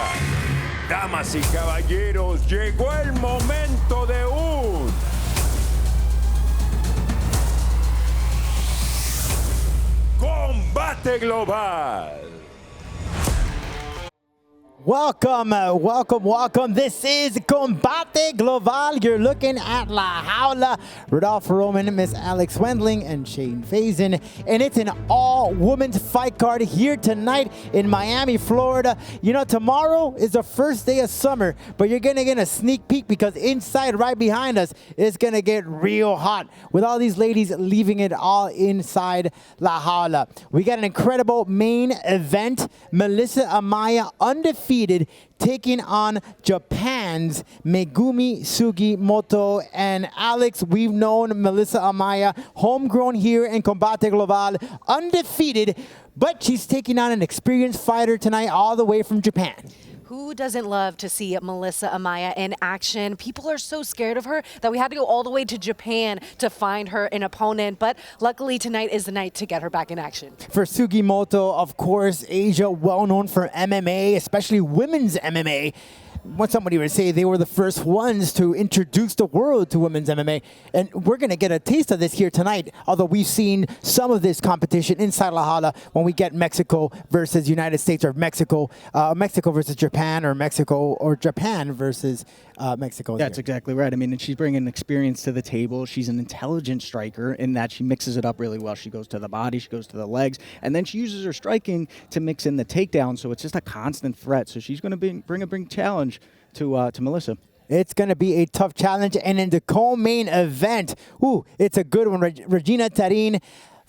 mundial. Damas y caballeros, llegó el momento de un Combate Global. Welcome. This is Combate Global. You're looking at La Jaula, Rodolfo Roman, Miss Alex Wendling, and Shane Faison. And it's an all-women's fight card here tonight in Miami, Florida. You know, tomorrow is the first day of summer, but you're going to get a sneak peek because inside, right behind us, it's going to get real hot with all these ladies leaving it all inside La Jaula. We got an incredible main event. Melissa Amaya, undefeated, taking on Japan's Megumi Sugimoto. And Alex, we've known Melissa Amaya, homegrown here in Combate Global, undefeated, but she's taking on an experienced fighter tonight all the way from Japan. Who doesn't love to see Melissa Amaya in action? People are so scared of her that we had to go all the way to Japan to find her an opponent. But luckily, tonight is the night to get her back in action. For Sugimoto, of course, Asia, well known for MMA, especially women's MMA. What somebody would say, they were the first ones to introduce the world to women's MMA. And we're going to get a taste of this here tonight, although we've seen some of this competition inside La Jaula when we get Mexico versus United States, or Mexico versus Japan, or Mexico or Japan versus Mexico. That's exactly right. I mean, and she's bringing experience to the table. She's an intelligent striker in that she mixes it up really well. She goes to the body, she goes to the legs, and then she uses her striking to mix in the takedown. So it's just a constant threat. So she's going to bring a big challenge to Melissa. It's going to be a tough challenge. And in the co-main event, it's a good one. Regina Tarin,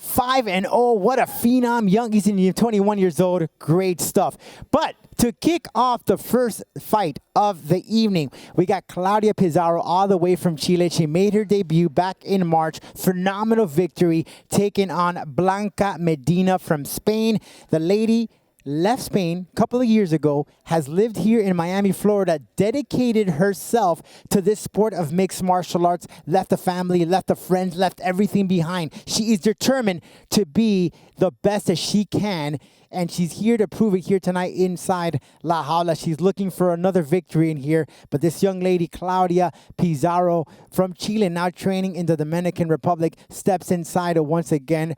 5-0. What a phenom. Young, he's 21 years old. Great stuff. But to kick off the first fight of the evening, we got Claudia Pizarro all the way from Chile. She made her debut back in March. Phenomenal victory, taking on Blanca Medina from Spain. The lady left Spain a couple of years ago, has lived here in Miami, Florida, dedicated herself to this sport of mixed martial arts, left the family, left the friends, left everything behind. She is determined to be the best that she can, and she's here to prove it here tonight inside La Jaula. She's looking for another victory in here, but this young lady, Claudia Pizarro from Chile, now training in the Dominican Republic, steps inside once again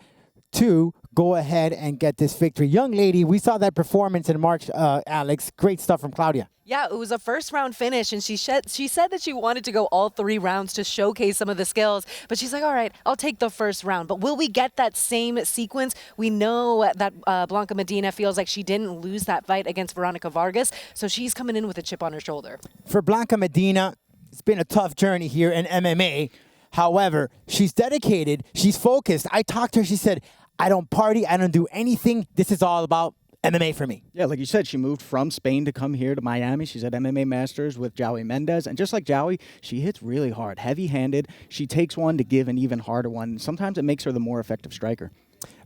to go ahead and get this victory. Young lady, we saw that performance in March, Alex. Great stuff from Claudia. Yeah, it was a first-round finish, and she said that she wanted to go all 3 rounds to showcase some of the skills, but she's like, all right, I'll take the first round. But will we get that same sequence? We know that Blanca Medina feels like she didn't lose that fight against Veronica Vargas, so she's coming in with a chip on her shoulder. For Blanca Medina, it's been a tough journey here in MMA. However, she's dedicated, she's focused. I talked to her, she said, I don't party, I don't do anything. This is all about MMA for me. Yeah, like you said, she moved from Spain to come here to Miami. She's at MMA Masters with Joey Mendez. And just like Joey, she hits really hard, heavy-handed. She takes one to give an even harder one. Sometimes it makes her the more effective striker.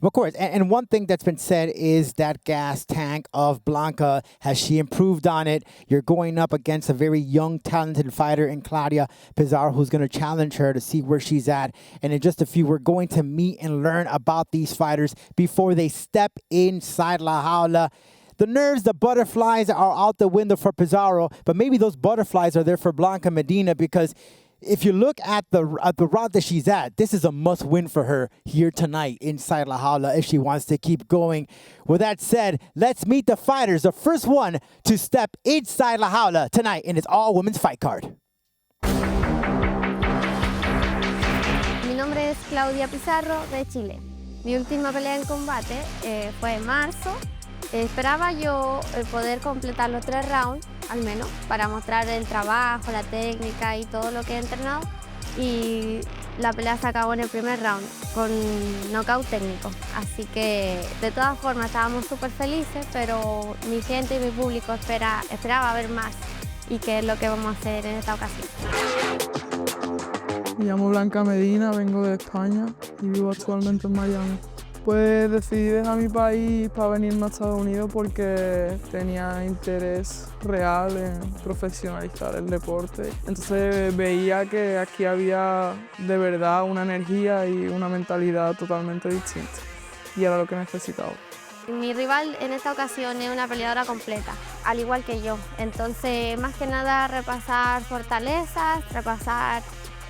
Of course, and one thing that's been said is that gas tank of Blanca. Has she improved on it? You're going up against a very young, talented fighter in Claudia Pizarro, who's going to challenge her to see where she's at. And in just a few, we're going to meet and learn about these fighters before they step inside La Jaula. The nerves, the butterflies are out the window for Pizarro, but maybe those butterflies are there for Blanca Medina, because if you look at the route that she's at, this is a must-win for her here tonight inside La Jaula if she wants to keep going. With that said, let's meet the fighters. The first one to step inside La Jaula tonight in its all-women's fight card. Mi nombre es Claudia Pizarro de Chile. Mi última pelea en combate fue en marzo. Esperaba yo poder completar los 3 rounds, al menos, para mostrar el trabajo, la técnica y todo lo que he entrenado. Y la pelea se acabó en el primer round con knockout técnico. Así que, de todas formas, estábamos súper felices, pero mi gente y mi público esperaba ver más. Y qué es lo que vamos a hacer en esta ocasión. Me llamo Blanca Medina, vengo de España y vivo actualmente en Miami. Pues decidí dejar mi país para venirme a Estados Unidos porque tenía interés real en profesionalizar el deporte. Entonces veía que aquí había de verdad una energía y una mentalidad totalmente distinta y era lo que necesitaba. Mi rival en esta ocasión es una peleadora completa, al igual que yo. Entonces, más que nada, repasar fortalezas, repasar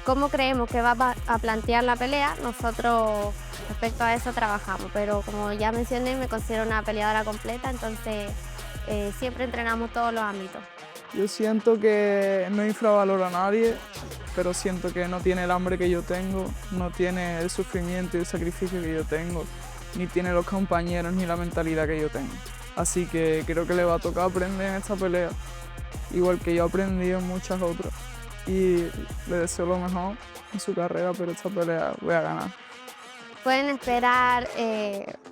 cómo creemos que va a plantear la pelea. Nosotros, respecto a eso, trabajamos. Pero como ya mencioné, me considero una peleadora completa, entonces siempre entrenamos todos los ámbitos. Yo siento que no infravaloro a nadie, pero siento que no tiene el hambre que yo tengo, no tiene el sufrimiento y el sacrificio que yo tengo, ni tiene los compañeros ni la mentalidad que yo tengo. Así que creo que le va a tocar aprender en esta pelea, igual que yo aprendí en muchas otras. Y le deseo lo mejor en su carrera, pero esta pelea voy a ganar. Pueden esperar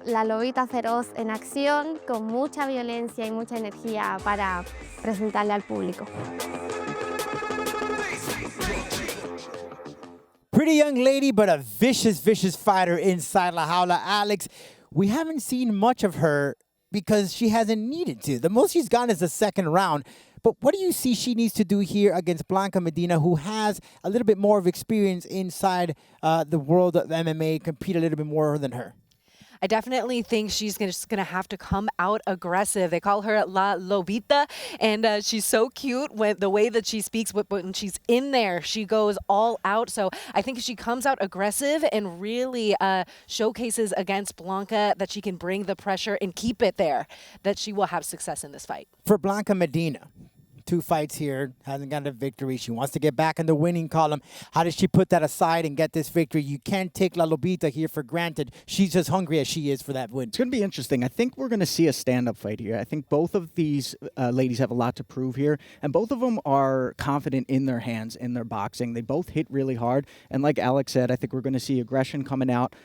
la lobita feroz en acción, con mucha violencia y mucha energía para presentarle al público. Pretty young lady, but a vicious, vicious fighter inside La Jaula. Alex, we haven't seen much of her because she hasn't needed to. The most she's gone is the second round. But what do you see she needs to do here against Blanca Medina, who has a little bit more of experience inside the world of MMA, compete a little bit more than her? I definitely think she's just going to have to come out aggressive. They call her La Lobita, and she's so cute with the way that she speaks. But when she's in there, she goes all out. So I think if she comes out aggressive and really showcases against Blanca that she can bring the pressure and keep it there, that she will have success in this fight. For Blanca Medina, 2 fights here, hasn't gotten a victory. She wants to get back in the winning column. How does she put that aside and get this victory? You can't take La Lobita here for granted. She's as hungry as she is for that win. It's going to be interesting. I think we're going to see a stand-up fight here. I think both of these ladies have a lot to prove here, and both of them are confident in their hands, in their boxing. They both hit really hard, and like Alex said, I think we're going to see aggression coming out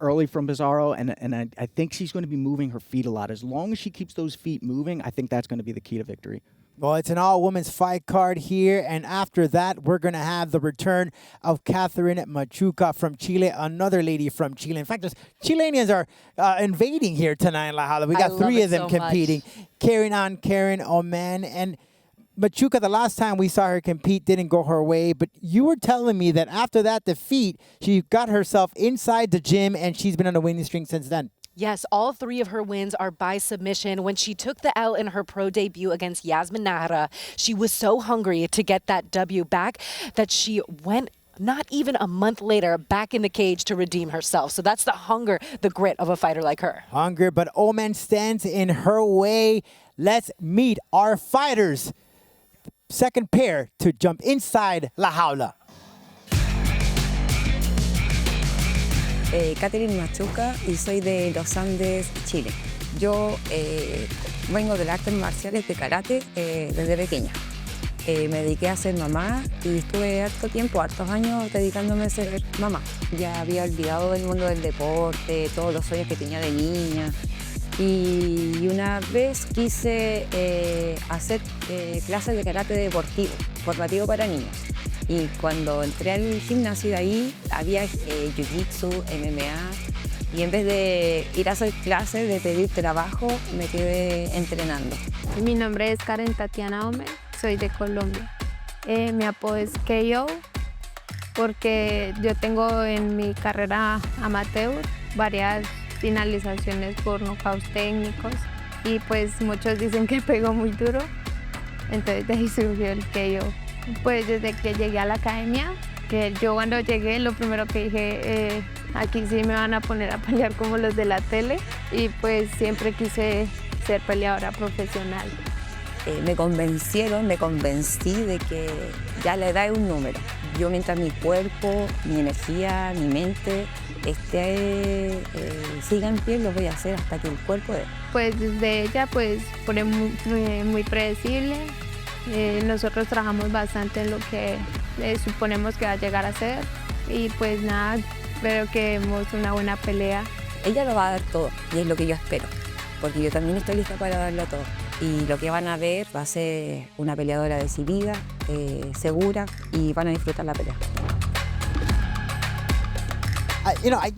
early from Pizarro, and I think she's going to be moving her feet a lot. As long as she keeps those feet moving, I think that's going to be the key to victory. Well, it's an all-women's fight card here, and after that, we're going to have the return of Catherine Machuca from Chile, another lady from Chile. In fact, just Chileans are invading here tonight in La Jaula. We got 3 of them competing. Karen Oman, and Machuca, the last time we saw her compete, didn't go her way, but you were telling me that after that defeat, she got herself inside the gym, and she's been on a winning streak since then. Yes, all 3 of her wins are by submission. When she took the L in her pro debut against Yasmin Nahara, she was so hungry to get that W back that she went not even a month later back in the cage to redeem herself. So that's the hunger, the grit of a fighter like her. Hunger, but Oman stands in her way. Let's meet our fighters. Second pair to jump inside La Jaula. Catherine Machuca y soy de Los Andes, Chile. Yo vengo de las artes marciales de karate desde pequeña. Me dediqué a ser mamá y estuve hartos años dedicándome a ser mamá. Ya había olvidado del mundo del deporte, todos los sueños que tenía de niña. Y una vez quise hacer clases de karate deportivo, formativo para niños. Y cuando entré al gimnasio de ahí, había jiu-jitsu, MMA, y en vez de ir a hacer clases, de pedir trabajo, me quedé entrenando. Mi nombre es Karen Tatiana Omen, soy de Colombia. Mi apodo es KO porque yo tengo en mi carrera amateur varias finalizaciones por knockouts técnicos y pues muchos dicen que pego muy duro, entonces de ahí surgió el KO. Pues desde que llegué a la academia, que yo cuando llegué lo primero que dije, aquí sí me van a poner a pelear como los de la tele y pues siempre quise ser peleadora profesional. Me convencí de que ya la edad es un número. Yo mientras mi cuerpo, mi energía, mi mente siga en pie, lo voy a hacer hasta que el cuerpo dé. Pues desde ella pues fue muy predecible. Nosotros trabajamos bastante en lo que suponemos que va a llegar a ser y pues nada, espero que demos una buena pelea. Ella lo va a dar todo y es lo que yo espero, porque yo también estoy lista para darlo todo. Y lo que van a ver va a ser una peleadora decidida, segura y van a disfrutar la pelea.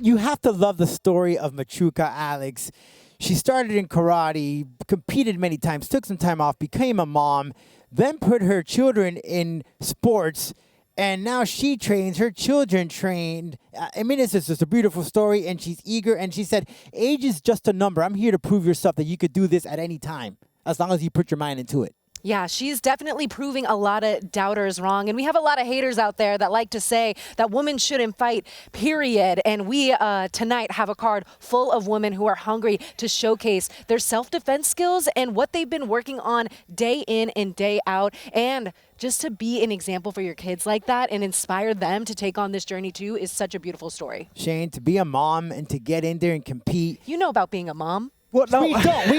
You have to love the story of Machuca, Alex. She started in karate, competed many times, took some time off, became a mom, then put her children in sports, And now she trains, her children trained. I mean, it's just a beautiful story, and she's eager. And she said, age is just a number. I'm here to prove yourself that you could do this at any time, as long as you put your mind into it. Yeah, she's definitely proving a lot of doubters wrong. And we have a lot of haters out there that like to say that women shouldn't fight, period. And we tonight have a card full of women who are hungry to showcase their self-defense skills and what they've been working on day in and day out. And just to be an example for your kids like that and inspire them to take on this journey too is such a beautiful story. Shane, to be a mom and to get in there and compete. You know about being a mom. Well, no. We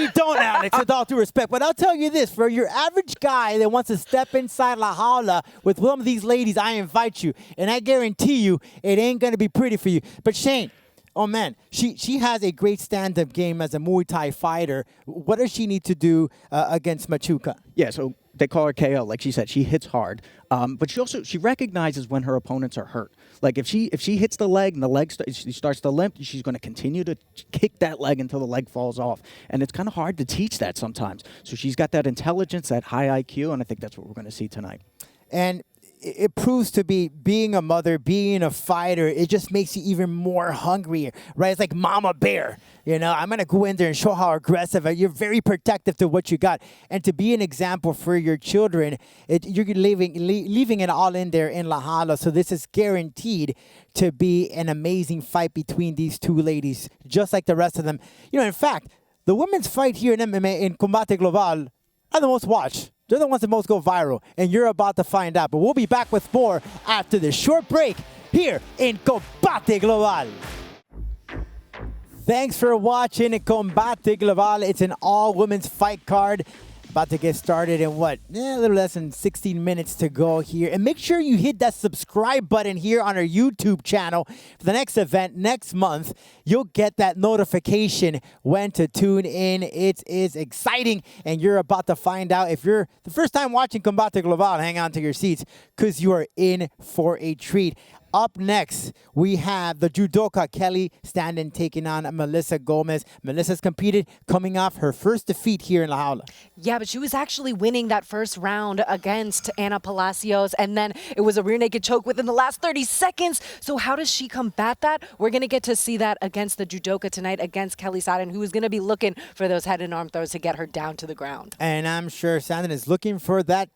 don't, Alex, with all due respect. But I'll tell you this, for your average guy that wants to step inside La Jaula with one of these ladies, I invite you. And I guarantee you, it ain't going to be pretty for you. But Shane, oh man, she has a great stand-up game as a Muay Thai fighter. What does she need to do against Machuca? Yeah, so they call her KO. Like she said, she hits hard. But she recognizes when her opponents are hurt. Like if she hits the leg and the leg she starts to limp, she's going to continue to kick that leg until the leg falls off. And it's kind of hard to teach that sometimes. So she's got that intelligence, that high IQ, and I think that's what we're going to see tonight. And it proves to be being a mother, being a fighter, it just makes you even more hungry, right? It's like mama bear, you know? I'm going to go in there and show how aggressive. You're very protective to what you got. And to be an example for your children, you're leaving it all in there in La Jaula. So this is guaranteed to be an amazing fight between these two ladies, just like the rest of them. You know, in fact, the women's fight here in MMA, in Combate Global, are the most watched. They're the ones that most go viral, and you're about to find out. But we'll be back with more after this short break here in Combate Global. Thanks for watching Combate Global. It's an all-women's fight card. About to get started in a little less than 16 minutes to go here. And make sure you hit that subscribe button here on our YouTube channel for the next event next month. You'll get that notification when to tune in. It is exciting, and you're about to find out. If you're the first time watching Combate Global, hang on to your seats because you are in for a treat. Up next, we have the judoka Kelly Standen taking on Melissa Gomez. Melissa's competed, coming off her first defeat here in La Jaula. Yeah, but she was actually winning that first round against Ana Palacios, and then it was a rear naked choke within the last 30 seconds. So how does she combat that? We're going to get to see that against the judoka tonight, against Kelly Standen, who is going to be looking for those head and arm throws to get her down to the ground. And I'm sure Standen is looking for that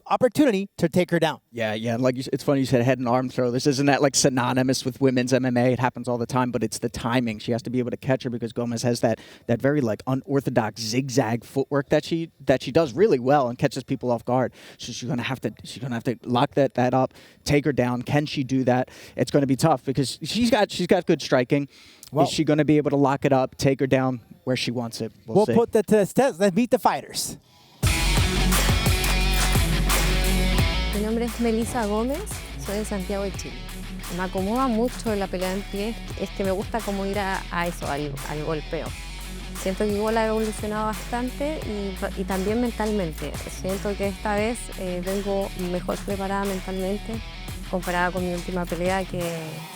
opportunity to take her down. Yeah. Like it's funny you said head and arm throw. This isn't that like synonymous with women's MMA. It happens all the time, but it's the timing. She has to be able to catch her because Gomez has that very like unorthodox zigzag footwork that she does really well and catches people off guard. So she's gonna have to lock that up, take her down. Can she do that? It's going to be tough because she's got good striking. Well, is she going to be able to lock it up, take her down where she wants it? We'll see. Put that to the test. Let's meet the fighters. Mi nombre es Melissa Gómez, soy de Santiago de Chile. Me acomoda mucho la pelea en pie, es que me gusta como ir a eso, al golpeo. Siento que igual ha evolucionado bastante y también mentalmente. Siento que esta vez vengo mejor preparada mentalmente comparada con mi última pelea, que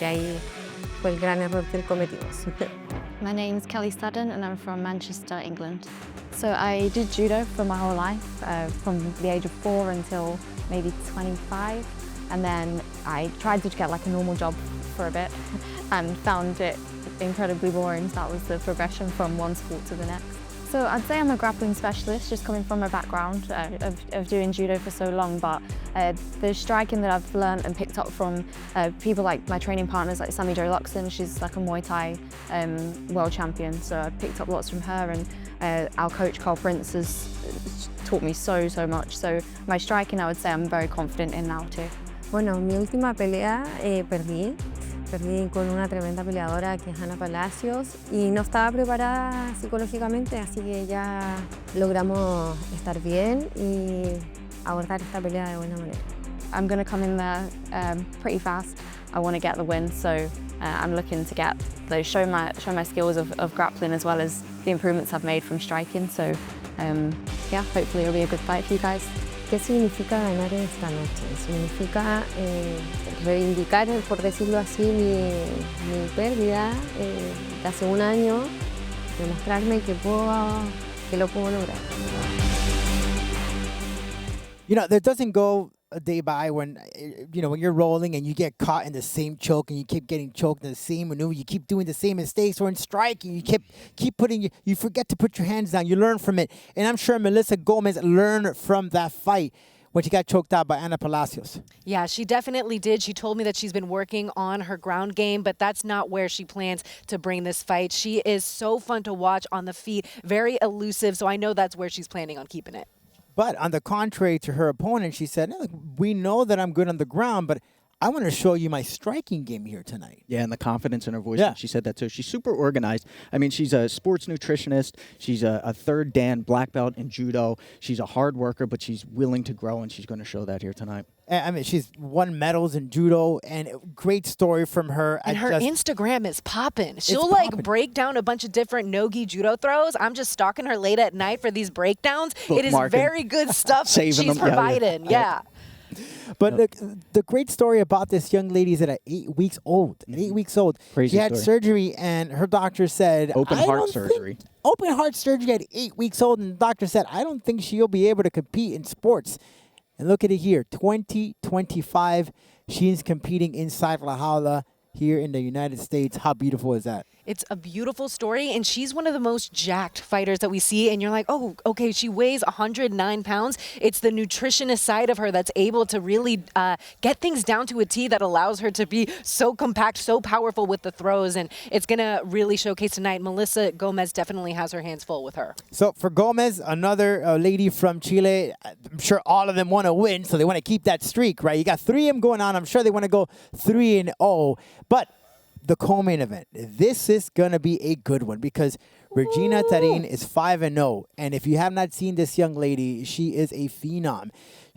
ahí fue el gran error que cometimos. My name's Kelly Studden and I'm from Manchester, England. So I did judo for my whole life, from the age of 4 until maybe 25. And then I tried to get like a normal job for a bit and found it incredibly boring. So that was the progression from one sport to the next. So I'd say I'm a grappling specialist, just coming from a background of doing judo for so long, but the striking that I've learned and picked up from people like my training partners, like Sammy Jo Luxon, she's like a Muay Thai world champion, so I picked up lots from her, and our coach Carl Prince has taught me so much. So my striking, I would say I'm very confident in now too. Bueno, mi última pelea perdí con una tremenda peleadora que es Ana Palacios y no estaba preparada psicológicamente, así que ya logramos estar bien y abordar esta pelea de buena manera. I'm going to come in there pretty fast. I want to get the win, so I'm looking to show my skills of grappling as well as the improvements I've made from striking. So yeah, hopefully it'll be a good fight for you guys. ¿Qué significa ganar esta noche? Significa reivindicar, por decirlo así, mi pérdida de hace un año, demostrarme que lo puedo lograr. You know, there doesn't go a day by when, when you're rolling and you get caught in the same choke and you keep getting choked in the same maneuver, you keep doing the same mistakes, or in striking, you keep putting, you forget to put your hands down, you learn from it. And I'm sure Melissa Gomez learned from that fight when she got choked out by Ana Palacios. Yeah, she definitely did. She told me that she's been working on her ground game, but that's not where she plans to bring this fight. She is so fun to watch on the feet, very elusive, so I know that's where she's planning on keeping it. But on the contrary to her opponent, she said, "Look, we know that I'm good on the ground, but I want to show you my striking game here tonight." Yeah, and the confidence in her voice. Yeah. When she said that too. She's super organized. I mean, she's a sports nutritionist. She's a third Dan black belt in judo. She's a hard worker, but she's willing to grow, and she's going to show that here tonight. I mean, she's won medals in judo, and great story from her. And her Instagram is popping. She'll poppin'. break down a bunch of different no-gi judo throws. I'm just stalking her late at night for these breakdowns. It is Bookmarking. very good stuff that Saving she's them. Yeah, yeah. providing. Yeah. But look, the great story about this young lady is that at 8 weeks old, Crazy she had story. surgery, and her doctor said, Open "I heart don't think-" surgery. Open heart surgery at 8 weeks old, and the doctor said, "I don't think she'll be able to compete in sports." And look at it here, 2025, she's competing inside La Jaula here in the United States. How beautiful is that? It's a beautiful story, and she's one of the most jacked fighters that we see, and you're like, oh, okay, she weighs 109 pounds. It's the nutritionist side of her that's able to really get things down to a T that allows her to be so compact, so powerful with the throws, and it's going to really showcase tonight. Melissa Gomez definitely has her hands full with her. So for Gomez, another lady from Chile, I'm sure all of them want to win, so they want to keep that streak, right? You got 3 of them going on. I'm sure they want to go 3-0, but the co-main event. This is going to be a good one because Regina Tarin is 5-0. And if you have not seen this young lady, she is a phenom.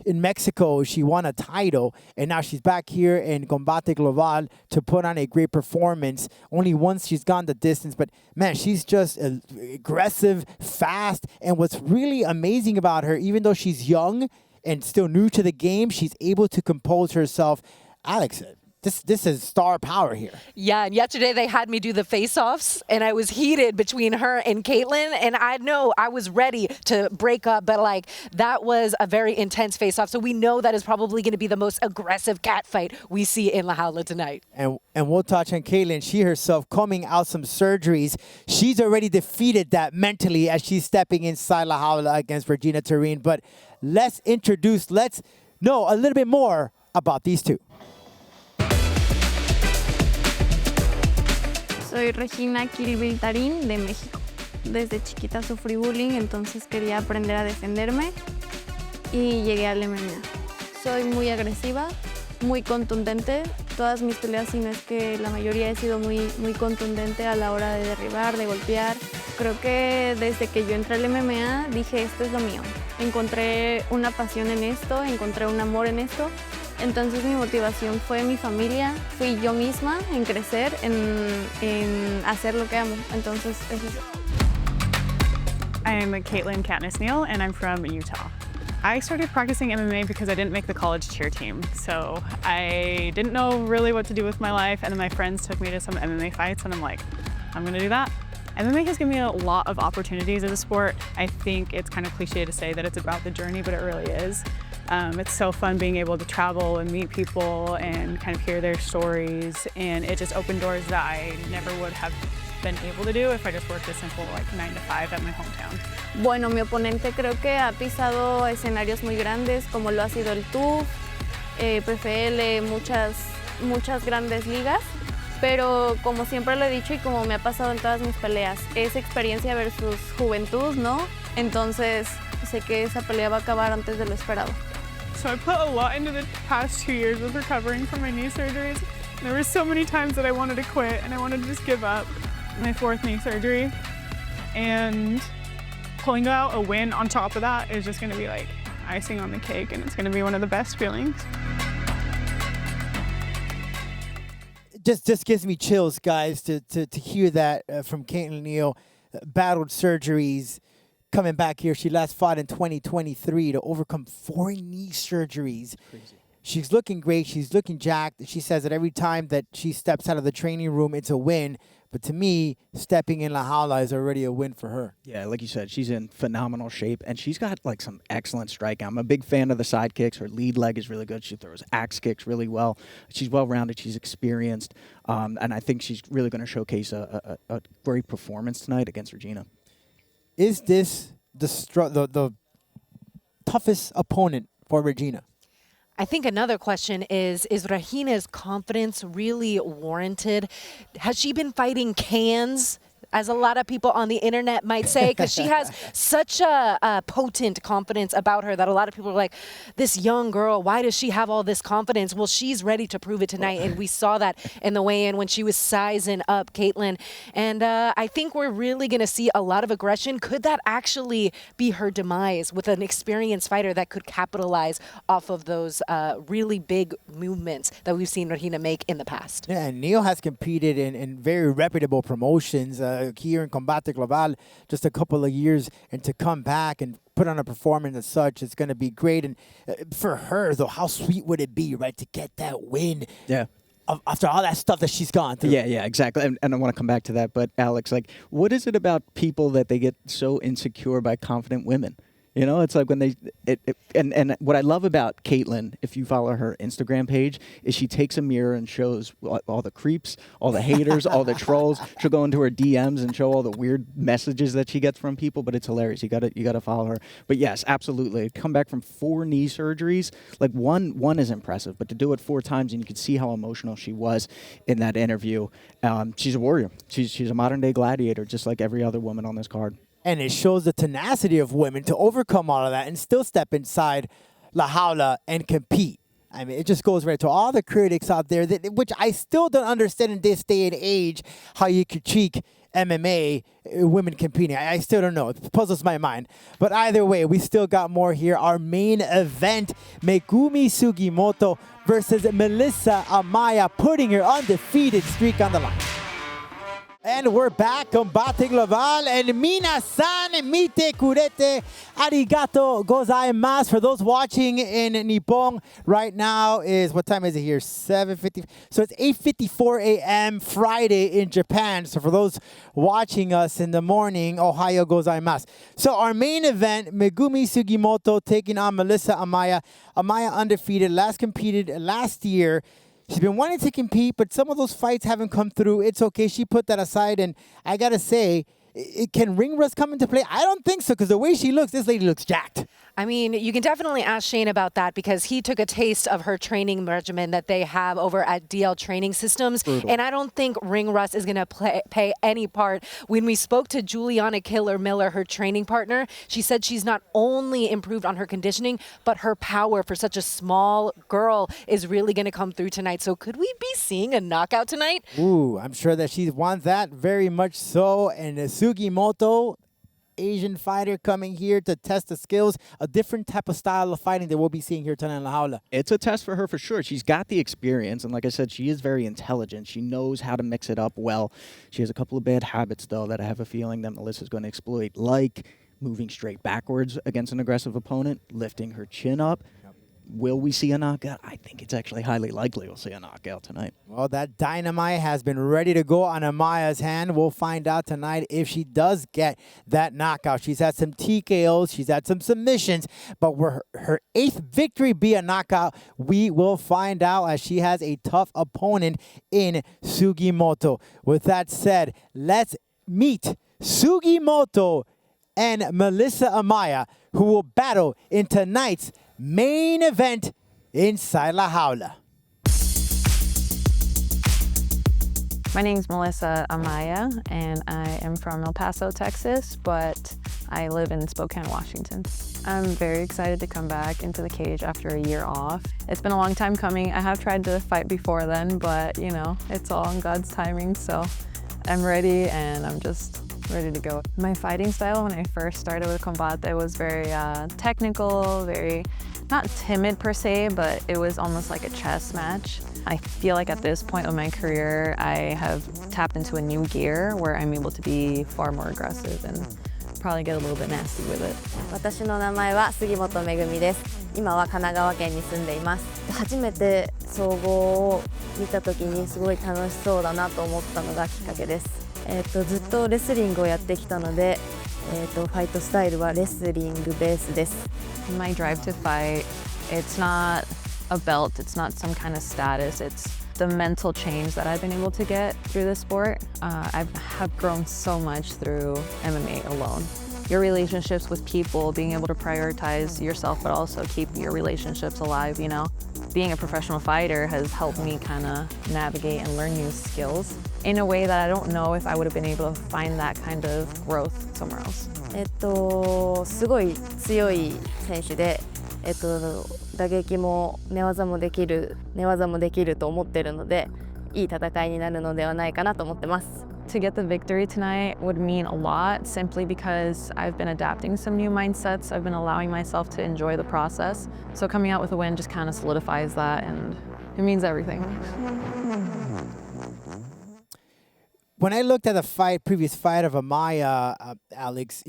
In Mexico, she won a title, and now she's back here in Combate Global to put on a great performance. Only once she's gone the distance, but man, she's just aggressive, fast, and what's really amazing about her, even though she's young and still new to the game, she's able to compose herself. Alex, this is star power here. Yeah, and yesterday they had me do the face-offs, and I was heated between her and Caitlin, and I know I was ready to break up, but that was a very intense face-off, so we know that is probably going to be the most aggressive cat fight we see in La Jaula tonight. And we'll touch on Caitlin. She herself coming out some surgeries. She's already defeated that mentally as she's stepping inside La Jaula against Regina Tarin. But let's know a little bit more about these two. Soy Regina Tarin de México. Desde chiquita sufrí bullying, entonces quería aprender a defenderme y llegué al MMA. Soy muy agresiva, muy contundente. Todas mis peleas, si no es que la mayoría, he sido muy contundente a la hora de derribar, de golpear. Creo que desde que yo entré al MMA dije, esto es lo mío. Encontré una pasión en esto, encontré un amor en esto. Entonces mi motivación fue mi familia, fui yo misma en crecer, en hacer lo que amo. Entonces eso es. I'm Caitlin Katniss Neal, and I'm from Utah. I started practicing MMA because I didn't make the college cheer team, so I didn't know really what to do with my life, and then my friends took me to some MMA fights, and I'm like, I'm gonna do that. MMA has given me a lot of opportunities as a sport. I think it's kind of cliche to say that it's about the journey, but it really is. It's so fun being able to travel and meet people and kind of hear their stories, and it just opened doors that I never would have been able to do if I just worked a simple 9 to 5 at my hometown. Bueno, mi oponente creo que ha pisado escenarios muy grandes, como lo ha sido el TUF, PFL, muchas grandes ligas, pero como siempre lo he dicho y como me ha pasado en todas mis peleas, es experiencia versus juventud, ¿no? Entonces sé que esa pelea va a acabar antes de lo esperado. So I put a lot into the past 2 years of recovering from my knee surgeries. There were so many times that I wanted to quit and I wanted to just give up. My 4th knee surgery, and pulling out a win on top of that is just going to be like icing on the cake, and it's going to be one of the best feelings. Just gives me chills, guys, to hear that from Caitlin Neal. Battled surgeries, coming back here. She last fought in 2023 to overcome 4 knee surgeries. Crazy. She's looking great. She's looking jacked. She says that every time that she steps out of the training room, it's a win. But to me, stepping in La Jaula is already a win for her. Yeah, like you said, she's in phenomenal shape, and she's got like some excellent striking. I'm a big fan of the side kicks. Her lead leg is really good. She throws axe kicks really well. She's well-rounded. She's experienced, and I think she's really going to showcase a great performance tonight against Regina. Is this the toughest opponent for Regina? I think another question is Regina's confidence really warranted? Has she been fighting cans, as a lot of people on the internet might say? Because she has such a potent confidence about her that a lot of people are like, this young girl, why does she have all this confidence? Well, she's ready to prove it tonight, and we saw that in the weigh-in when she was sizing up Caitlin. And I think we're really going to see a lot of aggression. Could that actually be her demise with an experienced fighter that could capitalize off of those really big movements that we've seen Regina make in the past? Yeah, and Neil has competed in very reputable promotions here in Combate Global just a couple of years, and to come back and put on a performance as such, it's going to be great. And for her, though, how sweet would it be, right, to get that win? Yeah. After all that stuff that she's gone through. Yeah, exactly. And I want to come back to that. But Alex, like, what is it about people that they get so insecure by confident women? You know, it's like when they and what I love about Caitlin, if you follow her Instagram page, is she takes a mirror and shows all the creeps, all the haters, all the trolls. She'll go into her DMs and show all the weird messages that she gets from people, but it's hilarious. You gotta follow her. But yes, absolutely. Come back from 4 knee surgeries. Like one is impressive, but to do it 4 times, and you could see how emotional she was in that interview. She's a warrior. She's a modern day gladiator, just like every other woman on this card. And it shows the tenacity of women to overcome all of that and still step inside La Jaula and compete. I mean, it just goes right to all the critics out there, which I still don't understand in this day and age, how you critique MMA, women competing. I still don't know. It puzzles my mind. But either way, we still got more here. Our main event, Megumi Sugimoto versus Melissa Amaya, putting her undefeated streak on the line. And we're back, Combate Global, and minasan mite kurete arigato gozaimasu. For those watching in Nippon right now, is what time is it here? 7:50. So it's 8:54 a.m. Friday in Japan. So for those watching us in the morning, ohayo gozaimasu. So our main event, Megumi Sugimoto taking on Melissa Amaya. Amaya undefeated, last competed last year. She's been wanting to compete, but some of those fights haven't come through. It's okay. She put that aside, and I got to say, can ring rust come into play? I don't think so, because the way she looks, this lady looks jacked. I mean, you can definitely ask Shane about that, because he took a taste of her training regimen that they have over at DL Training Systems. Brutal. And I don't think ring rust is going to play any part. When we spoke to Juliana Killer Miller, her training partner, she said she's not only improved on her conditioning, but her power for such a small girl is really going to come through tonight. So could we be seeing a knockout tonight? Ooh, I'm sure that she wants that very much so. And Sugimoto, Asian fighter coming here to test the skills, a different type of style of fighting that we'll be seeing here tonight in La Jaula. It's a test for her for sure. She's got the experience, and like I said, she is very intelligent. She knows how to mix it up well. She has a couple of bad habits, though, that I have a feeling that Melissa's going to exploit, like moving straight backwards against an aggressive opponent, lifting her chin up. Will we see a knockout? I think it's actually highly likely we'll see a knockout tonight. Well, that dynamite has been ready to go on Amaya's hand. We'll find out tonight if she does get that knockout. She's had some TKOs. She's had some submissions. But will her 8th victory be a knockout? We will find out, as she has a tough opponent in Sugimoto. With that said, let's meet Sugimoto and Melissa Amaya, who will battle in tonight's main event inside La Jaula. My name is Melissa Amaya, and I am from El Paso, Texas, but I live in Spokane, Washington. I'm very excited to come back into the cage after a year off. It's been a long time coming. I have tried to fight before then, but you know, it's all in God's timing, so I'm ready, and I'm just ready to go. My fighting style when I first started with Combate was very technical, very not timid per se, but it was almost like a chess match. I feel like at this point of my career, I have tapped into a new gear where I'm able to be far more aggressive and probably get a little bit nasty with it. 私の名前は杉本めぐみです。今は神奈川県に住んでいます。初めて総合を見た時にすごい楽しそうだなと思ったのがきっかけです。ずっとレスリングをやってきたので、ファイトスタイルはレスリングベースです。My drive to fight, it's not a belt, it's not some kind of status, it's the mental change that I've been able to get through the sport. I have grown so much through MMA alone. Your relationships with people, being able to prioritize yourself, but also keep your relationships alive, you know? Being a professional fighter has helped me kind of navigate and learn new skills in a way that I don't know if I would have been able to find that kind of growth somewhere else. すごい強い選手で、打撃も寝技もできると思ってるので、いい戦いになるのではないかなと思ってます。To get the victory tonight would mean a lot simply because I've been adapting some new mindsets. I've been allowing myself to enjoy the process. So coming out with a win just kind of solidifies that, and it means everything. When I looked at the previous fight of Amaya, Alex,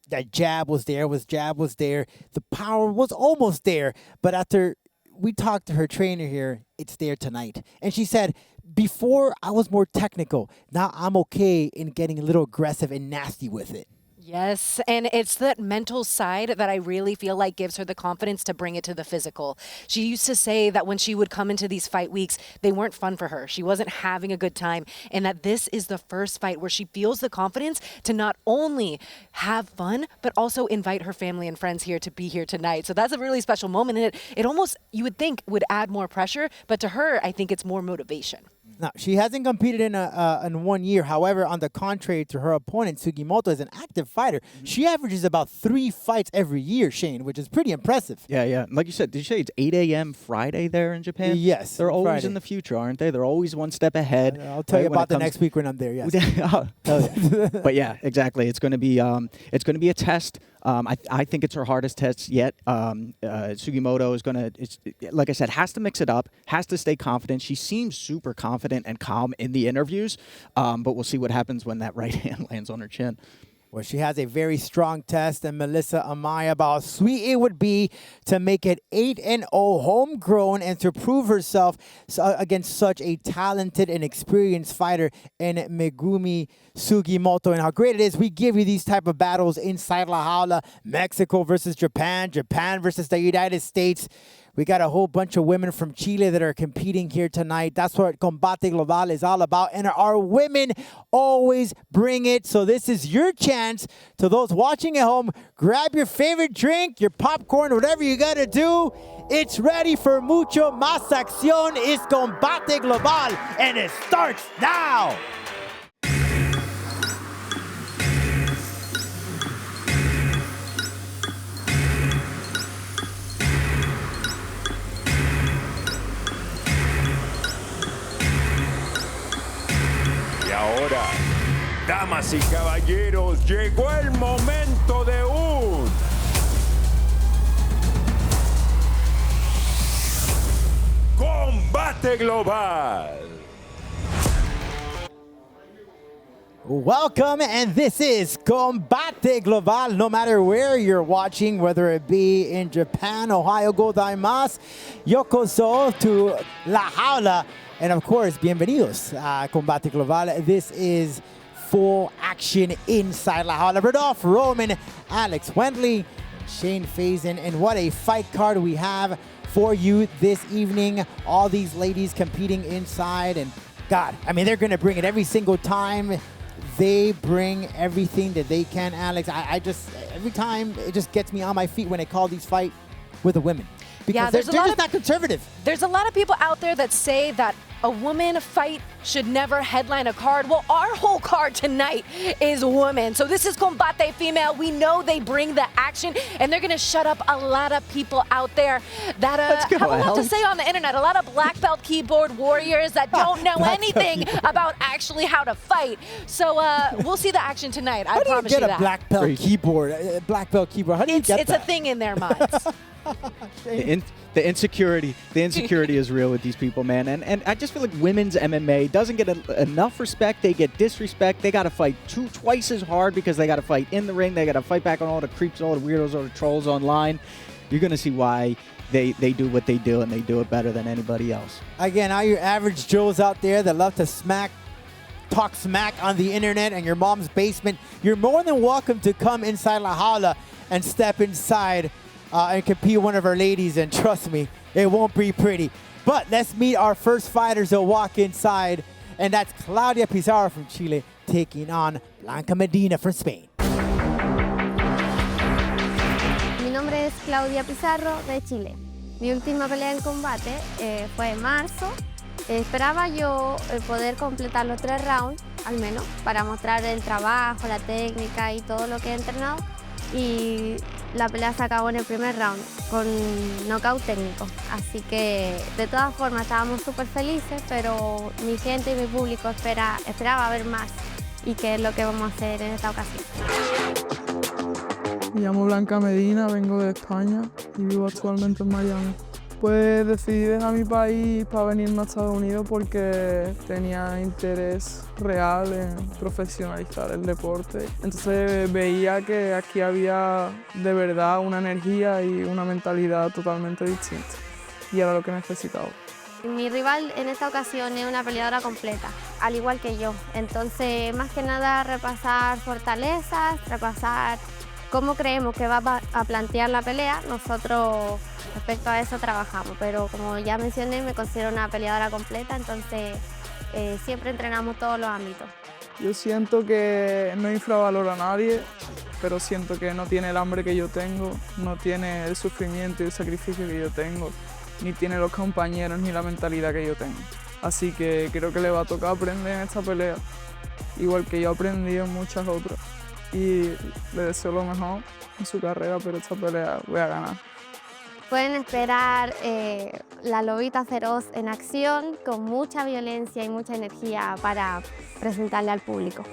that jab was there, the power was almost there, but after we talked to her trainer here, it's there tonight. And she said, before I was more technical, now I'm okay in getting a little aggressive and nasty with it. Yes, and it's that mental side that I really feel like gives her the confidence to bring it to the physical. She used to say that when she would come into these fight weeks, they weren't fun for her. She wasn't having a good time, and that this is the first fight where she feels the confidence to not only have fun, but also invite her family and friends here to be here tonight. So that's a really special moment, and it almost, you would think, would add more pressure, but to her, I think it's more motivation. Now, she hasn't competed in 1 year. However, on the contrary to her opponent, Sugimoto is an active fighter. She averages about 3 fights every year, Shane, which is pretty impressive. Yeah. Like you said, did you say it's 8 a.m. Friday there in Japan? Yes. They're always Friday. in the future, aren't they? They're always one step ahead. I'll tell you about the next week when I'm there, yes. But yeah, exactly. It's going to be a test. I think it's her hardest test yet. Sugimoto is going to, like I said, has to mix it up, has to stay confident. She seems super confident and calm in the interviews, but we'll see what happens when that right hand lands on her chin. Well, she has a very strong test, and Melissa Amaya, about how sweet it would be to make it 8-0 homegrown and to prove herself against such a talented and experienced fighter in Megumi Sugimoto. And how great it is we give you these type of battles inside La Jaula, Mexico versus Japan, Japan versus the United States. We got a whole bunch of women from Chile that are competing here tonight. That's what Combate Global is all about. And our women always bring it. So this is your chance. To those watching at home, grab your favorite drink, your popcorn, whatever you got to do. It's ready for mucho más acción. It's Combate Global, and it starts now. Y ahora, damas y caballeros, llegó el momento de un Combate Global. Welcome, and this is Combate Global. No matter where you're watching, whether it be in Japan, Ohio gozaimasu, yokoso to La Jaula, and of course, bienvenidos a Combate Global. This is full action inside La Jaula. Rodolph Roman, Alex Wendley, Shane Faison, and what a fight card we have for you this evening. All these ladies competing inside, and God, I mean, they're going to bring it every single time. They bring everything that they can, Alex. I just, every time, it just gets me on my feet when I call these fight with the women. Because they're just not conservative. There's a lot of people out there that say that a woman fight should never headline a card. Well, our whole card tonight is women. So this is Combate Female. We know they bring the action, and they're going to shut up a lot of people out there that have a lot to say on the internet. A lot of black belt keyboard warriors that don't know anything about actually how to fight. So we'll see the action tonight. I promise you that. How do you get a black belt keyboard? How do you get that? It's a thing in their minds. The insecurity is real with these people, man. And I just feel like women's MMA doesn't get enough respect. They get disrespect. They got to fight twice as hard because they got to fight in the ring. They got to fight back on all the creeps, all the weirdos, all the trolls online. You're going to see why they do what they do, and they do it better than anybody else. Again, all your average Joes out there that love to smack talk smack on the internet and your mom's basement, you're more than welcome to come inside La Jaula and step inside and compete with one of our ladies. And trust me, it won't be pretty. But let's meet our first fighters that walk inside. And that's Claudia Pizarro from Chile taking on Blanca Medina from Spain. Mi nombre es Claudia Pizarro de Chile. Mi última pelea en combate fue en marzo. Esperaba yo poder completar los 3 rounds, al menos, para mostrar el trabajo, la técnica y todo lo que he entrenado. Y la pelea se acabó en el primer round con knockout técnico. Así que de todas formas estábamos súper felices, pero mi gente y mi público esperaba ver más. Y qué es lo que vamos a hacer en esta ocasión. Me llamo Blanca Medina, vengo de España y vivo actualmente en Miami. Pues decidí dejar mi país para venirme a Estados Unidos porque tenía interés real en profesionalizar el deporte. Entonces veía que aquí había de verdad una energía y una mentalidad totalmente distinta. Y era lo que necesitaba. Mi rival en esta ocasión es una peleadora completa, al igual que yo. Entonces, más que nada, repasar fortalezas, repasar cómo creemos que va a plantear la pelea. Nosotros respecto a eso trabajamos, pero como ya mencioné, me considero una peleadora completa, entonces siempre entrenamos todos los ámbitos. Yo siento que no infravaloro a nadie, pero siento que no tiene el hambre que yo tengo, no tiene el sufrimiento y el sacrificio que yo tengo, ni tiene los compañeros ni la mentalidad que yo tengo. Así que creo que le va a tocar aprender en esta pelea, igual que yo aprendí en muchas otras. Y le deseo lo mejor en su carrera, pero esta pelea voy a ganar. Pueden esperar la lobita feroz en acción, con mucha violencia y mucha energía para presentarle al público.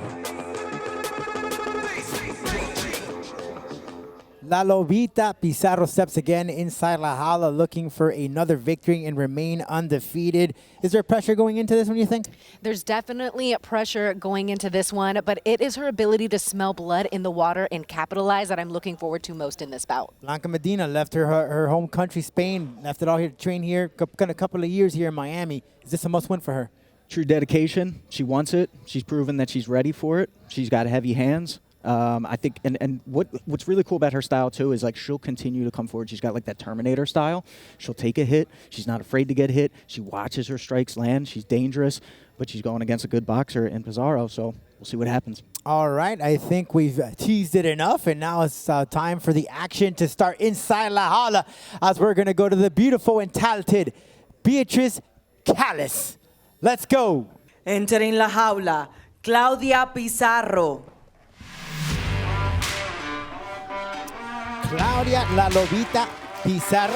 La Lobita Pizarro steps again inside La Jaula looking for another victory and remain undefeated. Is there pressure going into this one, you think? There's definitely pressure going into this one, but it is her ability to smell blood in the water and capitalize that I'm looking forward to most in this bout. Blanca Medina left her home country, Spain, left it all here to train here, got a couple of years here in Miami. Is this a must-win for her? True dedication. She wants it. She's proven that she's ready for it. She's got heavy hands. I think, and what's really cool about her style too is like she'll continue to come forward. She's got like that Terminator style. She'll take a hit. She's not afraid to get hit. She watches her strikes land. She's dangerous, but she's going against a good boxer in Pizarro, so we'll see what happens. All right, I think we've teased it enough, and now it's time for the action to start inside La Jaula as we're going to go to the beautiful and talented Beatriz Calles. Let's go. Entering La Jaula, Claudia Pizarro. Claudia La Lobita Pizarro,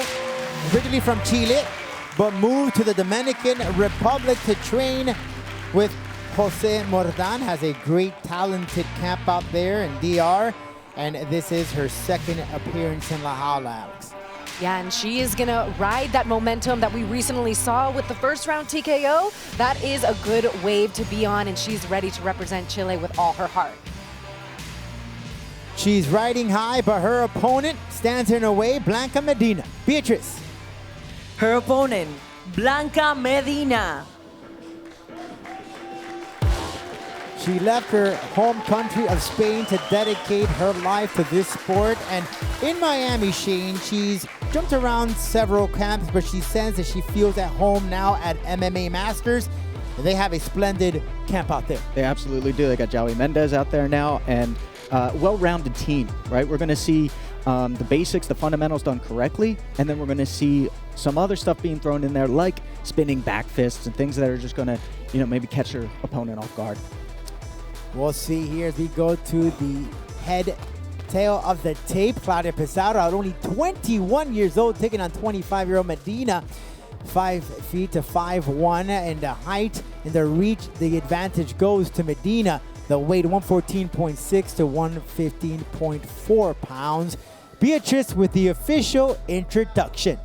originally from Chile, but moved to the Dominican Republic to train with Jose Mordan. Has a great, talented camp out there in DR, and this is her second appearance in La Jaula, Alex. Yeah, and she is going to ride that momentum that we recently saw with the first round TKO. That is a good wave to be on, and she's ready to represent Chile with all her heart. She's riding high, but her opponent stands in her way, Blanca Medina. Beatriz. Her opponent, Blanca Medina. She left her home country of Spain to dedicate her life to this sport. And in Miami, Shane, she's jumped around several camps, but she says that she feels at home now at MMA Masters. They have a splendid camp out there. They absolutely do. They got Joey Mendez out there now, and well-rounded team, right? We're going to see the basics, the fundamentals done correctly, and then we're going to see some other stuff being thrown in there, like spinning back fists and things that are just going to, maybe catch your opponent off guard. We'll see here as we go to the tail of the tape. Claudia Pizarro, at only 21 years old, taking on 25-year-old Medina. 5 feet to 5'1", and the height and the reach, the advantage goes to Medina. The weight 114.6 to 115.4 pounds. Beatriz with the official introduction.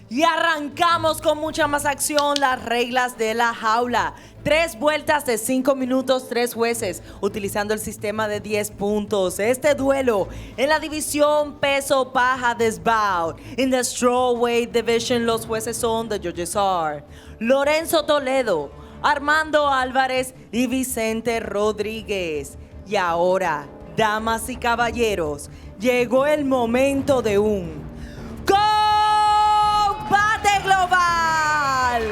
Y arrancamos con mucha más acción, las reglas de la jaula. 3 vueltas de 5 minutos, 3 jueces, utilizando el sistema de 10 puntos. Este duelo en la división peso paja this bout. In the strawweight division, los jueces son the judges are Lorenzo Toledo, Armando Álvarez y Vicente Rodríguez. Y ahora, damas y caballeros, llegó el momento de un Combate Global.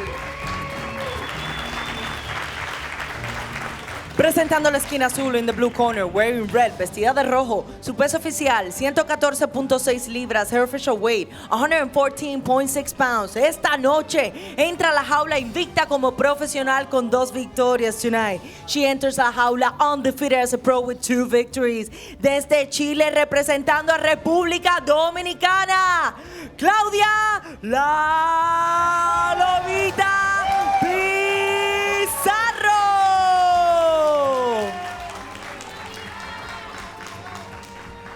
Presentando la esquina azul in the blue corner, wearing red, vestida de rojo, su peso oficial 114.6 libras, her official weight 114.6 pounds. Esta noche entra a la jaula invicta como profesional con 2 victorias tonight. She enters la jaula undefeated as a pro with 2 victories. Desde Chile representando a República Dominicana, Claudia La Lobita Pizarro.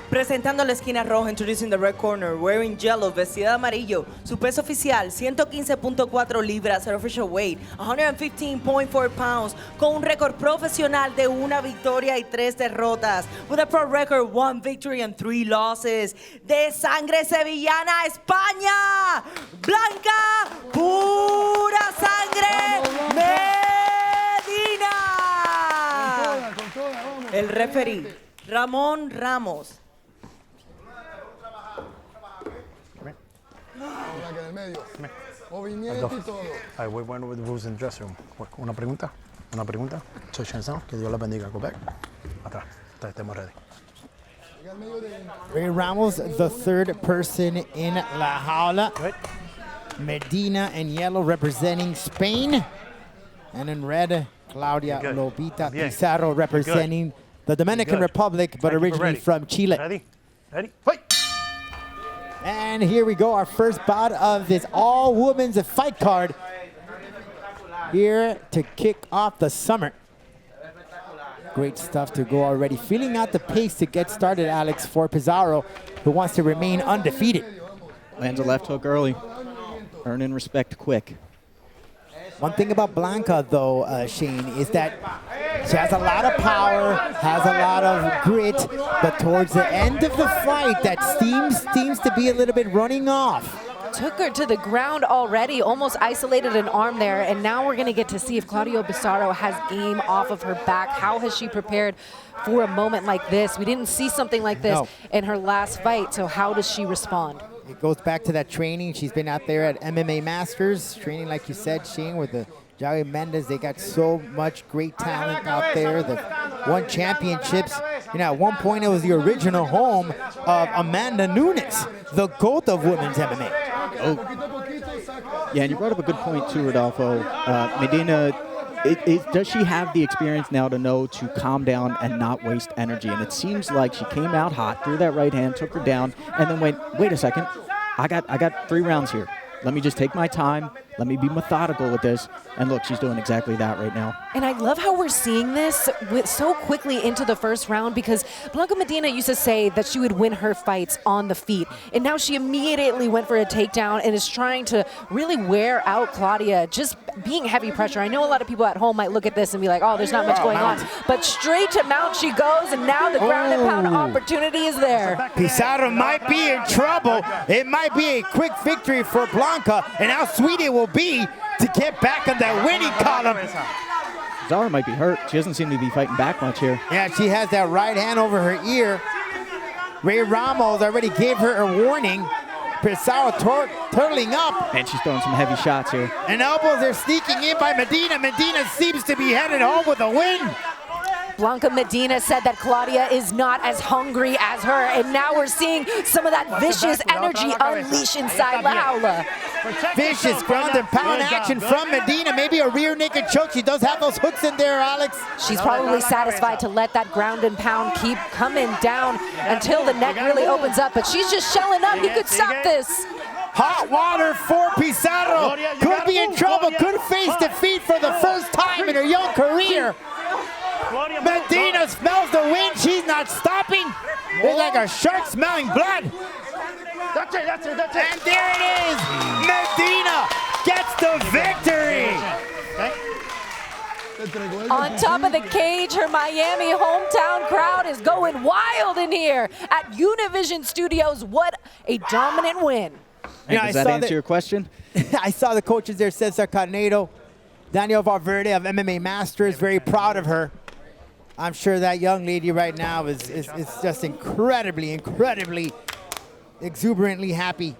Presentando la esquina roja, introducing the red corner, wearing yellow, vestida de amarillo. Su peso oficial, 115.4 libras, her official weight, 115.4 pounds, con un récord profesional de 1 victoria y 3 derrotas. With a pro record, 1 victory and 3 losses. De sangre sevillana, España, blanca, pura sangre, Medina. El referee, Ramón Ramos. En el medio. Movimiento y todo. All right, we went over the rules in the dressing room. Una pregunta. Soy Shenzhen. Que Dios la bendiga. Go back. Atrás. Estamos ready. Ray Ramos, the third person in La Jaula. Medina in yellow representing Spain. And in red, Claudia Lobita Pizarro representing the Dominican Republic, but originally from Chile. Ready? Fight! And here we go, our first bout of this all-women's fight card. Here to kick off the summer. Great stuff to go already. Feeling out the pace to get started, Alex, for Pizarro, who wants to remain undefeated. Lands a left hook early. Earning respect quick. One thing about Blanca, though, Shane, is that she has a lot of power, has a lot of grit, but towards the end of the fight, that seems to be a little bit running off. Took her to the ground already, almost isolated an arm there, and now we're going to get to see if Claudia Pizarro has game off of her back. How has she prepared for a moment like this? We didn't see something like this in her last fight, so how does she respond? It goes back to that training. She's been out there at MMA Masters, training, like you said, Shane, with the Javi Mendez. They got so much great talent out there that won championships. You know, at one point it was the original home of Amanda Nunes, the GOAT of women's MMA. Oh. Yeah, and you brought up a good point too, Rodolfo. Medina, does she have the experience now to know to calm down and not waste energy? And it seems like she came out hot, threw that right hand, took her down, and then went, wait a second, I got 3 rounds here. Let me just take my time. Let me be methodical with this. And look, she's doing exactly that right now. And I love how we're seeing this so quickly into the first round, because Blanca Medina used to say that she would win her fights on the feet. And now she immediately went for a takedown and is trying to really wear out Claudia, just being heavy pressure. I know a lot of people at home might look at this and be like, oh, there's not much going on. But straight to mount she goes, and now the ground and pound opportunity is there. Pizarro might be in trouble. It might be a quick victory for Blanca, and how sweet it will be to get back on that winning column. Zara might be hurt. She doesn't seem to be fighting back much here. Yeah, she has that right hand over her ear. Ray Ramos already gave her a warning. Pizarro turtling up. And she's throwing some heavy shots here. And elbows are sneaking in by Medina. Medina seems to be headed home with a win. Blanca Medina said that Claudia is not as hungry as her, and now we're seeing some of that vicious energy unleash inside La Jaula. Vicious ground and pound action from Medina. Maybe a rear naked choke. She does have those hooks in there, Alex. She's probably satisfied to let that ground and pound keep coming down until the neck really opens up, but she's just shelling up. You could stop this. Hot water for Pizarro. Could be in trouble. Could face defeat for the first time in her young career. Medina smells the wind. She's not stopping. It's like a shark smelling blood. That's it. And there it is. Medina gets the victory. On top of the cage, her Miami hometown crowd is going wild in here at Univision Studios. What a dominant win. Does that answer your question? I saw the coaches there, Cesar Carneiro. Daniel Valverde of MMA Masters, very proud of her. I'm sure that young lady right now is just incredibly exuberantly happy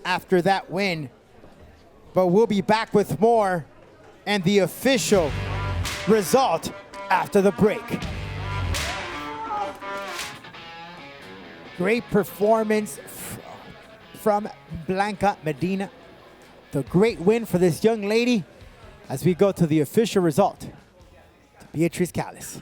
after that win. But we'll be back with more and the official result after the break. Great performance from Blanca Medina. The great win for this young lady as we go to the official result. Beatriz Calles.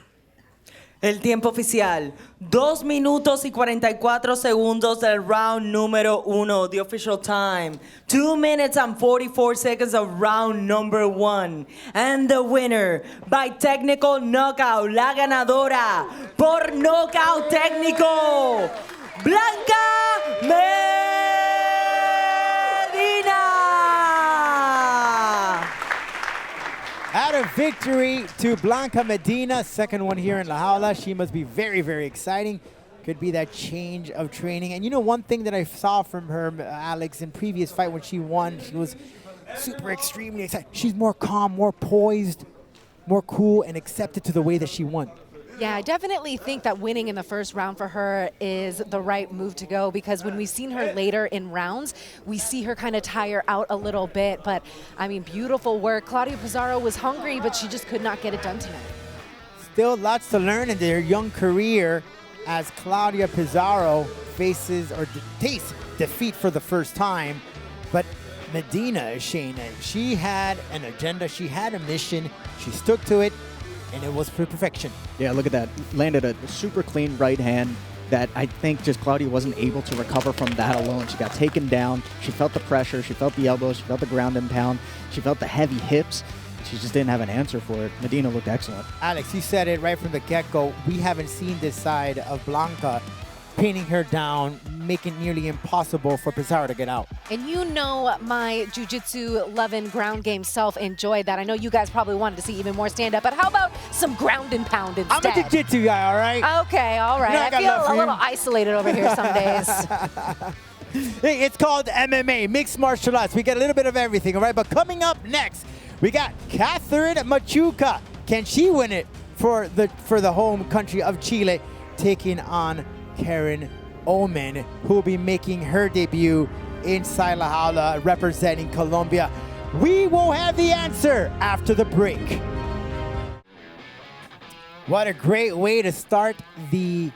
El tiempo oficial, 2 minutos y 44 segundos del round número 1, the official time. 2 minutes and 44 seconds of round number 1. And the winner by technical knockout, la ganadora por knockout técnico, Blanca Medina. Out of victory to Blanca Medina, second one here in La Jaula. She must be very exciting. Could be that change of training. And you know, one thing that I saw from her, Alex, in previous fight when she won, she was super extremely excited. She's more calm, more poised, more cool, and accepted to the way that she won. Yeah, I definitely think that winning in the first round for her is the right move to go, because when we've seen her later in rounds, we see her kind of tire out a little bit. But, I mean, beautiful work. Claudia Pizarro was hungry, but she just could not get it done tonight. Still lots to learn in their young career as Claudia Pizarro faces or tastes defeat for the first time. But Medina, Shayna, she had an agenda, she had a mission, she stuck to it, and it was for perfection. Yeah, look at that. Landed a super clean right hand that I think just Claudia wasn't able to recover from that alone. She got taken down. She felt the pressure. She felt the elbows. She felt the ground and pound. She felt the heavy hips. She just didn't have an answer for it. Medina looked excellent. Alex, you said it right from the get-go. We haven't seen this side of Blanca pinning her down, making it nearly impossible for Pizarro to get out. And you know my jiu-jitsu loving ground game self enjoyed that. I know you guys probably wanted to see even more stand-up, but how about some ground and pound instead? I'm a jiu-jitsu guy, all right? Okay, all right. You know, I feel a little isolated over here some days. Hey, it's called MMA, mixed martial arts. We get a little bit of everything, all right? But coming up next, we got Catherine Machuca. Can she win it for the home country of Chile, taking on Karen Oman, who will be making her debut inside La Jaula representing Colombia? We will have the answer after the break. What a great way to start the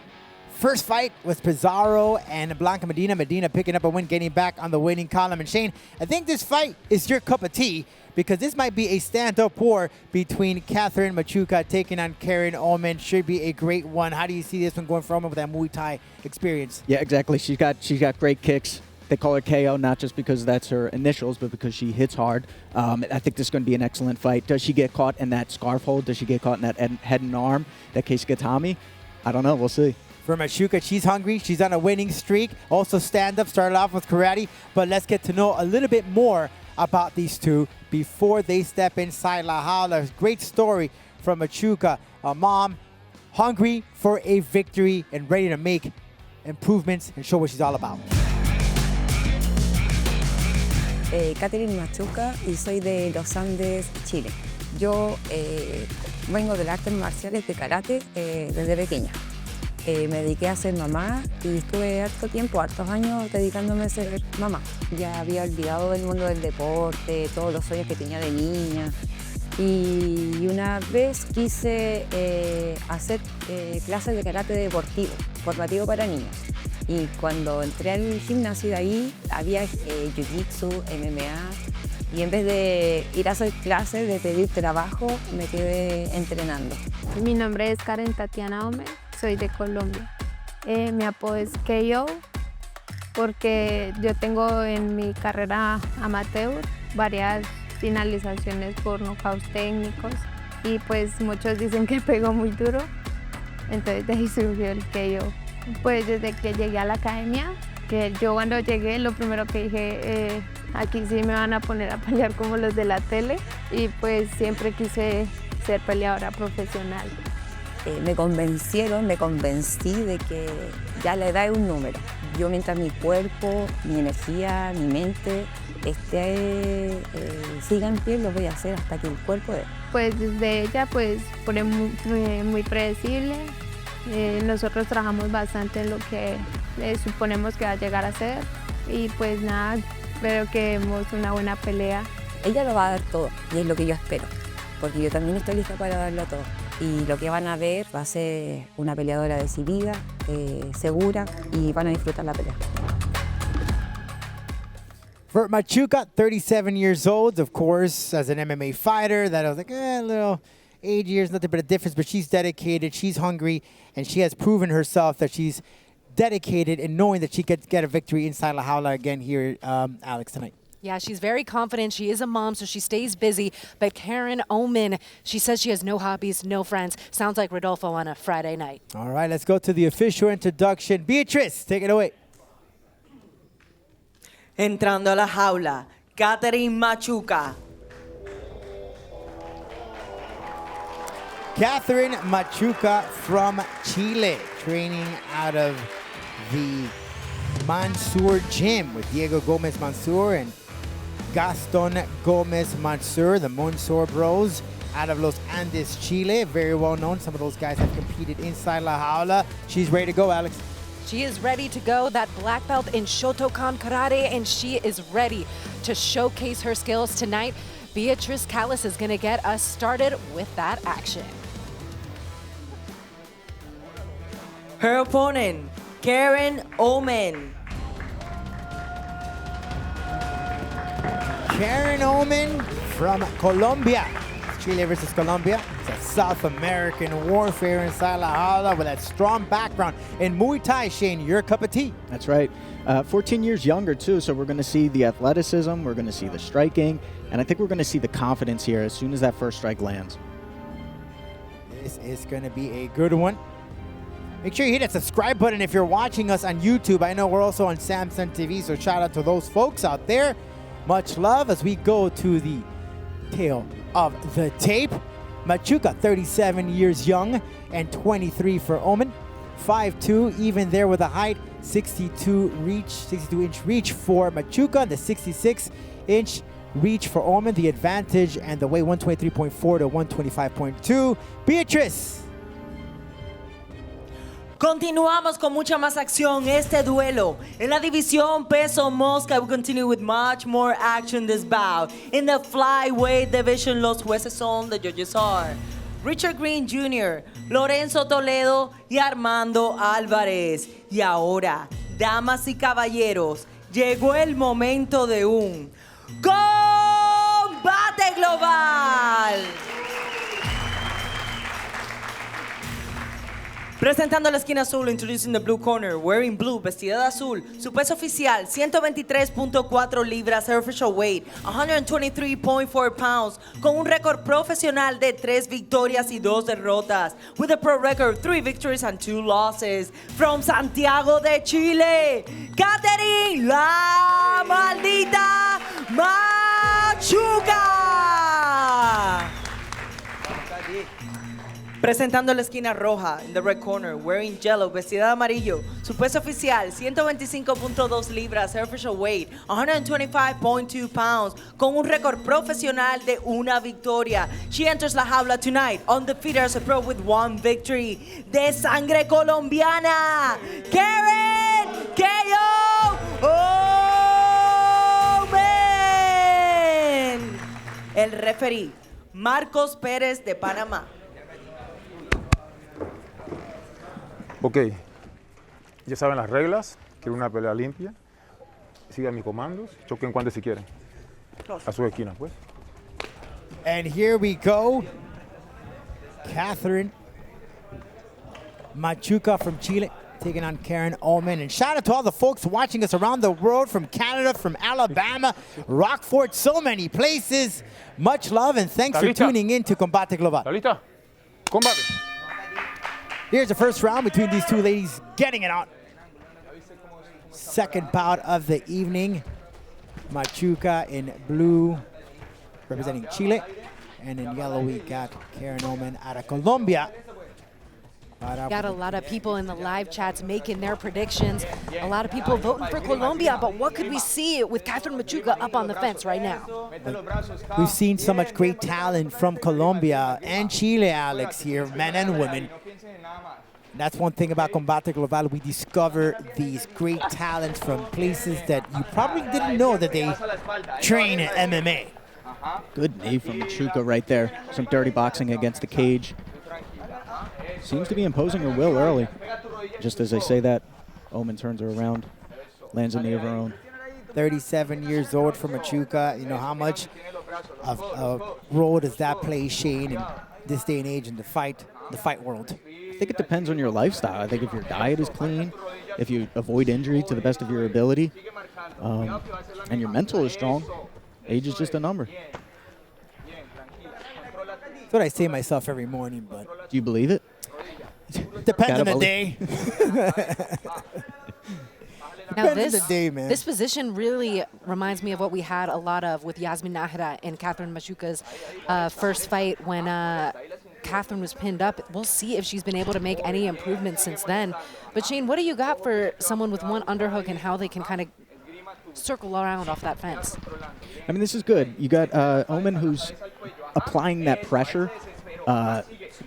first fight with Pizarro and Blanca Medina. Medina picking up a win, getting back on the winning column. And Shane, I think this fight is your cup of tea, because this might be a stand-up war between Catherine Machuca taking on Karen Oman. Should be a great one. How do you see this one going for Oman with that Muay Thai experience? Yeah, exactly. She's got great kicks. They call her KO not just because that's her initials, but because she hits hard. I think this is going to be an excellent fight. Does she get caught in that scarf hold? Does she get caught in that head and arm, that Keisugatami? I don't know. We'll see. For Machuca, she's hungry. She's on a winning streak. Also stand-up, started off with karate. But let's get to know a little bit more about these two before they step inside La Jaula. Great story from Machuca. A mom hungry for a victory and ready to make improvements and show what she's all about. Catherine Machuca y soy de Los Andes, Chile. Yo vengo de las artes marciales de karate desde pequeña. Me dediqué a ser mamá y estuve hartos años dedicándome a ser mamá. Ya había olvidado del mundo del deporte, todos los sueños que tenía de niña. Y una vez quise hacer clases de karate deportivo, formativo para niños. Y cuando entré al gimnasio de ahí, había jiu-jitsu, MMA. Y en vez de ir a hacer clases, de pedir trabajo, me quedé entrenando. Mi nombre es Karen Tatiana Ome, soy de Colombia. Mi apodo es KO porque yo tengo en mi carrera amateur varias finalizaciones por knockouts técnicos y pues muchos dicen que pego muy duro, entonces de ahí surgió el KO. Pues desde que llegué a la academia, que yo cuando llegué lo primero que dije, aquí sí me van a poner a pelear como los de la tele, y pues siempre quise ser peleadora profesional. Me convencí de que ya la edad es un número. Yo mientras mi cuerpo, mi energía, mi mente siga en pie, lo voy a hacer hasta que el cuerpo dé. Pues desde ella pues fue muy predecible. Nosotros trabajamos bastante en lo que suponemos que va a llegar a ser y pues nada, espero que demos una buena pelea. Ella lo va a dar todo y es lo que yo espero, porque yo también estoy lista para darlo todo. Y lo que van a ver va a ser una peleadora decidida, segura, y van a disfrutar la pelea. For Machuca, 37 years old, of course, as an MMA fighter, that I was like, a little 8 years, nothing but a difference, but she's dedicated, she's hungry, and she has proven herself that she's dedicated in knowing that she could get a victory inside La Jaula again here, Alex, tonight. Yeah, she's very confident. She is a mom, so she stays busy. But Karen Oman, she says she has no hobbies, no friends. Sounds like Rodolfo on a Friday night. All right, let's go to the official introduction. Beatrice, take it away. Entrando a la jaula, Catherine Machuca. Catherine Machuca from Chile, training out of the Mansour Gym with Diego Gomez Mansour and Gaston Gomez Mansour, the Mansour Bros, out of Los Andes, Chile. Very well known. Some of those guys have competed inside La Jaula. She's ready to go, Alex. She is ready to go, that black belt in Shotokan Karate, and she is ready to showcase her skills tonight. Beatrice Callis is going to get us started with that action. Her opponent, Karen Oman. Karen Oman from Colombia. Chile versus Colombia. It's a South American warfare inside La Jaula with that strong background in Muay Thai. Shane, your cup of tea. That's right. 14 years younger, too, so we're going to see the athleticism, we're going to see the striking, and I think we're going to see the confidence here as soon as that first strike lands. This is going to be a good one. Make sure you hit that subscribe button if you're watching us on YouTube. I know we're also on Samsung TV, so shout out to those folks out there. Much love as we go to the tail of the tape. Machuca, 37 years young and 23 for Oman. 5'2", even there with a height, 62-inch reach for Machuca, the 66-inch reach for Oman, the advantage, and the weight 123.4 to 125.2. Beatrice. Continuamos con mucha más acción. Este duelo en la división peso mosca. We continue with much more action this bout. In the flyweight division, los jueces son, the judges are Richard Green Jr., Lorenzo Toledo y Armando Álvarez. Y ahora, damas y caballeros, llegó el momento de un combate global. Presentando la esquina azul, introducing the blue corner, wearing blue, vestida de azul. Su peso oficial, 123.4 libras, her official weight, 123.4 pounds, con un récord profesional de 3 victorias y 2 derrotas. With a pro record, 3 victories and 2 losses. From Santiago de Chile, Catherine La Maldita Machuca. Presentando la esquina roja, in the red corner, wearing yellow, vestida de amarillo. Su peso oficial, 125.2 libras, her official weight, 125.2 pounds, con un récord profesional de 1 victoria. She enters la jaula tonight, undefeated as a pro with 1 victory. De sangre colombiana, Karen K.O. Oman. El referee, Marcos Pérez de Panamá. Ok, ya saben las reglas, quiero una pelea limpia, sigan mis comandos, choquen cuando si quieren, a su esquina pues. And here we go, Catherine Machuca from Chile taking on Karen Oman. And shout out to all the folks watching us around the world, from Canada, from Alabama, Rockford, so many places. Much love and thanks for tuning in to Combate Global. ¿Está lista? Combate. Here's the first round between these two ladies getting it on. Second bout of the evening. Machuca in blue, representing Chile. And in yellow, we got Karen Oman out of Colombia. Got a lot of people in the live chats making their predictions. A lot of people voting for Colombia, but what could we see with Catherine Machuca up on the fence right now? We've seen so much great talent from Colombia and Chile, Alex, here, men and women. That's one thing about Combate Global. We discover these great talents from places that you probably didn't know that they train at MMA. Good knee from Machuca right there. Some dirty boxing against the cage. Seems to be imposing her will early. Just as I say that, Omen turns her around, lands a knee of her own. 37 years old for Machuca. You know, how much of a role does that play, Shane, in this day and age in the fight world? I think it depends on your lifestyle. I think if your diet is clean, if you avoid injury to the best of your ability, and your mental is strong, age is just a number. That's what I say myself every morning, but... Do you believe it? Depends on the day. Now this position really reminds me of what we had a lot of with Yasmin Nahra in Catherine Machuca's first fight when Catherine was pinned up. We'll see if she's been able to make any improvements since then. But Shane, what do you got for someone with one underhook and how they can kind of circle around off that fence? I mean, this is good. You got Omen who's applying that pressure,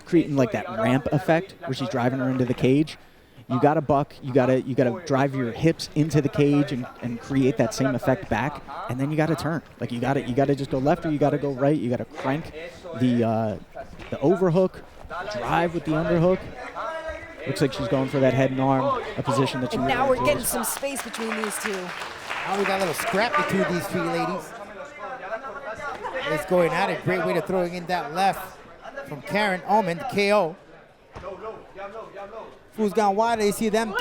creating like that ramp effect where she's driving her into the cage. You got to buck. You got to drive your hips into the cage and create that same effect back, and then you got to turn. Like you got to just go left or you got to go right. You got to crank the overhook, drive with the underhook. Looks like she's going for that head and arm, a position that you. And now we're getting some space between these two. Now we got a little scrap between these three ladies. It's going at it. Great way to throwing in that left from Karen Omen, the KO. Fools Gone Wild, you see them?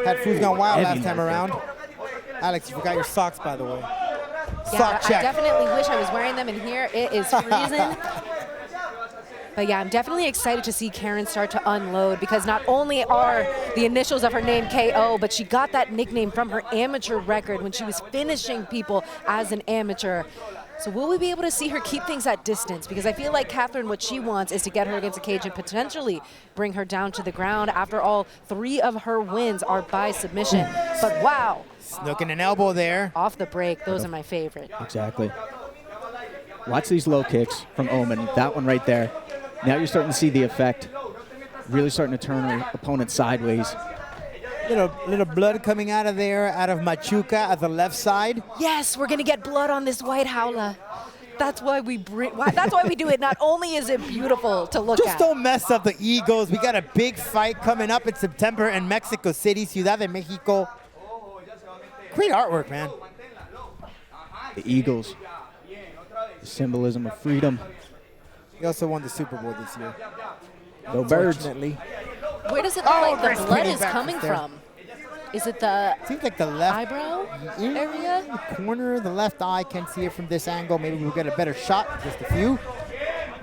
Had Fools Gone Wild last time around. Alex, you forgot your socks, by the way. Sock check. I definitely wish I was wearing them in here. It is freezing. But yeah, I'm definitely excited to see Karen start to unload because not only are the initials of her name KO, but she got that nickname from her amateur record when she was finishing people as an amateur. So will we be able to see her keep things at distance? Because I feel like Catherine, what she wants is to get her against a cage and potentially bring her down to the ground. After all, 3 of her wins are by submission. But wow. Snooking an elbow there. Off the break, those are my favorite. Exactly. Watch these low kicks from Omen. That one right there. Now you're starting to see the effect. Really starting to turn her opponent sideways. Little blood coming out of there, out of Machuca at the left side. Yes, we're gonna get blood on this white howler. That's why we that's why we do it. Not only is it beautiful to look at. Just don't mess up the egos. We got a big fight coming up in September in Mexico City, Ciudad de Mexico. Great artwork, man. The Eagles. The symbolism of freedom. He also won the Super Bowl this year. Go Birds. Unfortunately. Where does it look like the blood is coming from? Is it the seems like the left eyebrow area? The corner, the left eye. Can't see it from this angle. Maybe we'll get a better shot. Just a few.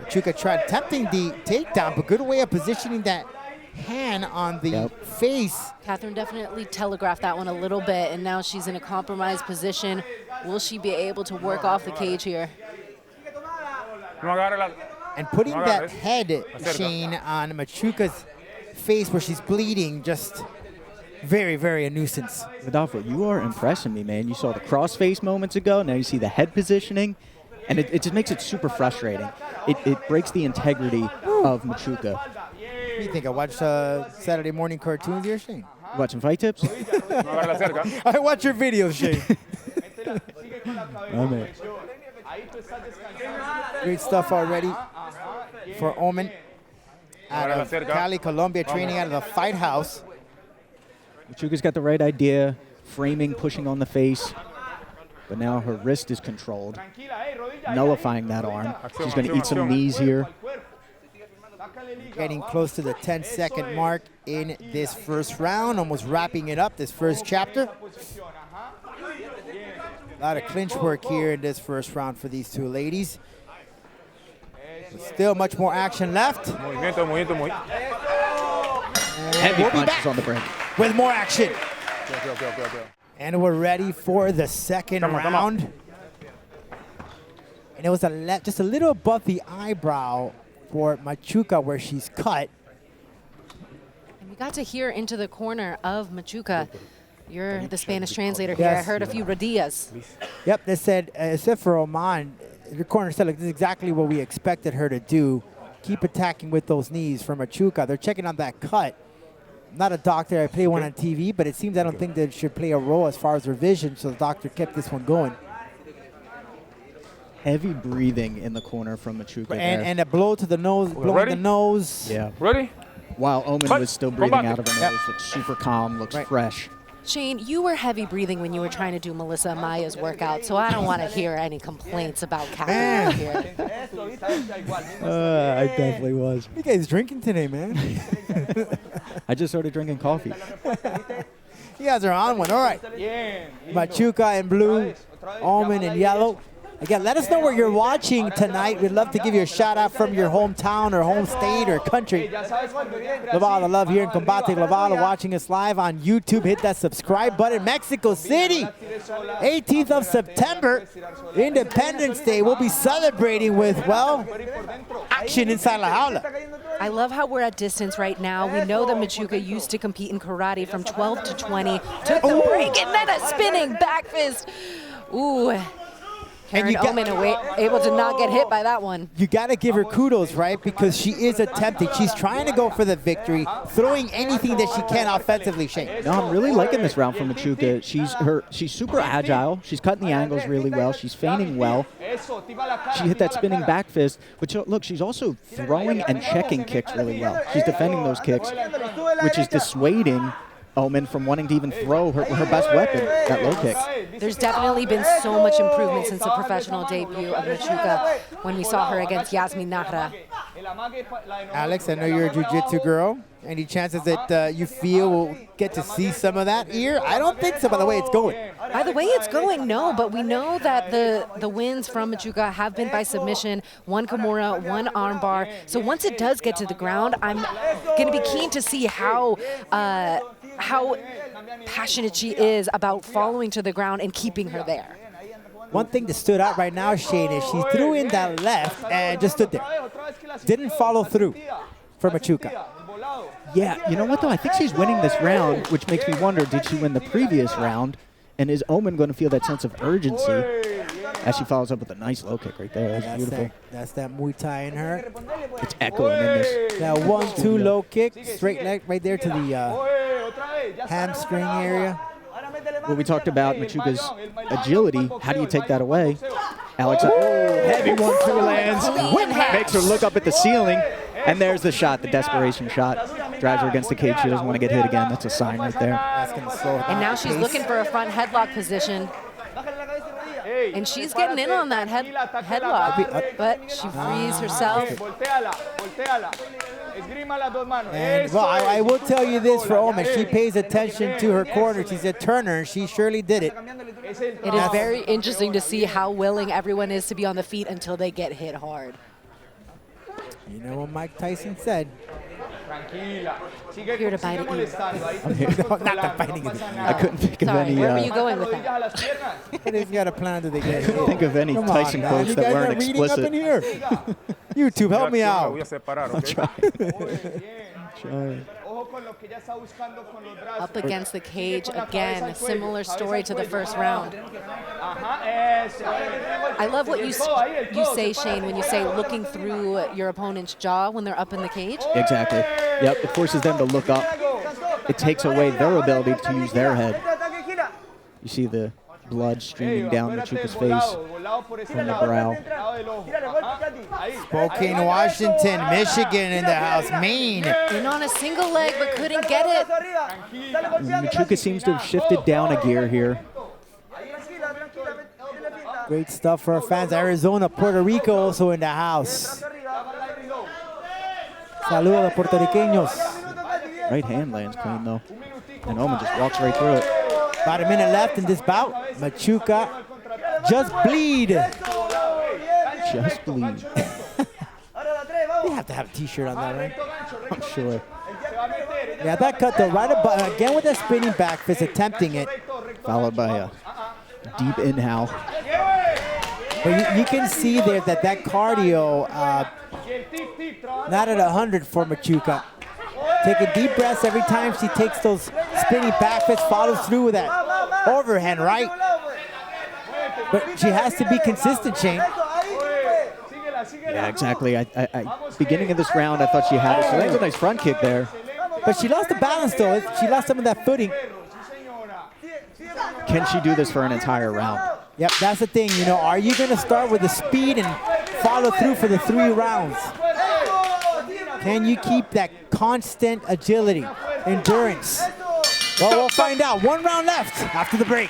Machuca tried attempting the takedown, but good way of positioning that hand on the face. Catherine definitely telegraphed that one a little bit, and now she's in a compromised position. Will she be able to work off the cage here? And putting that head, Shane, on Machuca's face where she's bleeding, just very, very a nuisance. Rodolfo, you are impressing me, man. You saw the cross-face moments ago. Now you see the head positioning. And it just makes it super frustrating. It breaks the integrity of Machuca. What do you think? I watch Saturday morning cartoons here, Shane? Watching Fight Tips? I watch your videos, Shane. Oh, man. Great stuff already for Omen out of Cali, Colombia, training out of the Fight House. Machuca's got the right idea, framing, pushing on the face. But now her wrist is controlled, nullifying that arm. She's going to eat some knees here. Getting close to the 10-second mark in this first round, almost wrapping it up, this first chapter. A lot of clinch work here in this first round for these two ladies. But still much more action left. Heavy punches on the break. With more action. And we're ready for the second round. And it was just a little above the eyebrow for Machuca where she's cut. We got to hear into the corner of Machuca. You're the Spanish translator here. I heard a few rodillas. Yep, they said, except for Oman, the corner said, look, this is exactly what we expected her to do. Keep attacking with those knees for Machuca. They're checking on that cut. Not a doctor, I play one on TV, but it seems I don't think that it should play a role as far as revision, so the doctor kept this one going. Heavy breathing in the corner from Machuca there. And a blow to the nose, blowing the nose. Yeah. Ready? While Omen was still breathing out of her nose. Looks super calm, looks fresh. Shane, you were heavy breathing when you were trying to do Melissa Amaya's workout, so I don't want to hear any complaints about caffeine here. I definitely was. You guys drinking today, man? I just started drinking coffee. You guys are on one. All right. Machuca in blue, Omen in yellow. Again, let us know where you're watching tonight. We'd love to give you a shout out from your hometown or home state or country. Global love here in Combate Global, watching us live on YouTube. Hit that subscribe button. Mexico City, 18th of September, Independence Day. We'll be celebrating with, well, action inside La Jaula. I love how we're at distance right now. We know that Machuca used to compete in karate from 12 to 20. Took the break and then a spinning back fist. Ooh. Karen Omen able to not get hit by that one. You got to give her kudos, right? Because she is attempting. She's trying to go for the victory, throwing anything that she can offensively, Shane. No, I'm really liking this round from Machuca. She's super agile. She's cutting the angles really well. She's feigning well. She hit that spinning back fist. But look, she's also throwing and checking kicks really well. She's defending those kicks, which is dissuading Omen from wanting to even throw her best weapon, that low kick. There's definitely been so much improvement since the professional debut of Machuca when we saw her against Yasmin Nahra. Alex, I know you're a jiu-jitsu girl. Any chances that you feel we'll get to see some of that here? I don't think so, by the way it's going. By the way it's going, no, but we know that the wins from Machuca have been by submission, one Kimura, one armbar. So once it does get to the ground, I'm going to be keen to see how passionate she is about following to the ground and keeping her there. One thing that stood out right now, Shane, is she threw in that left and just stood there. Didn't follow through for Machuca. Yeah, you know what, though? I think she's winning this round, which makes me wonder, did she win the previous round? And is Omen going to feel that sense of urgency as she follows up with a nice low kick right there? That's beautiful. That's that Muay Thai in her. It's echoing in this. That 1-2 low kick, straight leg right there to the hamstring area. Well, we talked about Machuca's agility. How do you take that away? Alex, heavy 1-2 lands, makes her look up at the ceiling, and there's the shot, the desperation shot. Drives her against the cage. She doesn't want to get hit again. That's a sign right there. That's going to slow it down. And now she's looking for a front headlock position. And she's getting in on that headlock, but she frees herself. And, well, I will tell you this for Omen. She pays attention to her corner. She's a turner. She surely did it. It is very interesting to see how willing everyone is to be on the feet until they get hit hard. You know what Mike Tyson said? Here to bite it. No, not the fighting. I couldn't think of any. Where were you going with that? They've got a plan to get hit. Think of any Tyson quotes that weren't explicit. Up in here. YouTube, help me out. I'll try. Up against the cage again, a similar story to the first round. I love what you say, Shane, when you say looking through your opponent's jaw when they're up in the cage. Exactly. Yep, it forces them to look up. It takes away their ability to use their head. You see the blood streaming down Machuca's face from the brow. Spokane, Washington, Michigan in the house, Maine. In on a single leg, but couldn't get it. Machuca seems to have shifted down a gear here. Great stuff for our fans. Arizona, Puerto Rico also in the house. Saludos a puertorriqueños. Right hand lands clean though. And Omen just walks right through it. About a minute left in this bout. Machuca, just bleed. Just bleed. You have to have a t-shirt on that, right? I'm sure. Yeah, that cut though, right above, again with that spinning back fist, attempting it. Followed by a deep inhale. But you can see there that cardio, not at 100 for Machuca. taking deep breaths every time she takes those spinning back fists, follows through with that overhand right. But she has to be consistent, Shane. Yeah, exactly. Beginning of this round, I thought she had it. So that's a nice front kick there. But she lost the balance, though. She lost some of that footing. Can she do this for an entire round? Yep, that's the thing. You know, are you going to start with the speed and follow through for the 3 rounds? Can you keep that constant agility, endurance? Well, we'll find out. 1 round left after the break.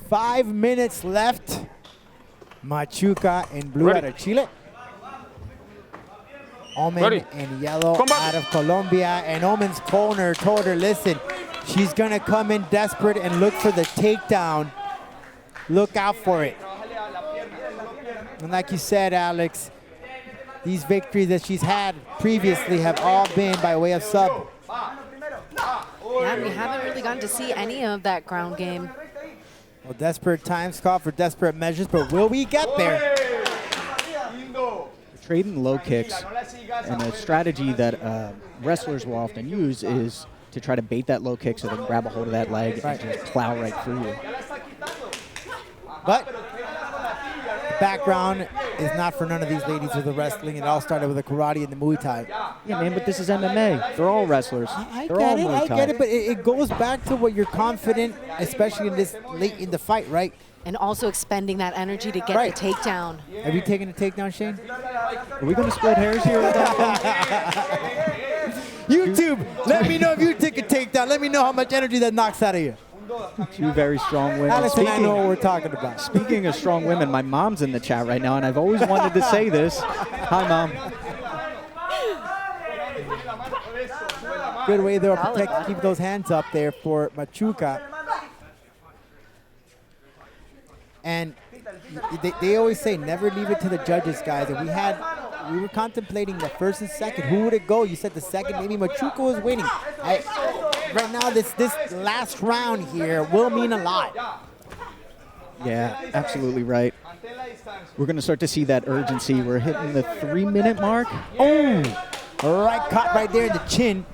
5 minutes left. Machuca in blue out of Chile. Omen in yellow out of Colombia. And Omen's corner told her, listen, she's going to come in desperate and look for the takedown. Look out for it. And like you said, Alex, these victories that she's had previously have all been by way of sub. Yeah, we haven't really gotten to see any of that ground game. Well, desperate times call for desperate measures, but will we get there? Trading low kicks, and a strategy that wrestlers will often use is to try to bait that low kick so they can grab a hold of that leg and just plow right through you. But background is not for none of these ladies with the wrestling. It all started with the karate and the Muay Thai. Yeah, man, but this is MMA. They're all wrestlers. I get it, but it goes back to what you're confident, especially in this late in the fight, right? And also expending that energy to get the takedown. Have you taken a takedown, Shane? Are we going to split hairs here? YouTube, let me know if you take a takedown. Let me know how much energy that knocks out of you. 2 very strong women. Alex and I know what we're talking about. Speaking of strong women, my mom's in the chat right now, and I've always wanted to say this. Hi, Mom. Good way there, protect, keep those hands up there for Machuca. And they always say never leave it to the judges, guys. And we were contemplating the first and second. Who would it go? You said the second. Maybe Machuca was winning. Right now, this last round here will mean a lot. Yeah, absolutely right. We're going to start to see that urgency. We're hitting the 3-minute mark. Oh, right, caught right there in the chin.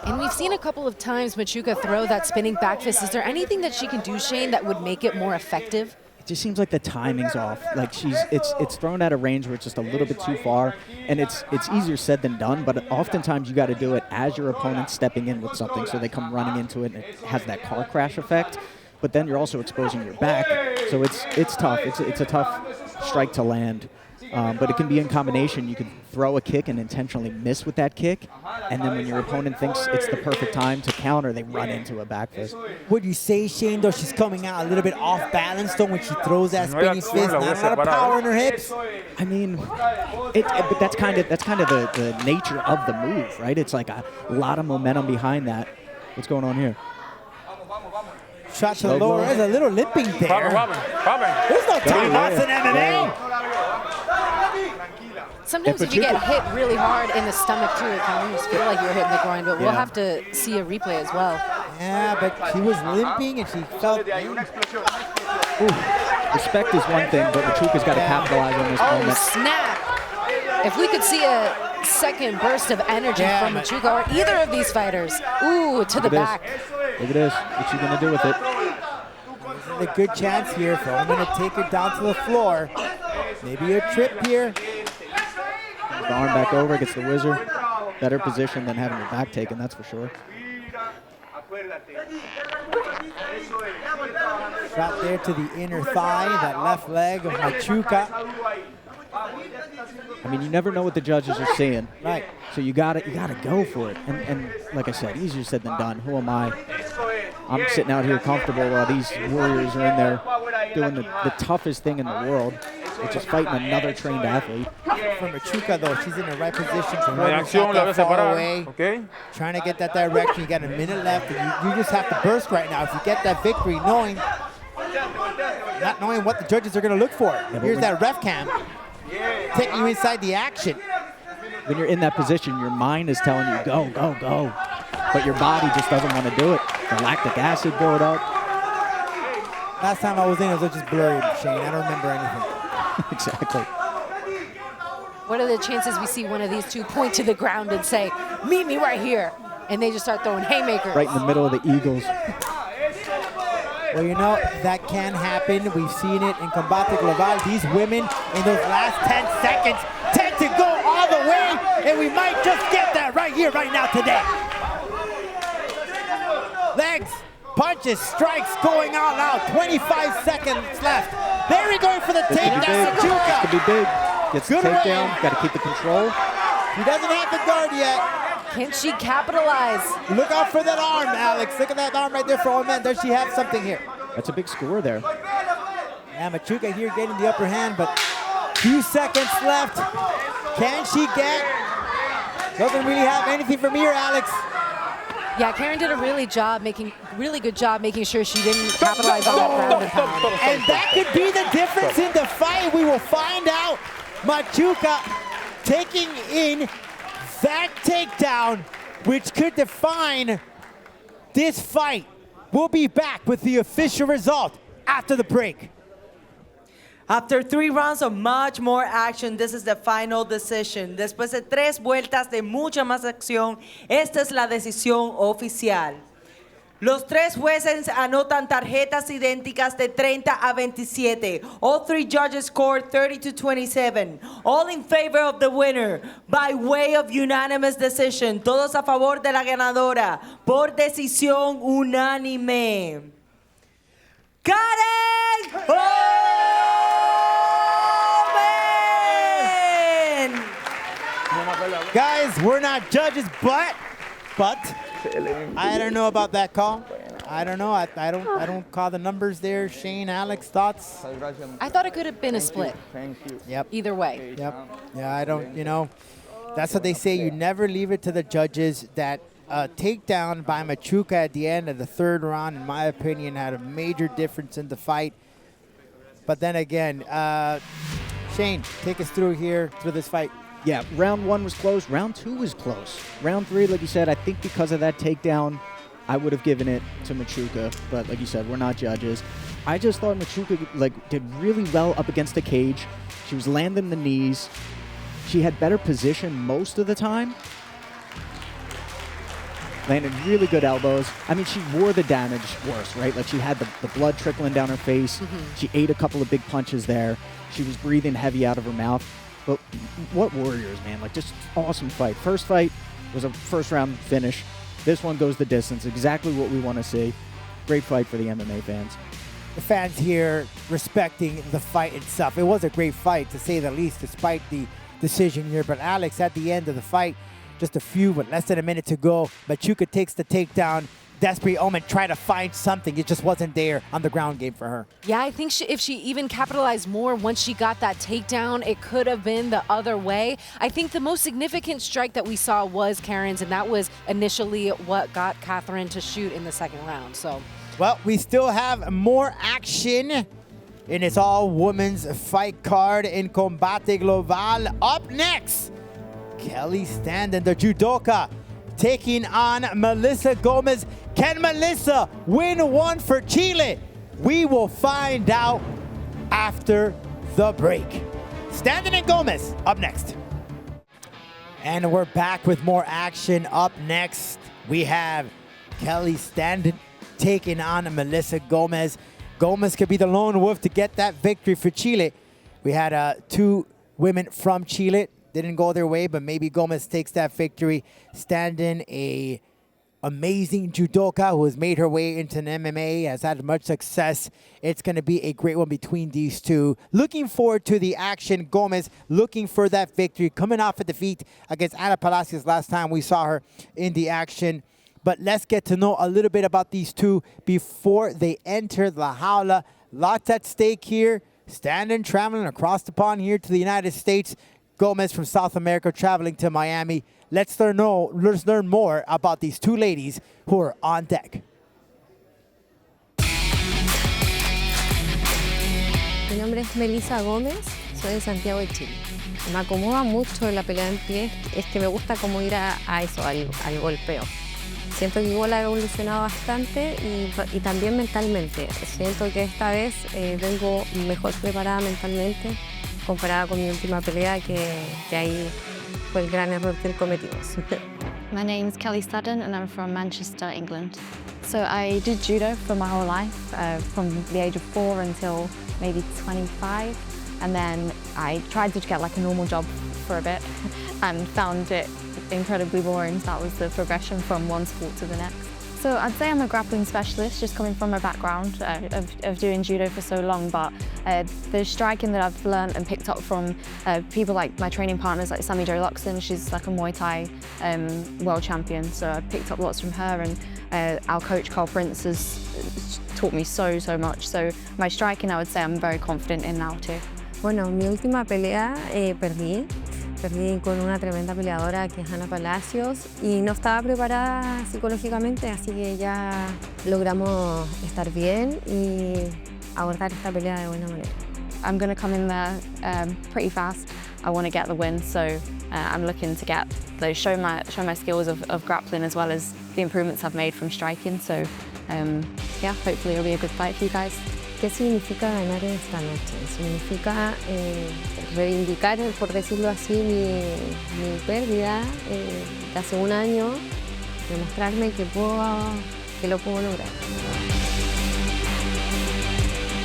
And we've seen a couple of times Machuca throw that spinning back fist. Is there anything that she can do, Shane, that would make it more effective? It just seems like the timing's off. Like it's thrown at a range where it's just a little bit too far, and it's easier said than done. But oftentimes you got to do it as your opponent's stepping in with something, so they come running into it, and it has that car crash effect. But then you're also exposing your back, so it's tough. It's a tough strike to land. But it can be in combination. You can throw a kick and intentionally miss with that kick, and then when your opponent thinks it's the perfect time to counter, they run into a back fist. Would you say, Shane, though, she's coming out a little bit off balance, though, when she throws that spinning fist? Not a lot of power in her hips. I mean, but that's kind of the nature of the move, right? It's like a lot of momentum behind that. What's going on here? Shot to the lower. There's a little limping there. There's no time loss in MMA. Sometimes if you get hit really hard in the stomach, too, it can almost feel like you're hitting the groin, but we'll have to see a replay as well. Yeah, but she was limping and she felt... Respect is one thing, but Machuca's got to capitalize on this moment. Oh, snap. If we could see a second burst of energy from Machuca or either of these fighters. Ooh, to the back. Look at this. What's she going to do with it? There's a good chance here for Omen to take her down to the floor. Maybe a trip here. The arm back over, gets the whizzer. Better position than having your back taken, that's for sure. Shot there to the inner thigh, that left leg of Machuca. I mean, you never know what the judges are seeing. Right. So you gotta go for it. And like I said, easier said than done. Who am I? I'm sitting out here comfortable while these warriors are in there doing the toughest thing in the world, which is fighting another trained athlete. For Machuca, though, she's in the right position to hold that far away. Okay. Trying to get that direction. You got a minute left. And you just have to burst right now. If you get that victory, not knowing what the judges are going to look for. Here's that ref cam taking you inside the action. When you're in that position, your mind is telling you, go, go, go. But your body just doesn't want to do it. The lactic acid buildup. Last time I was in, it was just blurry, Shane. I don't remember anything. Exactly. What are the chances we see one of these two point to the ground and say, meet me right here? And they just start throwing haymakers. Right in the middle of the Eagles. Well, you know, that can happen. We've seen it in Combate Global. These women in those last 10 seconds tend to go all the way, and we might just get that right here, right now, today. Legs, punches, strikes going all out. 25 seconds left. Barry going for the takedown. Could be big. Gets the takedown. Got to keep the control. He doesn't have the guard yet. Can she capitalize? Look out for that arm, Alex. Look at that arm right there for Oman. Does she have something here? That's a big score there. Yeah, Machuca here getting the upper hand, but few seconds left. Can she get? Doesn't really have anything from here, Alex. Yeah, Karen did a really good job making sure she didn't capitalize on that ground and pound. And that could be the difference in the fight. We will find out. Machuca taking in that takedown, which could define this fight. We'll be back with the official result after the break. After 3 rounds of much more action, this is the final decision. Después de 3 vueltas de mucha más acción, esta es la decisión oficial. Los 3 jueces anotan tarjetas idénticas de 30 a 27. All 3 judges scored 30-27. All in favor of the winner by way of unanimous decision. Todos a favor de la ganadora por decisión unánime. Karen Omen! Guys, we're not judges, but I don't know about that call. I don't know. I don't call the numbers there. Shane, Alex, thoughts? I thought it could have been a split. Yep. Either way. Yep. Yeah, I don't, you know, that's what they say. You never leave it to the judges. That takedown by Machuca at the end of the 3rd round, in my opinion, had a major difference in the fight. But then again, Shane, take us through this fight. Yeah, round 1 was close. Round 2 was close. Round 3, like you said, I think because of that takedown, I would have given it to Machuca. But like you said, we're not judges. I just thought Machuca did really well up against the cage. She was landing the knees. She had better position most of the time. Landed really good elbows. I mean, she wore the damage worse, right? Like, she had the blood trickling down her face. She ate a couple of big punches there. She was breathing heavy out of her mouth. But what warriors, man. Like, just awesome fight. First fight was a first-round finish. This one goes the distance. Exactly what we want to see. Great fight for the MMA fans. The fans here respecting the fight itself. It was a great fight, to say the least, despite the decision here. But Alex, at the end of the fight, just less than a minute to go, Machuca takes the takedown. Despre Omen tried to find something. It just wasn't there on the ground game for her. Yeah, I think if she even capitalized more once she got that takedown, it could have been the other way. I think the most significant strike that we saw was Karen's, and that was initially what got Catherine to shoot in the 2nd round. So, well, we still have more action in its all-women's fight card in Combate Global. Up next, Kelly Standen, the judoka, taking on Melissa Gomez. Can Melissa win one for Chile? We will find out after the break. Standen and Gomez up next. And we're back with more action. Up next, we have Kelly Standen taking on Melissa Gomez. Gomez could be the lone wolf to get that victory for Chile. We had 2 women from Chile. Didn't go their way, but maybe Gomez takes that victory. Standen, a amazing judoka who has made her way into an MMA, has had much success. It's going to be a great one between these two. Looking forward to the action. Gomez looking for that victory, coming off a defeat against Ana Palacios last time we saw her in the action. But let's get to know a little bit about these two before they enter the jaula. Lots at stake here. Standen traveling across the pond here to the United States. Gomez from South America traveling to Miami. Let's learn more about these two ladies who are on deck. Mi nombre es Melissa Gómez, soy de Santiago de Chile. Me acomoda mucho la pelea en pie, es que me gusta como ir a eso, al golpeo. Siento que igual ha evolucionado bastante y también mentalmente. Siento que esta vez vengo mejor preparada mentalmente. comparada con mi última pelea, que ahí fue el gran error que cometimos. My name's Kelly Studden and I'm from Manchester, England. So I did judo for my whole life, from the age of 4 until maybe 25. And then I tried to get like a normal job for a bit and found it incredibly boring. So that was the progression from one sport to the next. So I'd say I'm a grappling specialist, just coming from a background of doing judo for so long, but the striking that I've learned and picked up from people like my training partners, like Sammy Jo Luxon, she's like a Muay Thai world champion, so I picked up lots from her, and our coach Carl Prince has taught me so much. So my striking, I would say I'm very confident in now too. Bueno, mi última pelea perdí con una tremenda peleadora que es Ana Palacios y no estaba preparada psicológicamente, así que ya logramos estar bien y abordar esta pelea de buena manera. I'm going to come in there pretty fast. I want to get the win, so I'm looking to get those, show my skills of grappling as well as the improvements I've made from striking. So yeah, hopefully it'll be a good fight for you guys. ¿Qué significa ganar esta noche? Significa reivindicar, por decirlo así, mi pérdida de hace un año, demostrarme que lo puedo lograr.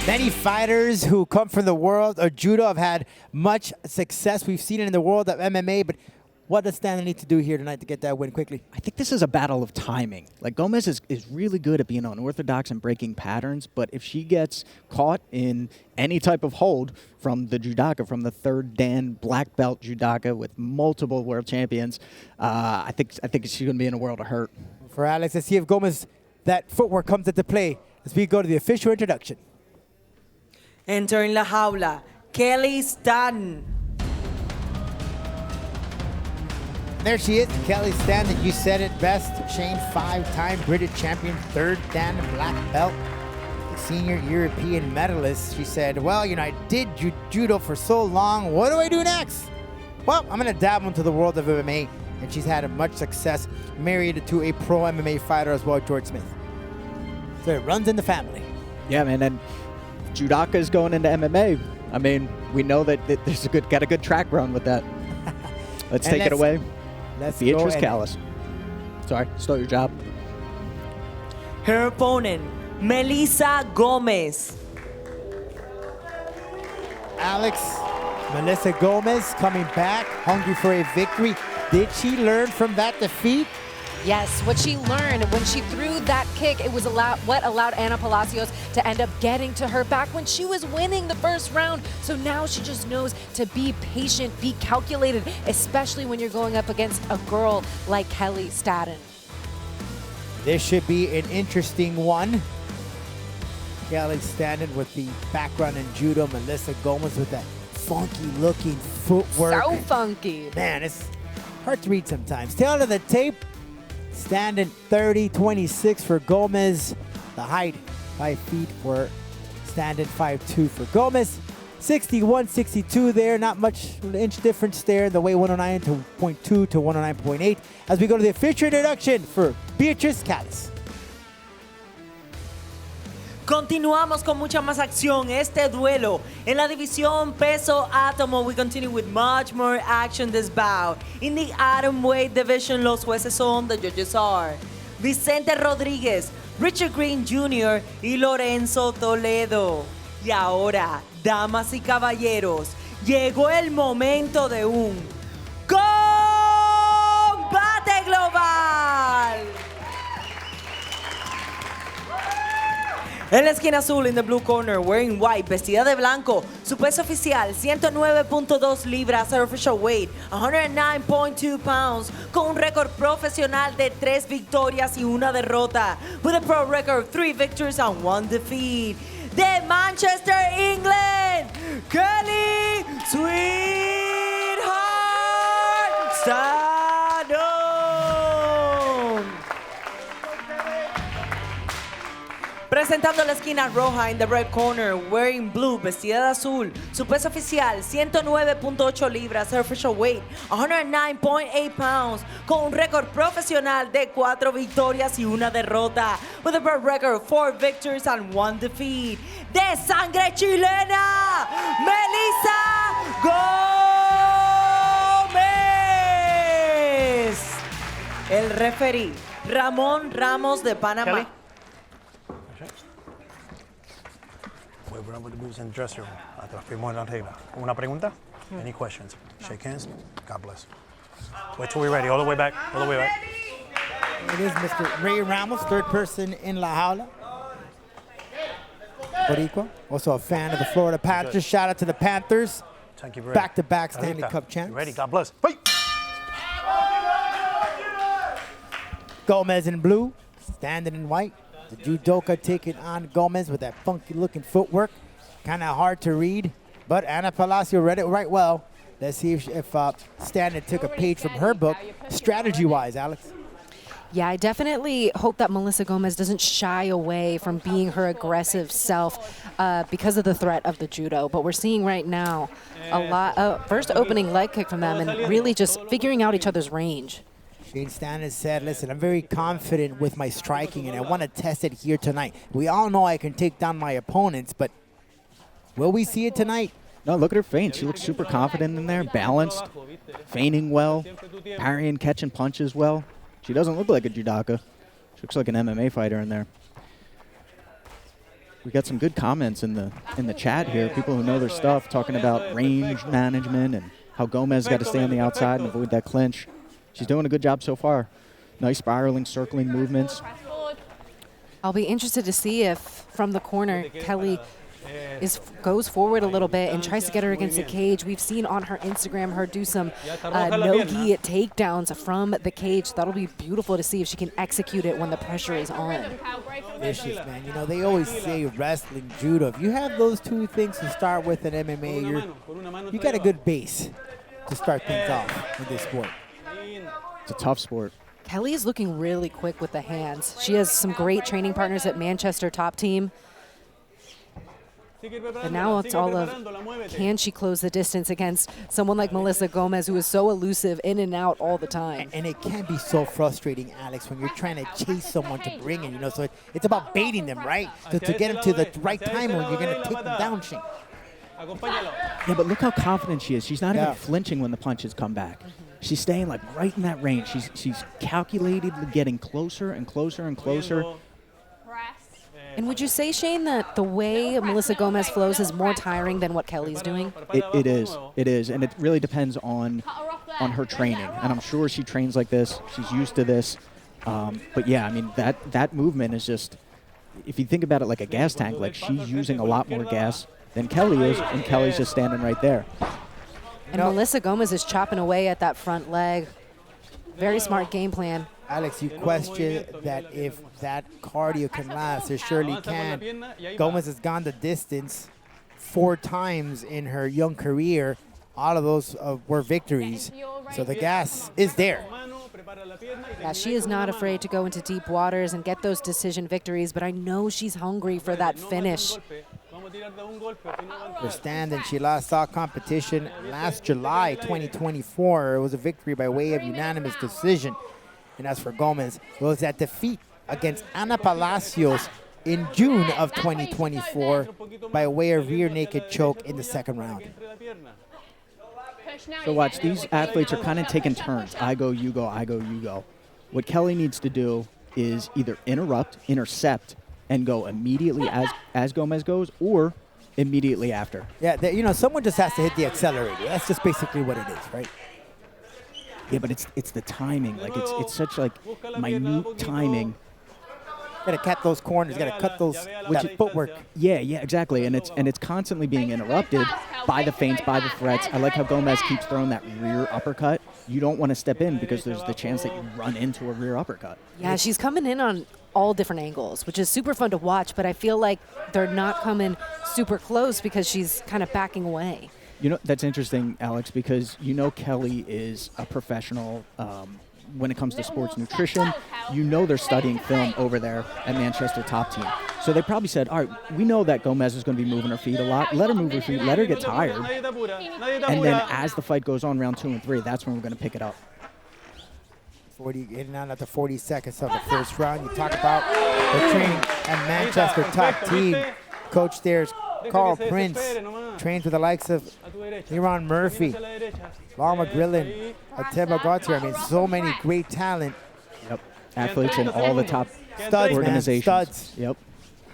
Many fighters who come from the world of judo have had much success. We've seen it in the world of MMA, but what does Stanley need to do here tonight to get that win quickly? I think this is a battle of timing. Like, Gomez is really good at being unorthodox and breaking patterns, but if she gets caught in any type of hold from the judoka, from the third Dan black belt judoka with multiple world champions, I think she's going to be in a world of hurt. For Alex, let's see if Gomez, that footwork comes into play as we go to the official introduction. Entering la jaula, Kelly Studden. There she is, Kelly Studden. You said it best. Shane, 5-time British champion, third Dan black belt, senior European medalist. She said, well, you know, I did judo for so long. What do I do next? Well, I'm going to dabble into the world of MMA. And she's had much success, married to a pro MMA fighter as well, George Smith. So it runs in the family. Yeah, man, and judoka is going into MMA. I mean, we know that there's got a good track run with that. Let's take it away. Let's Beatrice go. Callis. Sorry, stole your job. Her opponent, Melissa Gomez. Alex, Melissa Gomez coming back, hungry for a victory. Did she learn from that defeat? Yes, what she learned when she threw that kick, it was what allowed Ana Palacios to end up getting to her back when she was winning the first round. So now she just knows to be patient, be calculated, especially when you're going up against a girl like Kelly Studden. This should be an interesting one. Kelly Studden with the background in judo, Melissa Gomez with that funky looking footwork. So funky. Man, it's hard to read sometimes. Tail of the tape. Studden 30-26 for Gomez. The height, 5 feet for Studden, 5'2" for Gomez. 61-62 there, not much inch difference there. The weight 109.2 to 109.8. As we go to the official introduction for Beatrice Callis. Continuamos con mucha más acción. Este duelo en la división peso átomo. We continue with much more action this bout. In the atomweight division, los jueces son, the judges are Vicente Rodríguez, Richard Green Jr. y Lorenzo Toledo. Y ahora, damas y caballeros, llegó el momento de un combate global. En la esquina azul, in the blue corner, wearing white, vestida de blanco, su peso oficial, 109.2 libras, her official weight, 109.2 pounds, con un récord profesional de 3 victorias y 1 derrota, with a pro record of 3 victories and 1 defeat. De Manchester, England, Kelly Sweetheart Studden. Representando la esquina roja in the red corner, wearing blue, vestida de azul. Su peso oficial, 109.8 libras. Her official weight, 109.8 pounds. Con un récord profesional de 4 victorias y 1 derrota. With a world record, 4 victories and 1 defeat. De sangre chilena, Melissa Gómez. El referee, Ramón Ramos de Panamá. Kelly? We're over the moves in the dressing room. Atrás fuimos en la regla. ¿Una pregunta? Any questions? Shake hands. God bless. Wait till we're ready. All the way back. All the way back. It is Mr. Ray Ramos, third person in La Jaula. Boricua, also a fan of the Florida Panthers. Shout out to the Panthers. Thank you, Brady. Back-to-back Stanley Cup champs. You ready? God bless. Wait. Gomez in blue, standing in white. The judoka taking on Gomez with that funky-looking footwork. Kind of hard to read, but Ana Palacio read it right well. Let's see if Stanley took a page from her book, strategy-wise, Alex. Yeah, I definitely hope that Melissa Gomez doesn't shy away from being her aggressive self because of the threat of the judo. But we're seeing right now a lot, first opening leg kick from them and really just figuring out each other's range. Shane Stannis said, listen, I'm very confident with my striking, and I want to test it here tonight. We all know I can take down my opponents, but will we see it tonight? No, look at her feint. She looks super confident in there, balanced, feigning well, parrying, catching punches well. She doesn't look like a judoka. She looks like an MMA fighter in there. We got some good comments in the chat here. People who know their stuff talking about range management and how Gomez got to stay on the outside and avoid that clinch. She's doing a good job so far. Nice spiraling, circling movements. I'll be interested to see if from the corner Kelly goes forward a little bit and tries to get her against the cage. We've seen on her Instagram her do some no-gi takedowns from the cage. That'll be beautiful to see if she can execute it when the pressure is on. Vicious, man. You know, they always say wrestling, judo. If you have those two things to start with in MMA, you got a good base to start things off in this sport. It's a tough sport. Kelly is looking really quick with the hands. She has some great training partners at Manchester Top Team. And now it's all of, can she close the distance against someone like Melissa Gomez, who is so elusive in and out all the time. And it can be so frustrating, Alex, when you're trying to chase someone to bring in, you know, so it's about baiting them, right? So to get them to the right time when you're going to take them down, Shane. Yeah, but look how confident she is. She's not even flinching when the punches come back. She's staying like right in that range. She's calculatedly getting closer and closer and closer. And would you say, Shane, that the way Melissa Gomez flows is more tiring than what Kelly's doing? It is, and it really depends on her training. And I'm sure she trains like this. She's used to this. But yeah, I mean that movement is just, if you think about it like a gas tank, like she's using a lot more gas than Kelly is, and Kelly's just standing right there. And Melissa Gomez is chopping away at that front leg. Very smart game plan. Alex, you question that if that cardio can last. It surely can. Gomez has gone the distance 4 times in her young career. All of those were victories. So the gas is there. Yeah, she is not afraid to go into deep waters and get those decision victories, but I know she's hungry for that finish. For Stand, she last saw competition last July 2024. It was a victory by way of unanimous decision. And as for Gomez, it was that defeat against Ana Palacios in June of 2024 by way of rear naked choke in the second round. So watch, these athletes are kind of taking turns. I go, you go, I go, you go. What Kelly needs to do is either intercept, and go immediately as Gomez goes, or immediately after. Yeah, you know, someone just has to hit the accelerator. That's just basically what it is, right? Yeah, but it's the timing. Like it's such like minute timing. Gotta cut those corners. Gotta cut those footwork. Yeah, exactly. And it's constantly being interrupted by the feints, by the threats. I like how Gomez keeps throwing that rear uppercut. You don't want to step in because there's the chance that you run into a rear uppercut. Yeah, she's coming in on all different angles, which is super fun to watch, but I feel like they're not coming super close because she's kind of backing away. You know, that's interesting, Alex, because you know Kelly is a professional when it comes to sports nutrition, you know they're studying film over there at Manchester Top Team. So they probably said, all right, we know that Gomez is going to be moving her feet a lot. Let her move her feet. Let her get tired. And then as the fight goes on, round 2 and 3, that's when we're going to pick it up. 40, getting on at the 40 seconds of the first round. You talk about the training at Manchester Top Team. Coach there is Carl Prince. Trains with the likes of Leron Murphy, Lara McGrillen, Ateba Gautier. I mean, so many great talent. Yep. Athletes in all the top studs, organizations. Man, studs. Yep.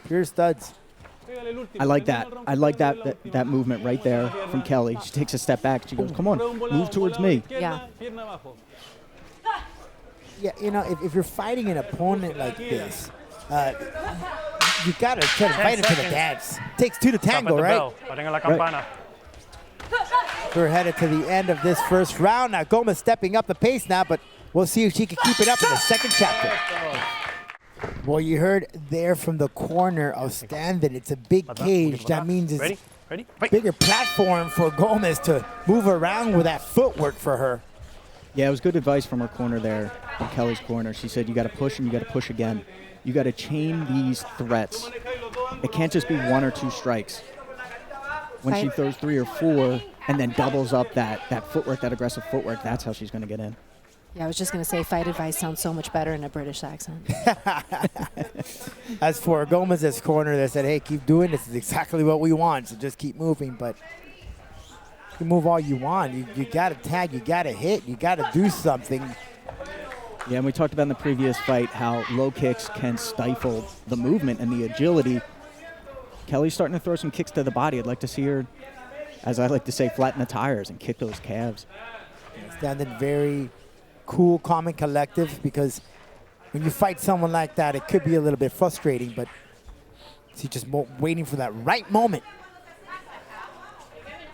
Pure studs. I like that. I like that movement right there from Kelly. She takes a step back. She goes, come on, move towards me. Yeah. Yeah, you know, if you're fighting an opponent like this, you got to try to fight him to the dance. Takes 2 to tango, right? Right. We're headed to the end of this first round. Now, Gomez stepping up the pace now, but we'll see if she can keep it up in the second chapter. Well, you heard there from the corner of Standen. It's a big cage. That means it's a bigger platform for Gomez to move around with that footwork for her. Yeah, it was good advice from her corner there, from Kelly's corner. She said you got to push and you got to push again. You got to chain these threats. It can't just be 1 or 2 strikes. When she throws 3 or 4 and then doubles up that footwork, that aggressive footwork, that's how she's going to get in. Yeah, I was just going to say fight advice sounds so much better in a British accent. As for Gomez's corner, they said, hey, keep doing this. Is exactly what we want, so just keep moving. But you can move all you want. You got to tag, you got to hit, you got to do something. Yeah, and we talked about in the previous fight how low kicks can stifle the movement and the agility. Kelly's starting to throw some kicks to the body. I'd like to see her, as I like to say, flatten the tires and kick those calves. Standing very cool, calm, and collective, because when you fight someone like that, it could be a little bit frustrating, but she's just waiting for that right moment.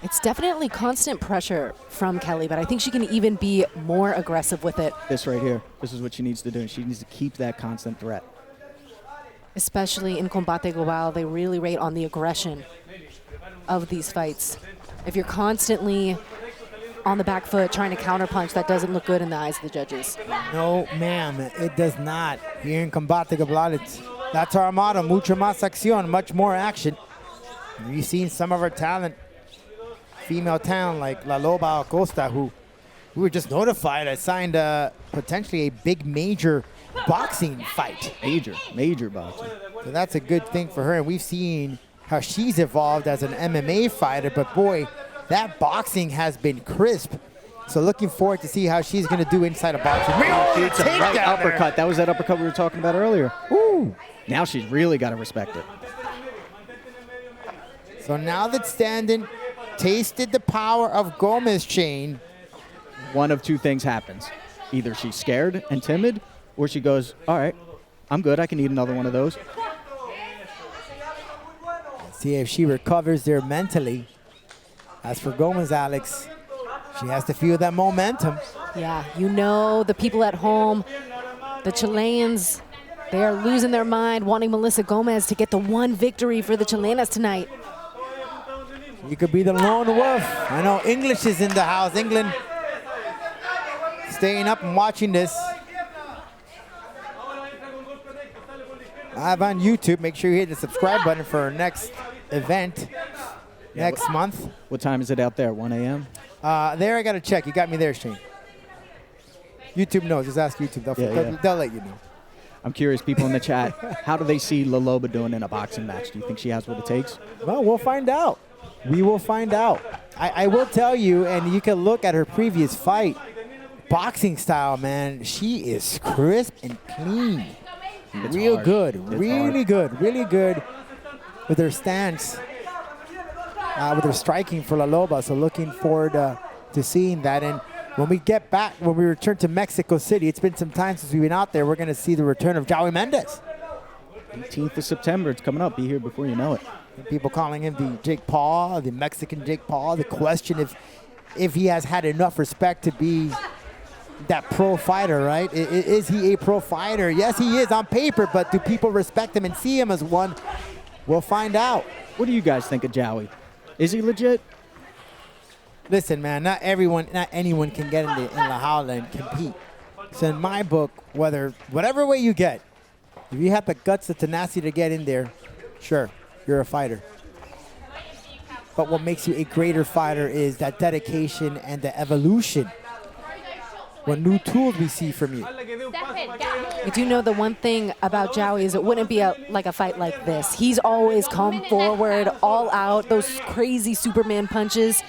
It's definitely constant pressure from Kelly, but I think she can even be more aggressive with it. This right here, this is what she needs to do. She needs to keep that constant threat. Especially in Combate Global, they really rate on the aggression of these fights. If you're constantly on the back foot trying to counterpunch, that doesn't look good in the eyes of the judges. No, ma'am, it does not. Here in Combate Global, that's our motto, mucho más acción, much more action. You've seen some of our talent, female talent like La Loba Acosta, who we were just notified I signed potentially a big major boxing fight. Major boxing. So that's a good thing for her, and we've seen how she's evolved as an MMA fighter, but boy, that boxing has been crisp. So looking forward to see how she's going to do inside of boxing. It's a right uppercut. That was that uppercut we were talking about earlier. Ooh. Now she's really got to respect it. So now that Standen tasted the power of Gomez chain, one of 2 things happens. Either she's scared and timid, or she goes, all right, I'm good. I can eat another one of those. See if she recovers there mentally. As for Gomez, Alex, she has to feel that momentum. Yeah, you know, the people at home, the Chileans, they are losing their mind, wanting Melissa Gomez to get the one victory for the Chilenas tonight. You could be the lone wolf. I know English is in the house. England staying up and watching this. Live on YouTube. Make sure you hit the subscribe button for our next event next month. What time is it out there, 1 a.m.? There, I got to check. You got me there, Shane. YouTube knows. Just ask YouTube. They'll let you know. I'm curious, people in the chat, how do they see La Loba doing in a boxing match? Do you think she has what it takes? Well, we'll find out. We will find out. I will tell you, and you can look at her previous fight, boxing style, man, she is crisp and clean. It's real hard. good. It's really good with her stance, with her striking for La Loba. So looking forward to seeing that. And when we get back, when we return to Mexico City, it's been some time since we've been out there, we're going to see the return of Joey Mendez. 18th of September, it's coming up. Be here before you know it. People calling him the Jake Paul, the Mexican Jake Paul. The question if he has had enough respect to be that pro fighter, right? Is he a pro fighter? Yes, he is on paper, but do people respect him and see him as one? We'll find out. What do you guys think of Joey? Is he legit? Listen, man, not anyone can get in La Jaula and compete. So in my book, whatever way you get, if you have the guts, the tenacity to get in there, sure, you're a fighter. But what makes you a greater fighter is that dedication and the evolution. What new tools we see from you. I do know the one thing about Jowie is it wouldn't be like a fight like this. He's always come forward, all out, those crazy Superman punches.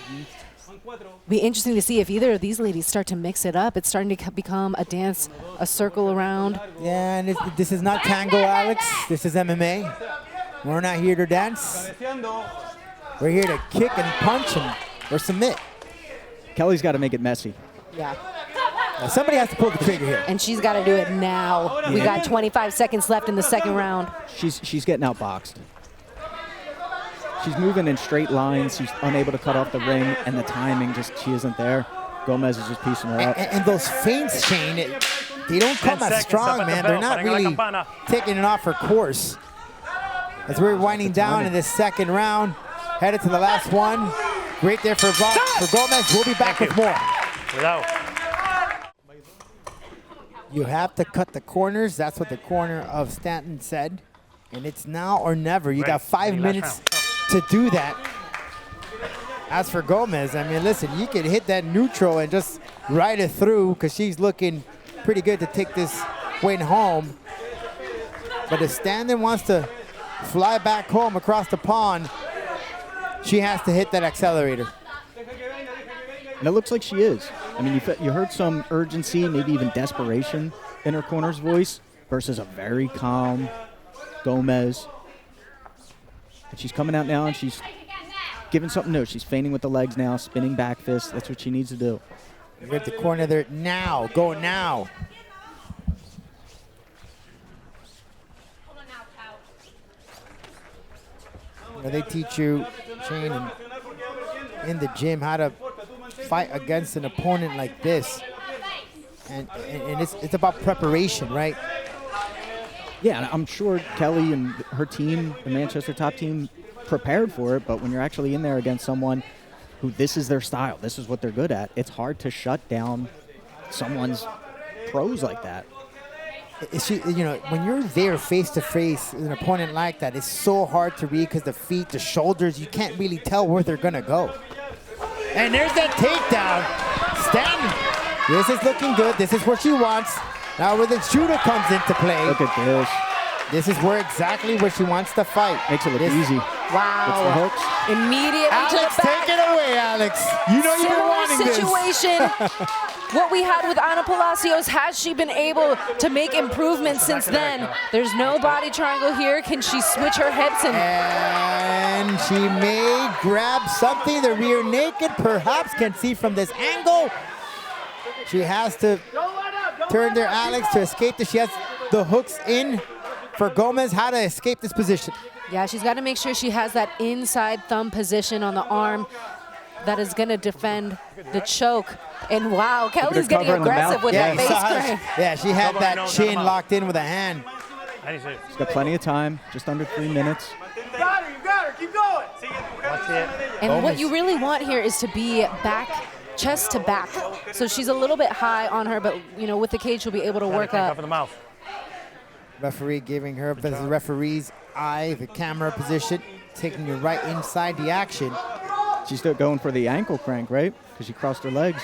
Be interesting to see if either of these ladies start to mix it up. It's starting to become a dance, a circle around. Yeah, and this is not tango, Alex. This is MMA. We're not here to dance. We're here to kick and punch or submit. Kelly's got to make it messy. Yeah. Somebody has to pull the trigger here. And she's got to do it now. Yeah. We got 25 seconds left in the second round. She's getting outboxed. She's moving in straight lines. She's unable to cut off the ring, and the timing she isn't there. Gomez is just piecing her up. And those feints, Shane, they don't come as strong, man. They're not really taking it off her course. As we're winding down in this second round, headed to the last one. Great there for Gomez. We'll be back with more. You have to cut the corners. That's what the corner of Stanton said. And it's now or never. You got 5 minutes to do that. As for Gomez, I mean, listen, you can hit that neutral and just ride it through because she's looking pretty good to take this win home. But if Stanton wants to fly back home across the pond, she has to hit that accelerator. And it looks like she is. I mean, you heard some urgency, maybe even desperation in her corner's voice versus a very calm Gomez. And she's coming out now and she's giving something new. She's feigning with the legs now, spinning back fist. That's what she needs to do. You're at the corner there now. Go now. They teach you, Shane, in the gym how to fight against an opponent like this. And it's about preparation, right? Yeah, and I'm sure Kelly and her team, the Manchester top team, prepared for it. But when you're actually in there against someone who this is their style, this is what they're good at, it's hard to shut down someone's pros like that. When you're there face to face with an opponent like that, it's so hard to read because the feet, the shoulders, you can't really tell where they're gonna go. And there's that takedown. Stanton, this is looking good. This is what she wants. Now where the judo comes into play. Look at this. This is exactly where she wants to fight. Makes it look easy. Wow. Gets the hooks. Immediately Alex, to the back. take it away, Alex. You know you've been wanting situation. What we had with Ana Palacios, has she been able to make improvements since then? There's no body triangle here. Can she switch her hips? And she may grab something. The rear naked perhaps can see from this angle. She has to turn there, Alex, to escape this. She has the hooks in for Gomez. How to escape this position. Yeah, she's got to make sure she has that inside thumb position on the arm that is going to defend the choke. And wow, Kelly's getting aggressive with that face crank. Yeah, she had that chin locked in with a hand. She's got plenty of time, just under 3 minutes. You got her, keep going. And what you really want here is to be back, chest to back. So she's a little bit high on her, but with the cage she'll be able to work up. Referee giving her the referee's eye, the camera position, taking you right inside the action. She's still going for the ankle crank, right? Because she crossed her legs.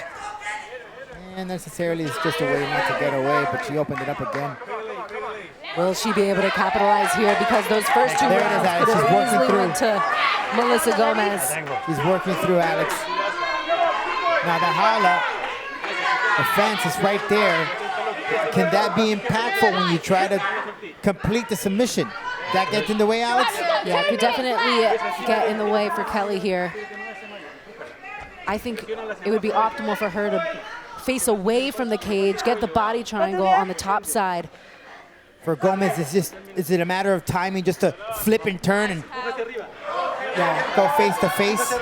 And necessarily it's just a way not to get away, but she opened it up again. Will she be able to capitalize here? Because those first two rounds could have easily went to Melissa Gomez. She's working through, Alex. Now the hala, the fence is right there. Can that be impactful when you try to complete the submission? That gets in the way, Alex? Yeah, it could definitely get in the way for Kelly here. I think it would be optimal for her to face away from the cage, get the body triangle on the top side. For Gomez, is it a matter of timing just to flip and turn and go face to face?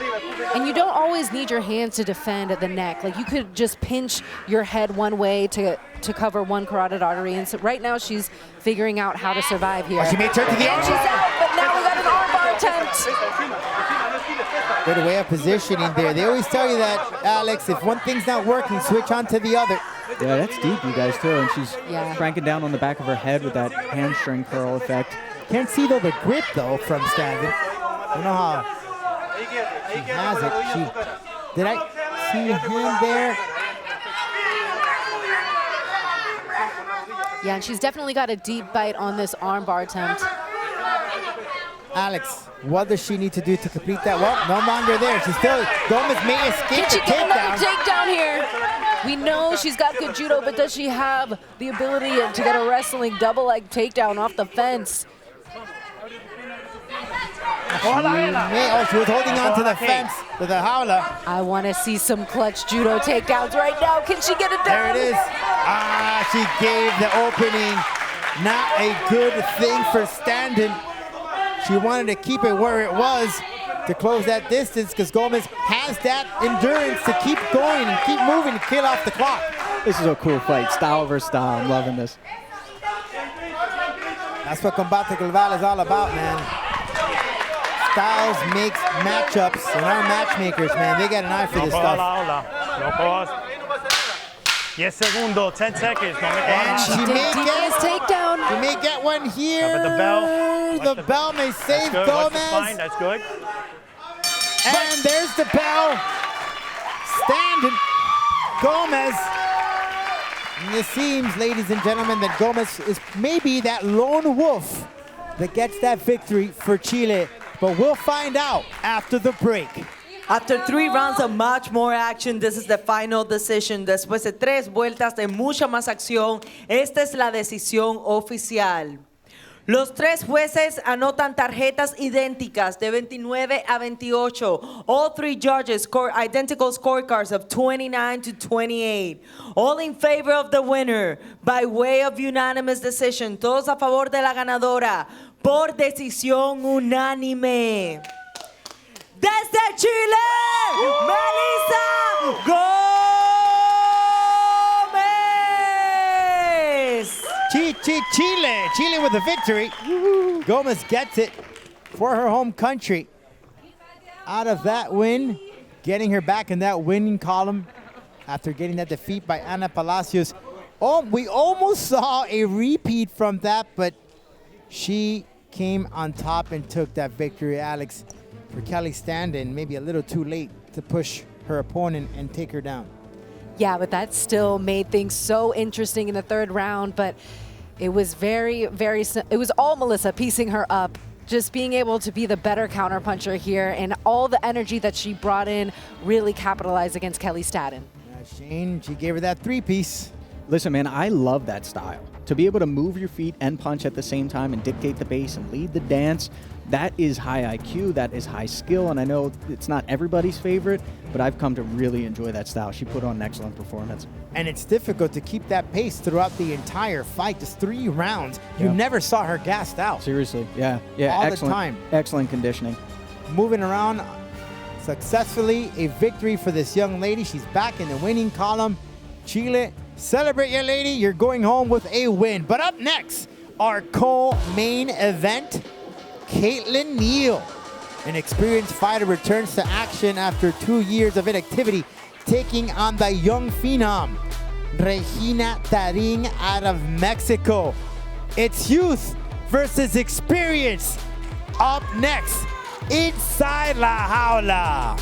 And you don't always need your hands to defend at the neck. Like you could just pinch your head one way to cover one carotid artery. And so right now she's figuring out how to survive here. She may turn to the and she's out, but now we got an armbar attempt. Good way of positioning there. They always tell you that, Alex, if one thing's not working, switch on to the other. Yeah, that's deep, you guys, too. And she's cranking down on the back of her head with that hamstring curl effect. Can't see, though, the grip, though, from Standen. You know how she has it. Did I see a hand there? Yeah, and she's definitely got a deep bite on this armbar attempt. Alex, what does she need to do to complete that? Well, no longer there. She's still, Gomez may escape Can she the get takedown. another takedown here? We know she's got good judo, but does she have the ability to get a wrestling double leg takedown off the fence? She was holding on to the fence with a howler. I want to see some clutch judo takedowns right now. Can she get it down? There it is. She gave the opening. Not a good thing for Standen. She wanted to keep it where it was to close that distance because Gomez has that endurance to keep going and keep moving and kill off the clock. This is a cool fight, style versus style. I'm loving this. That's what Combate Global is all about, man. Styles makes matchups, and our matchmakers, man, they got an eye for this stuff. 10 segundos, 10 seconds. And she may get his takedown. She may get one here. But the bell. The bell may save That's good. Gomez. Fine, that's good. And there's the bell. Standing. Gomez. And it seems, ladies and gentlemen, that Gomez is maybe that lone wolf that gets that victory for Chile. But we'll find out after the break. After 3 rounds of much more action, this is the final decision. Después de 3 vueltas de mucha más acción, esta es la decisión oficial. Los 3 jueces anotan tarjetas idénticas de 29 a 28. All 3 judges score identical scorecards of 29 to 28. All in favor of the winner by way of unanimous decision. Todos a favor de la ganadora por decisión unánime. Desde Chile, Melissa Gomez. Chile with a victory. Gomez gets it for her home country. Out of that win, getting her back in that winning column after getting that defeat by Ana Palacios. Oh, we almost saw a repeat from that, but she came on top and took that victory, Alex. For Kelly Standen, maybe a little too late to push her opponent and take her down. Yeah, but that still made things so interesting in the 3rd round, but it was it was all Melissa piecing her up, just being able to be the better counterpuncher here, and all the energy that she brought in really capitalized against Kelly Standen. Shane, she gave her that 3-piece. Listen, man, I love that style. To be able to move your feet and punch at the same time and dictate the pace and lead the dance, that is high IQ, that is high skill, and I know it's not everybody's favorite, but I've come to really enjoy that style. She put on an excellent performance. And it's difficult to keep that pace throughout the entire fight, just 3 rounds. You never saw her gassed out. Seriously, yeah, all excellent, the time. Excellent conditioning. Moving around successfully, a victory for this young lady. She's back in the winning column. Chile, celebrate your lady. You're going home with a win. But up next, our co-main event, Caitlin Neal. An experienced fighter returns to action after 2 years of inactivity, taking on the young phenom, Regina Tarin out of Mexico. It's youth versus experience. Up next, inside La Jaula.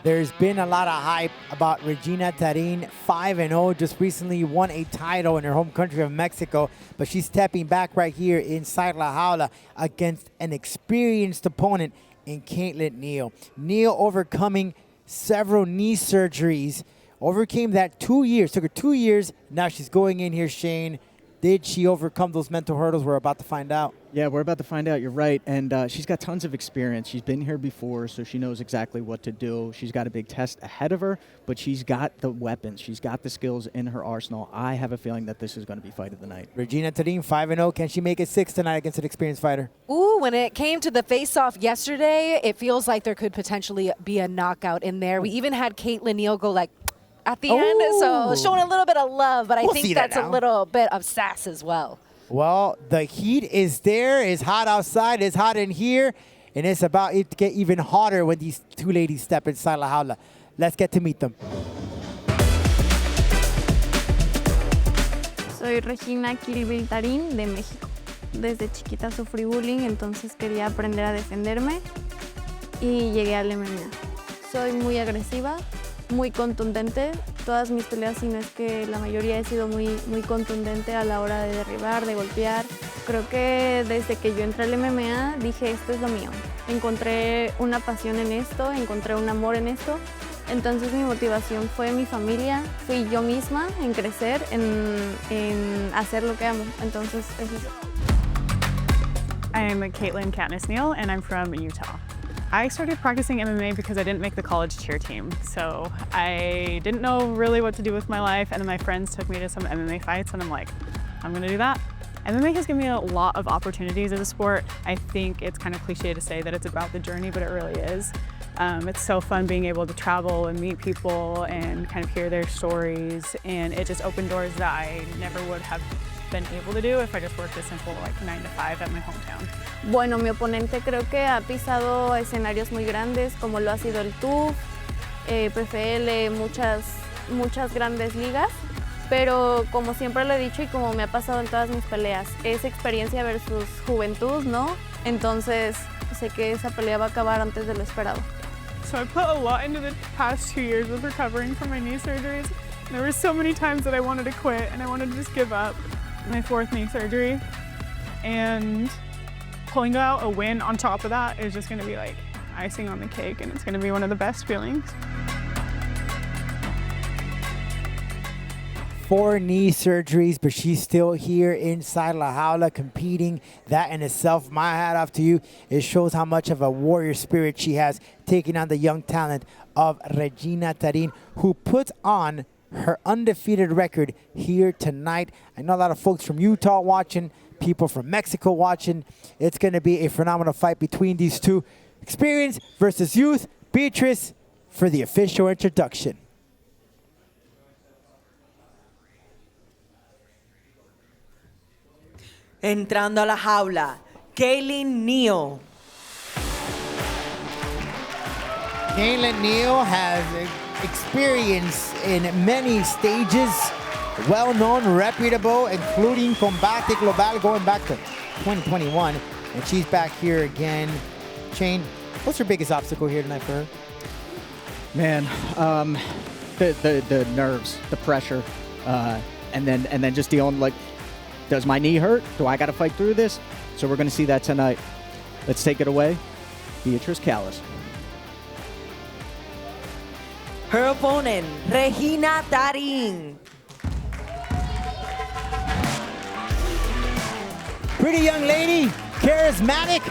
There's been a lot of hype about Regina Tarin, 5-0, just recently won a title in her home country of Mexico, but she's stepping back right here inside La Jaula against an experienced opponent in Caitlin Neal. Neal overcoming several knee surgeries, overcame that 2 years, took her 2 years, now she's going in here, Shane. Did she overcome those mental hurdles? We're about to find out. Yeah, we're about to find out. You're right. And she's got tons of experience. She's been here before, so she knows exactly what to do. She's got a big test ahead of her, but she's got the weapons. She's got the skills in her arsenal. I have a feeling that this is going to be fight of the night. Regina Tarin, 5-0. Can she make it 6 tonight against an experienced fighter? Ooh, when it came to the face-off yesterday, it feels like there could potentially be a knockout in there. We even had Caitlin Neal go like at the end, so showing a little bit of love, but I think that's a little bit of sass as well. Well, the heat is there. It's hot outside. It's hot in here. And it's about to get even hotter when these two ladies step inside La Jaula. Let's get to meet them. Soy Regina Tarín de México. Desde chiquita sufrí bullying, entonces quería aprender a defenderme y llegué al MMA. Soy muy agresiva, muy contundente. Todas mis peleas, si no es que la mayoría, he sido muy contundente a la hora de derribar, de golpear. Creo que desde que yo entré al MMA dije, esto es lo mío. Encontré una pasión en esto, encontré un amor en esto. Entonces mi motivación fue mi familia, fui yo misma en crecer, en hacer lo que amo. Entonces es eso. I'm Caitlin Katniss Neal, and I'm from Utah. I started practicing MMA because I didn't make the college cheer team, so I didn't know really what to do with my life, and then my friends took me to some MMA fights, and I'm like, I'm gonna do that. MMA has given me a lot of opportunities as a sport. I think it's kind of cliche to say that it's about the journey, but it really is. It's so fun being able to travel and meet people and kind of hear their stories, and it just opened doors that I never would have been able to do if I just worked a simple 9 to 5 at my hometown. Bueno, mi oponente creo que ha pisado escenarios muy grandes, como lo ha sido el TUF, PFL, muchas grandes ligas, pero como siempre lo he dicho y como me ha pasado en todas mis peleas, es experiencia versus juventud, ¿no? Entonces sé que esa pelea va a acabar antes de lo esperado. So I put a lot into the past 2 years of recovering from my knee surgeries. There were so many times that I wanted to quit and I wanted to just give up. My 4th knee surgery, and pulling out a win on top of that is just going to be like icing on the cake, and it's going to be one of the best feelings. 4 knee surgeries, but she's still here inside La Jaula competing. That in itself, my hat off to you. It shows how much of a warrior spirit she has, taking on the young talent of Regina Tarín, who puts on her undefeated record here tonight. I know a lot of folks from Utah watching, people from Mexico watching. It's going to be a phenomenal fight between these two. Experience versus youth. Beatrice for the official introduction. Entrando a la jaula, Kaylin Neal. Kaylin Neal has experience in many stages, well-known, reputable, including Combate Global going back to 2021, and she's back here again. Shane, what's her biggest obstacle here tonight for her? Man, the nerves, the pressure, and then just dealing like, does my knee hurt? Do I got to fight through this? So we're going to see that tonight. Let's take it away, Beatrice Callis. Her opponent, Regina Tarín. Pretty young lady, charismatic,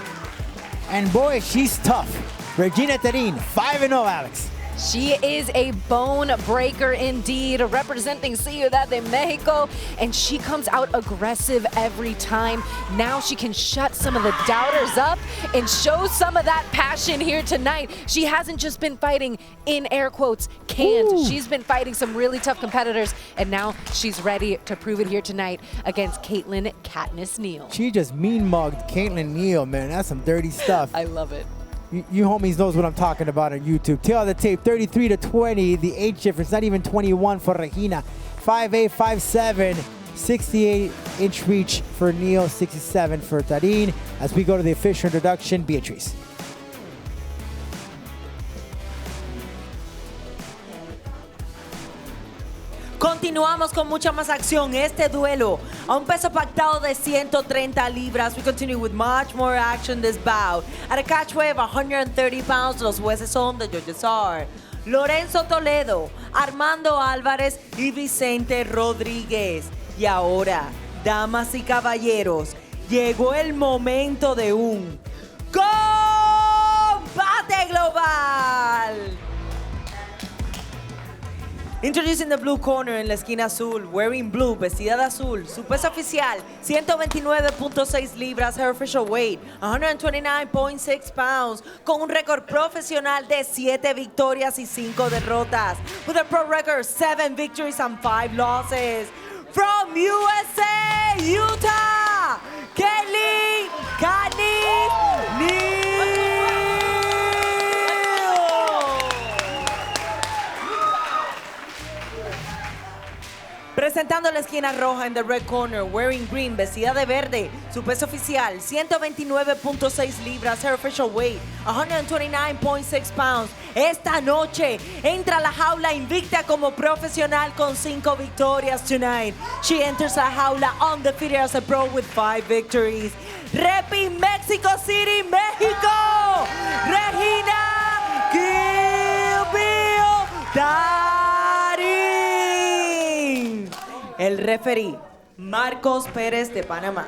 and boy, she's tough. Regina Tarín, 5-0, Alex. She is a bone breaker indeed, representing Ciudad de Mexico, and she comes out aggressive every time. Now she can shut some of the doubters up and show some of that passion here tonight. She hasn't just been fighting, in air quotes, canned. Ooh. She's been fighting some really tough competitors, and now she's ready to prove it here tonight against Caitlin Katniss Neal. She just mean-mugged Caitlin Neal, man. That's some dirty stuff. I love it. You homies knows what I'm talking about on YouTube. Tail of the tape, 33-20. The age difference, not even 21 for Regina. 5'8", 5'7", 68-inch reach for Neal, 67 for Tarín. As we go to the official introduction, Beatrice. Continuamos con mucha más acción. Este duelo a un peso pactado de 130 libras. We continue with much more action this bout. At a catch weight of 130 pounds, los jueces son the judges are Lorenzo Toledo, Armando Álvarez y Vicente Rodríguez. Y ahora, damas y caballeros, llegó el momento de un Combate Global. Introducing the blue corner en la esquina azul, wearing blue, vestida de azul, su peso oficial, 129.6 libras, her official weight, 129.6 pounds, con un récord profesional de 7 victorias y 5 derrotas, with a pro record 7 victories and 5 losses. From USA, Utah, Kaylin Katniss Neal. Representando la esquina roja en the red corner, wearing green, vestida de verde, su peso oficial 129.6 libras, her official weight 129.6 pounds. Esta noche entra a la jaula invicta como profesional con 5 victorias tonight. She enters la jaula undefeated as a pro with 5 victories. Repi Mexico City, México, Regina Tarín. El referee, Marcos Pérez de Panamá.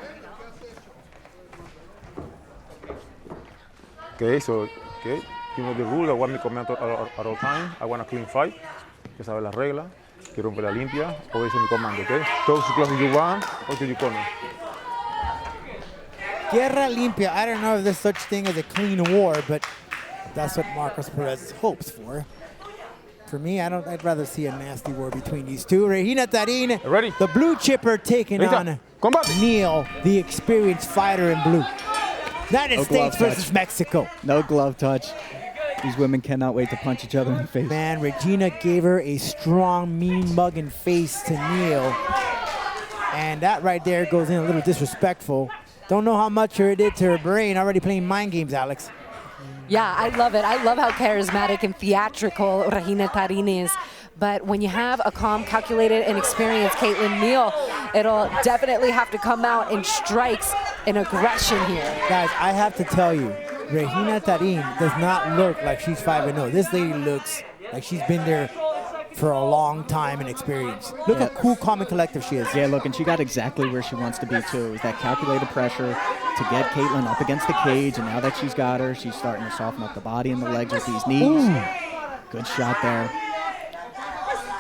Okay, so, okay, you know the rule. I want me comment at all time. I want a clean fight. Ya sabes las reglas. Quiero una pelea limpia. Obedece mi comando, okay? Toes as close as you want, or to your corner. Guerra limpia. I don't know if there's such thing as a clean war, but that's what Marcos Perez hopes for. For me, I'd rather see a nasty war between these two. Regina Tarín, ready? The blue chipper, taking on Neil, the experienced fighter in blue. United States versus Mexico. No glove touch. These women cannot wait to punch each other in the face. Man, Regina gave her a strong, mean mugging face to Neil. And that right there goes in a little disrespectful. Don't know how much it did to her brain. Already playing mind games, Alex. Yeah, I love it. I love how charismatic and theatrical Regina Tarín is. But when you have a calm, calculated, and experienced Caitlin Neal, it'll definitely have to come out in strikes and aggression here. Guys, I have to tell you, Regina Tarín does not look like she's 5-0. This lady looks like she's been there for a long time and experience. Look how cool, calm, and collective she is. Yeah, look, and she got exactly where she wants to be, too. It was that calculated pressure to get Caitlin up against the cage, and now that she's got her, she's starting to soften up the body and the legs with these knees. Ooh. Good shot there.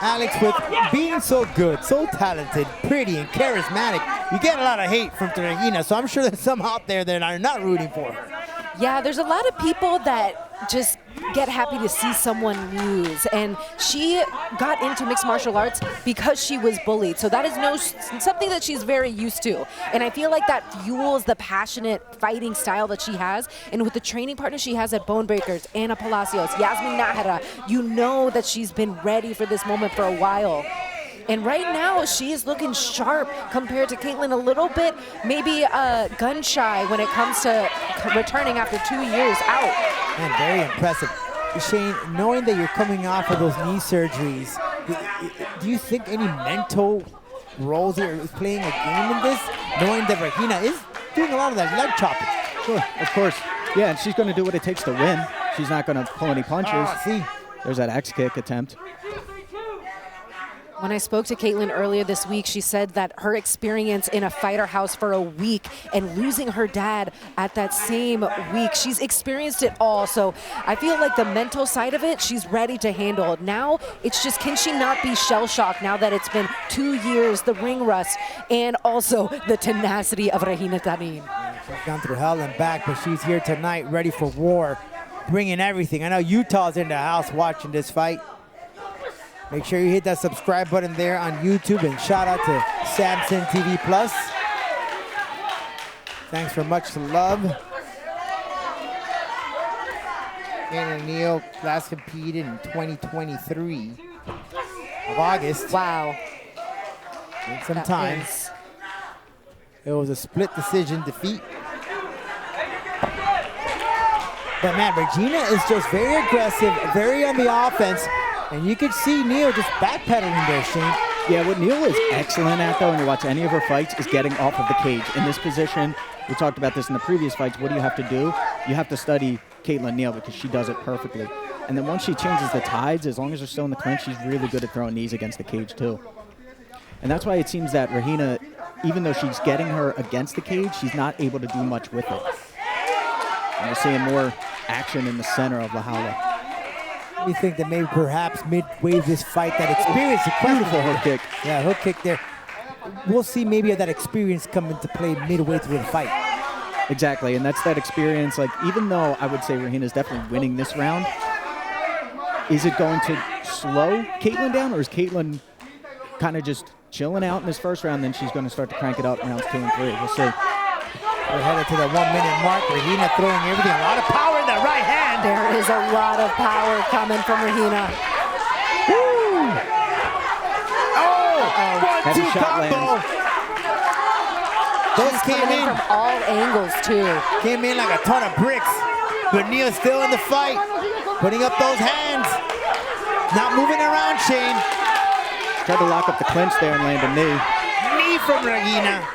Alex, with being so good, so talented, pretty, and charismatic, you get a lot of hate from Regina, so I'm sure there's some out there that are not rooting for her. Yeah, there's a lot of people that just get happy to see someone lose. And she got into mixed martial arts because she was bullied. So that is something that she's very used to. And I feel like that fuels the passionate fighting style that she has. And with the training partners she has at Bone Breakers, Ana Palacios, Yasmin Nahara, you know that she's been ready for this moment for a while. And right now, she is looking sharp compared to Caitlin, a little bit maybe gun shy when it comes to returning after 2 years out. Man, very impressive. Shane, knowing that you're coming off of those knee surgeries, do you think any mental roles here is playing a game in this? Knowing that Regina is doing a lot of that leg chopping. Sure, of course. Yeah, and she's going to do what it takes to win. She's not going to pull any punches. See? There's that X kick attempt. When I spoke to Caitlin earlier this week, she said that her experience in a fighter house for a week and losing her dad at that same week, she's experienced it all. So I feel like the mental side of it, she's ready to handle. Now, it's just, can she not be shell-shocked now that it's been 2 years, the ring rust, and also the tenacity of Regina Tarín? She's gone through hell and back, but she's here tonight ready for war, bringing everything. I know Utah's in the house watching this fight. Make sure you hit that subscribe button there on YouTube, and shout out to Samson TV Plus. Thanks for much love. Caitlin Neal last competed in 2023 of August. Wow. In some time. It was a split decision defeat. But man, Regina is just very aggressive, very on the offense. And you could see Neal just backpedaling there, Shane. Yeah, what Neal is excellent at, though, when you watch any of her fights, is getting off of the cage. In this position, we talked about this in the previous fights, what do you have to do? You have to study Caitlin Neal because she does it perfectly. And then once she changes the tides, as long as they're still in the clinch, she's really good at throwing knees against the cage, too. And that's why it seems that Regina, even though she's getting her against the cage, she's not able to do much with it. And we're seeing more action in the center of La Jaula. We think that maybe perhaps midway this fight, that experience, beautiful hook kick. Yeah, hook kick there. We'll see maybe that experience come into play midway through the fight. Exactly, and that's that experience. Like, even though I would say Regina's definitely winning this round, is it going to slow Caitlin down, or is Caitlin kind of just chilling out in this first round, then she's going to start to crank it up rounds 2 and 3? We'll see. We're headed to the 1 minute mark. Regina throwing everything. A lot of power in the right hand. There is a lot of power coming from Regina. Woo! Oh! Heavy shot lands. Those came in from all angles, too. Came in like a ton of bricks. But Neil's still in the fight. Putting up those hands. Not moving around, Shane. Tried to lock up the clinch there and land a knee. Knee from Regina.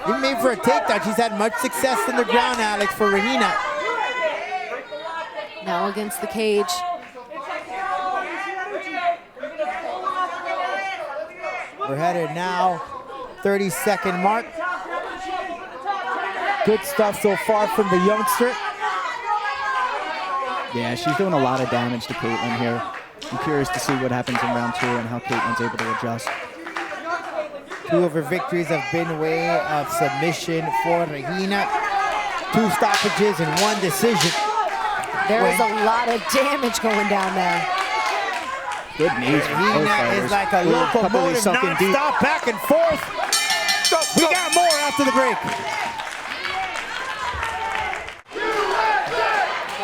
Even made for a takedown. She's had much success on the ground, Alex, for Regina. Now against the cage. We're headed now, 30-second mark. Good stuff so far from the youngster. Yeah, she's doing a lot of damage to Caitlin here. I'm curious to see what happens in round 2 and how Caitlin's able to adjust. 2 of her victories have been way of submission for Regina. 2 stoppages and 1 decision. There is a lot of damage going down there. Good knees. Regina is like a locomotive, non-stop, back and forth. We got more after the break.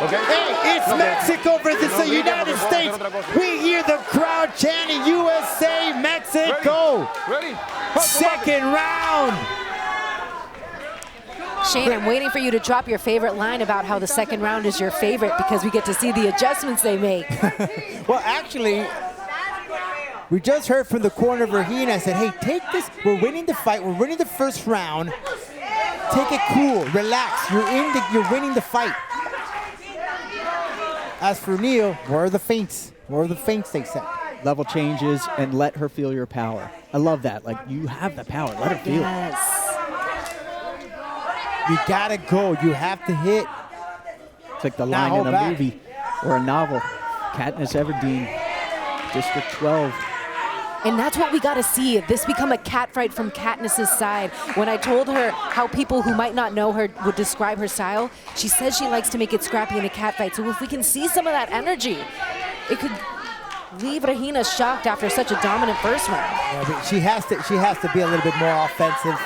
Okay. Hey, it's Mexico versus the United States. We hear the crowd chanting USA, Mexico. Ready? Second round. Shane, I'm waiting for you to drop your favorite line about how the second round is your favorite because we get to see the adjustments they make. Well, actually, we just heard from the corner of Regina. I said, hey, take this. We're winning the fight. We're winning the first round. Take it cool. Relax. You're winning the fight. As for Neil, where are the feints? Where are the feints they said? Level changes and let her feel your power. I love that. Like, you have the power. Let her feel it. You gotta go. You have to hit. It's like the line in a movie or a novel. Katniss Everdeen, District 12. And that's what we got to see. This become a cat fight from Katniss's side. When I told her how people who might not know her would describe her style, she says she likes to make it scrappy in a cat fight. So if we can see some of that energy, it could leave Regina shocked after such a dominant first round. Yeah, but she has to be a little bit more offensive.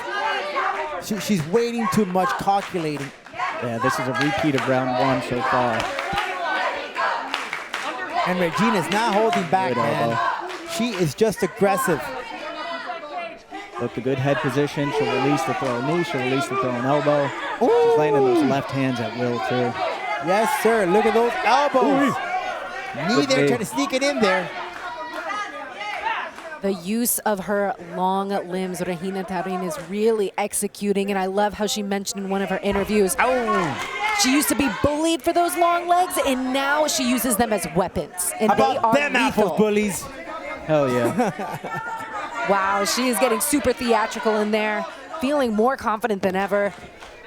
She's waiting too much, calculating. Yeah, this is a repeat of round 1 so far. And Regina's not holding back, man. She is just aggressive. Look, the good head position. She'll release the throw knee. She'll release the throw elbow. Ooh. She's landing those left hands at will, too. Yes, sir. Look at those elbows. Knee there, trying to sneak it in there. The use of her long limbs, Regina Tarin is really executing, and I love how she mentioned in one of her interviews, she used to be bullied for those long legs, and now she uses them as weapons. And how they about are them lethal. apples, bullies? Hell yeah. Wow, she is getting super theatrical in there, feeling more confident than ever.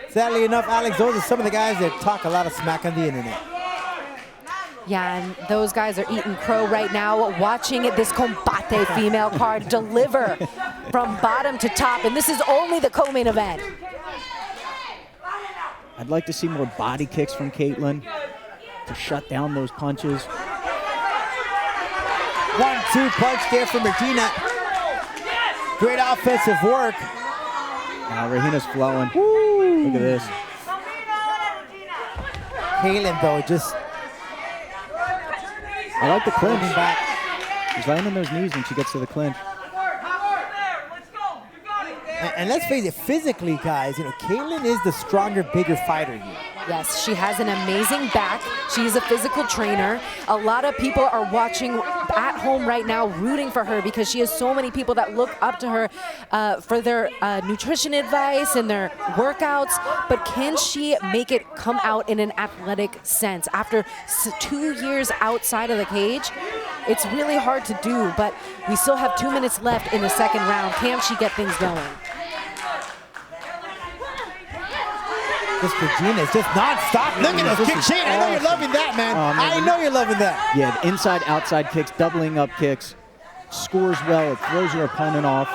Sadly enough, Alex, those are some of the guys that talk a lot of smack on the internet. Yeah, and those guys are eating crow right now, watching this Combate female card deliver from bottom to top, and this is only the co-main event. I'd like to see more body kicks from Caitlin to shut down those punches. 1-2 punch there from Regina. Great offensive work. Now Regina's flowing. Woo. Look at this. Caitlin, though, just... I like the clinch. Back. She's landing those knees when she gets to the clinch. And let's face it, physically, guys, Caitlin is the stronger, bigger fighter here. Yes, she has an amazing back. She's a physical trainer. A lot of people are watching at home right now, rooting for her because she has so many people that look up to her for their nutrition advice and their workouts. But can she make it come out in an athletic sense? After 2 years outside of the cage, it's really hard to do, but we still have 2 minutes left in the second round. Can she get things going? This Regina is just non-stop. Look at those kicks. Shane, I know you're loving that, man. I know you're loving that. Yeah, the inside, outside kicks, doubling up kicks. Scores well. It throws your opponent off.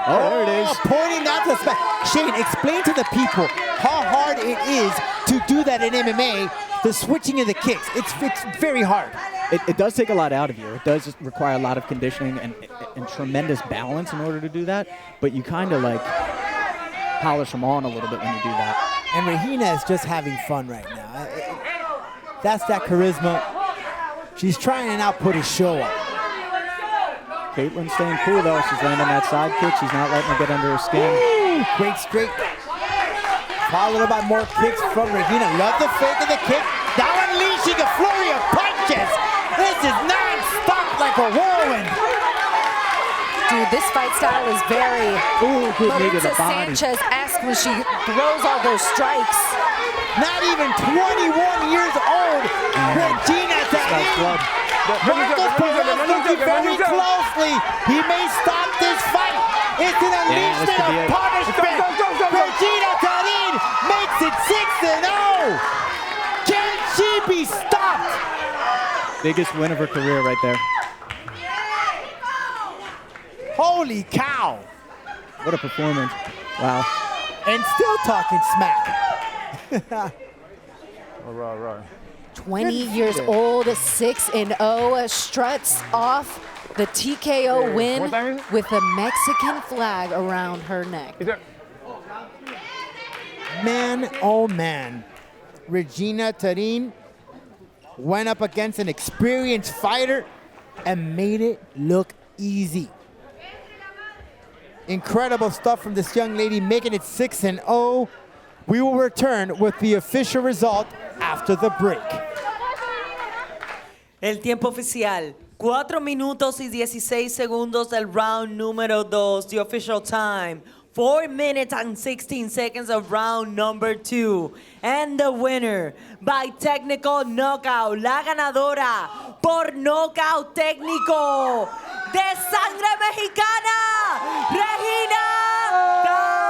Oh, there it is. Pointing out to the spot. Shane, explain to the people how hard it is to do that in MMA, the switching of the kicks. It's very hard. It does take a lot out of you. It does require a lot of conditioning and tremendous balance in order to do that. But you kind of like polish them on a little bit when you do that. And Regina is just having fun right now. That's that charisma. She's trying to now put a show up. Caitlin's staying cool, though. She's landing that side kick. She's not letting her get under her skin. Ooh, great straight. Followed by more kicks from Regina. Love the fake of the kick. Now unleashing a flurry of punches. This is non-stop like a whirlwind. Dude, this fight style is very Maritza Sanchez-esque when she throws all those strikes. Not even 21 years old, Regina Tarin. Marcos Perez looking very closely. He may stop this fight. It's an unleashment of punishment. Regina Tarin makes it 6-0. Can she be stopped? Biggest win of her career right there. Holy cow. What a performance. Wow. And still talking smack. All right. 20 years old, 6-0, struts off the TKO win with the Mexican flag around her neck. Man, oh man. Regina Tarin went up against an experienced fighter and made it look easy. Incredible stuff from this young lady, making it 6-0. We will return with the official result after the break. El tiempo oficial, 4 minutos y 16 segundos del round número 2. The official time, 4 minutes and 16 seconds of round number 2. And the winner by technical knockout, la ganadora por knockout técnico de sangre mexicana, Regina Tarin.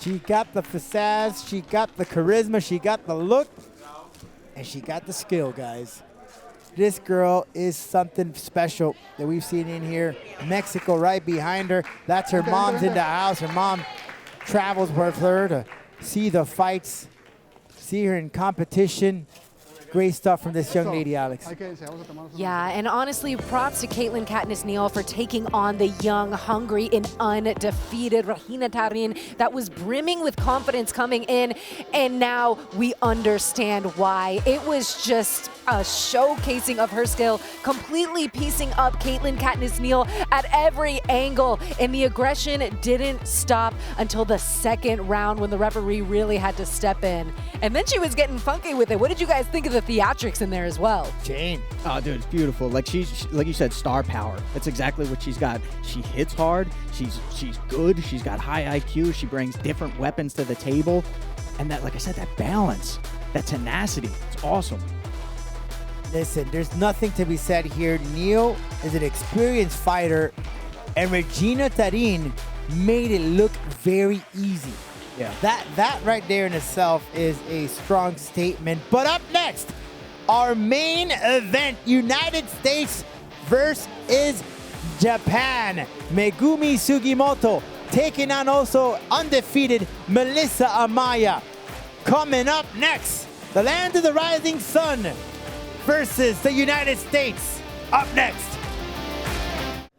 She got the pizzazz, she got the charisma, she got the look, and she got the skill, guys. This girl is something special that we've seen in here. Mexico right behind her. That's her mom's in the house. Her mom travels with her to see the fights, see her in competition. Great stuff from this young lady, Alex. Yeah, and honestly, props to Caitlin Katniss Neal for taking on the young, hungry, and undefeated Regina Tarin that was brimming with confidence coming in, and now we understand why. It was just a showcasing of her skill, completely piecing up Caitlin Katniss Neal at every angle, and the aggression didn't stop until the second round when the referee really had to step in. And then she was getting funky with it. What did you guys think of the theatrics in there as well? Jane. Oh, dude, it's beautiful. Like like you said, star power. That's exactly what she's got. She hits hard. She's good. She's got high IQ. She brings different weapons to the table, and that, like I said, that balance, that tenacity. It's awesome. Listen, there's nothing to be said here. Neal is an experienced fighter, and Regina Tarin made it look very easy. Yeah. That right there in itself is a strong statement. But up next, our main event, United States versus Japan. Megumi Sugimoto taking on also undefeated Melissa Amaya. Coming up next, the land of the rising sun versus the United States. Up next.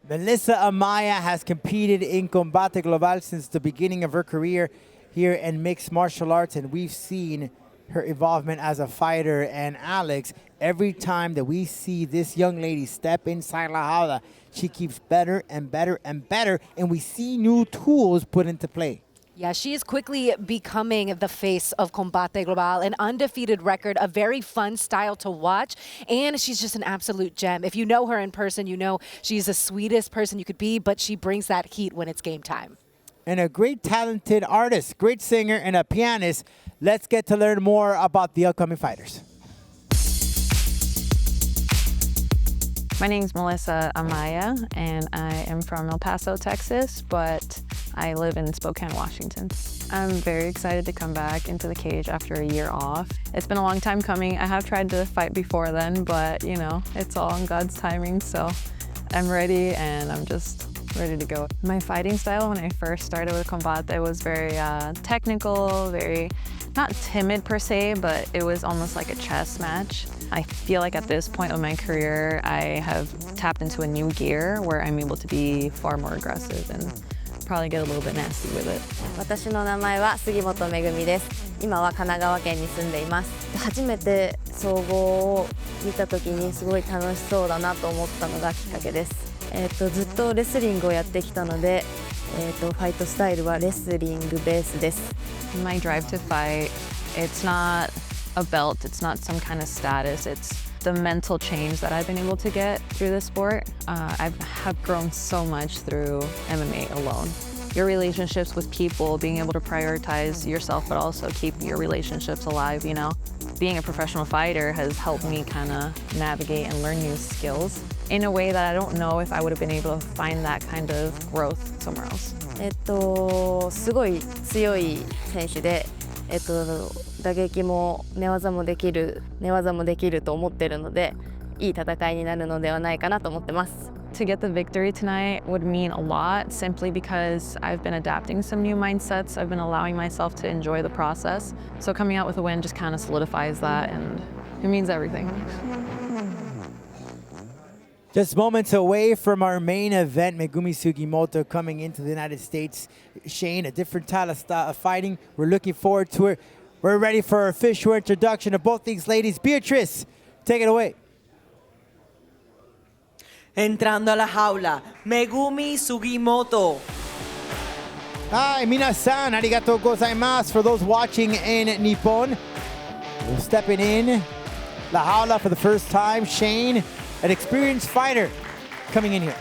Melissa Amaya has competed in Combate Global since the beginning of her career here in mixed martial arts, and we've seen her involvement as a fighter. And Alex, every time that we see this young lady step inside La Jaula, she keeps better and better and better, and we see new tools put into play. Yeah, she is quickly becoming the face of Combate Global, an undefeated record, a very fun style to watch, and she's just an absolute gem. If you know her in person, you know she's the sweetest person you could be, but she brings that heat when it's game time. And a great talented artist, great singer, and a pianist. Let's get to learn more about the upcoming fighters. My name is Melissa Amaya, and I am from El Paso, Texas, but I live in Spokane, Washington. I'm very excited to come back into the cage after a year off. It's been a long time coming. I have tried to fight before then, but you know, it's all in God's timing, so I'm ready and I'm just ready to go. My fighting style when I first started with Combate was very technical, very not timid per se, but it was almost like a chess match. I feel like at this point of my career, I have tapped into a new gear where I'm able to be far more aggressive and probably get a little bit nasty with it. 私の名前は杉本めぐみです。今は神奈川県に住んでいます。初めて総合を見た時にすごい楽しそうだなと思ったのがきっかけです。ずっとレスリングをやってきたので、ファイトスタイルはレスリングベースです。My drive to fight, it's not a belt, it's not some kind of status, it's the mental change that I've been able to get through this sport. I have grown so much through MMA alone. Your relationships with people, being able to prioritize yourself but also keep your relationships alive, you know? Being a professional fighter has helped me kind of navigate and learn new skills in a way that I don't know if I would have been able to find that kind of growth somewhere else. すごい強い選手で、打撃も寝技もできると思ってるので、いい戦いになるのではないかなと思ってます。To get the victory tonight would mean a lot simply because I've been adapting some new mindsets. I've been allowing myself to enjoy the process. So coming out with a win just kind of solidifies that, and it means everything. Just moments away from our main event, Megumi Sugimoto coming into the United States. Shane, a different style of fighting. We're looking forward to it. We're ready for our official introduction of both these ladies. Beatrice, take it away. Entrando a la jaula, Megumi Sugimoto. Hi, minasan, arigatou gozaimasu. For those watching in Nippon, we're stepping in la jaula for the first time. Shane, an experienced fighter coming in here.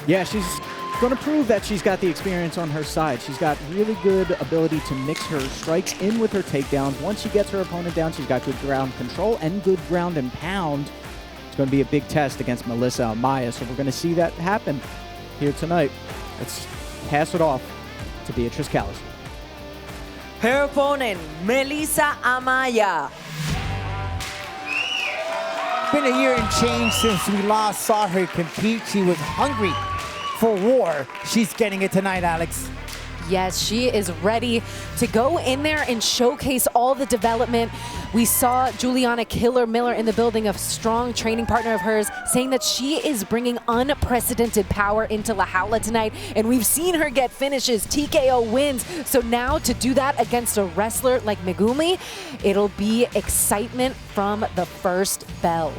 Yeah, she's going to prove that she's got the experience on her side. She's got really good ability to mix her strikes in with her takedowns. Once she gets her opponent down, she's got good ground control and good ground and pound. It's going to be a big test against Melissa Amaya, so we're going to see that happen here tonight. Let's pass it off to Beatrice Callis. Her opponent, Melissa Amaya. Been a year and change since we last saw her compete. She was hungry for war. She's getting it tonight, Alex. Yes, she is ready to go in there and showcase all the development. We saw Juliana Killer Miller in the building, a strong training partner of hers, saying that she is bringing unprecedented power into La Jaula tonight. And we've seen her get finishes, TKO wins. So now to do that against a wrestler like Megumi, it'll be excitement from the first bell.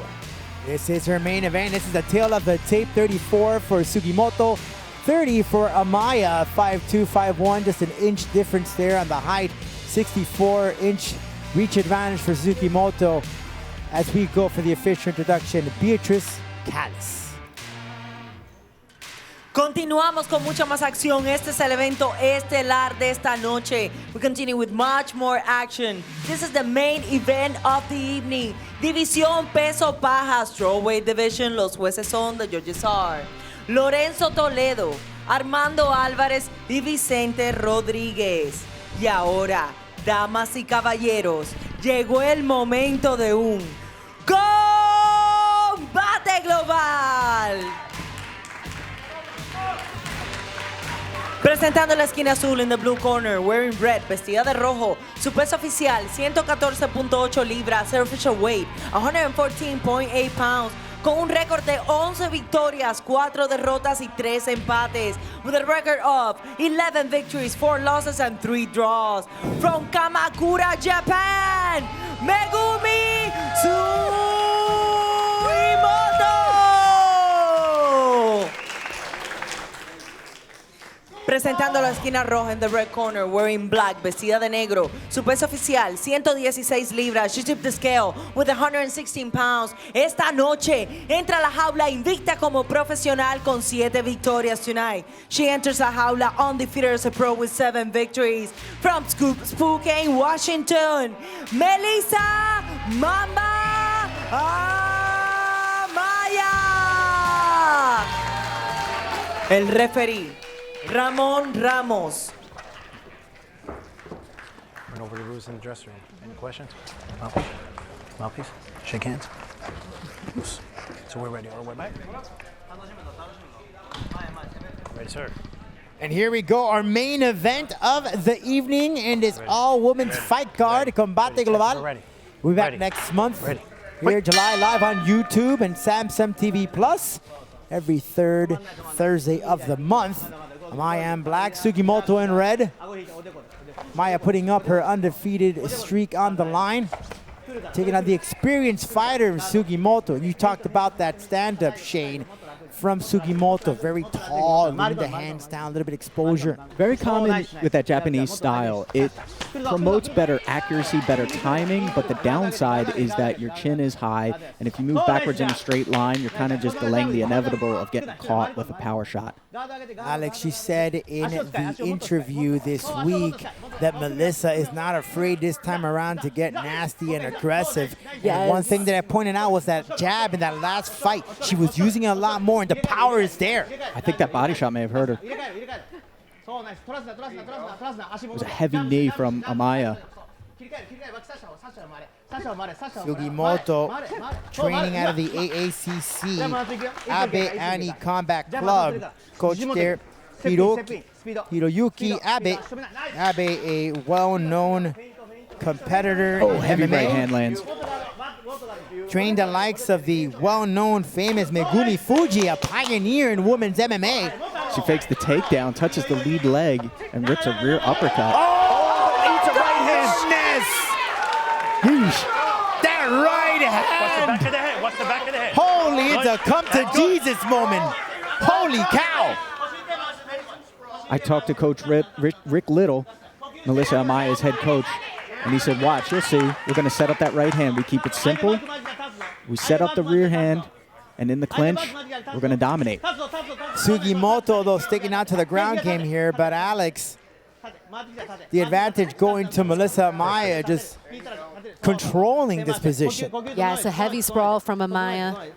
This is her main event. This is the tail of the tape. 34 for Sugimoto. 30 for Amaya, 5'2", 5'1", just an inch difference there on the height. 64-inch reach advantage for Sugimoto as we go for the official introduction, Beatrice Callis. Continuamos con mucha más acción. Este es el evento estelar de esta noche. We continue with much more action. This is the main event of the evening. División peso paja, strawweight division. Los jueces son the judges are Lorenzo Toledo, Armando Álvarez y Vicente Rodríguez. Y ahora, damas y caballeros, llegó el momento de un Combate Global. Presentando la esquina azul in the blue corner, wearing red, vestida de rojo. Su peso oficial, 114.8 libras, her official weight, 114.8 pounds. Con un récord de 11 victorias, 4 derrotas y 3 empates. With a record of 11 victories, 4 losses and 3 draws. From Kamakura, Japan, Megumi Sugimoto. Presentando la esquina roja in the red corner, wearing black, vestida de negro. Su peso oficial, 116 libras. She tipped the scale with 116 pounds. Esta noche entra a la jaula invicta como profesional con 7 victorias tonight. She enters la jaula undefeated as a pro with 7 victories. From Spokane, Washington, Melissa Mamba Amaya. El referee, Ramón Ramos. Run over the rules in the dressing room. Any questions? Mouthpiece? Mouthpiece? Shake hands. So we're ready. All the way back. Ready, sir. And here we go, our main event of the evening in this all-women's fight card, Combate Global. We'll be back next month. Here, July, live on YouTube and Samsung TV Plus every third Thursday of the month. Amaya in black, Sugimoto in red. Maya putting up her undefeated streak on the line. Taking on the experienced fighter, Sugimoto. You talked about that stand-up, Shane, from Sugimoto. Very tall, leaving the hands down, a little bit exposure. Very common with that Japanese style. It promotes better accuracy, better timing, but the downside is that your chin is high, and if you move backwards in a straight line, you're kind of just delaying the inevitable of getting caught with a power shot. Alex, she said in the interview this week that Melissa is not afraid this time around to get nasty and aggressive. Yes. And one thing that I pointed out was that jab in that last fight. She was using it a lot more, and the power is there. I think that body shot may have hurt her. It was a heavy knee from Amaya. Sugimoto, training out of the AACC, Abe Ani Combat Club. Coach there, Hiroyuki Abe. Abe, a well-known competitor in Heavy MMA. right hand lands. Trained the likes of the well-known, famous Megumi Fuji, a pioneer in women's MMA. She fakes the takedown, touches the lead leg, and rips a rear uppercut. Eats a right hand. That right hand. Watch the back of the head. Watch the back of the head. Holy, it's a come to Jesus moment. Holy cow. I talked to Coach Rick Little, Melissa Amaya's head coach, and he said, watch, you'll see. We're going to set up that right hand. We keep it simple. We set up the rear hand, and in the clinch, we're going to dominate. Sugimoto, though, sticking out to the ground game here, but Alex, the advantage going to Melissa Amaya, just controlling this position. Yeah, it's a heavy sprawl from Amaya.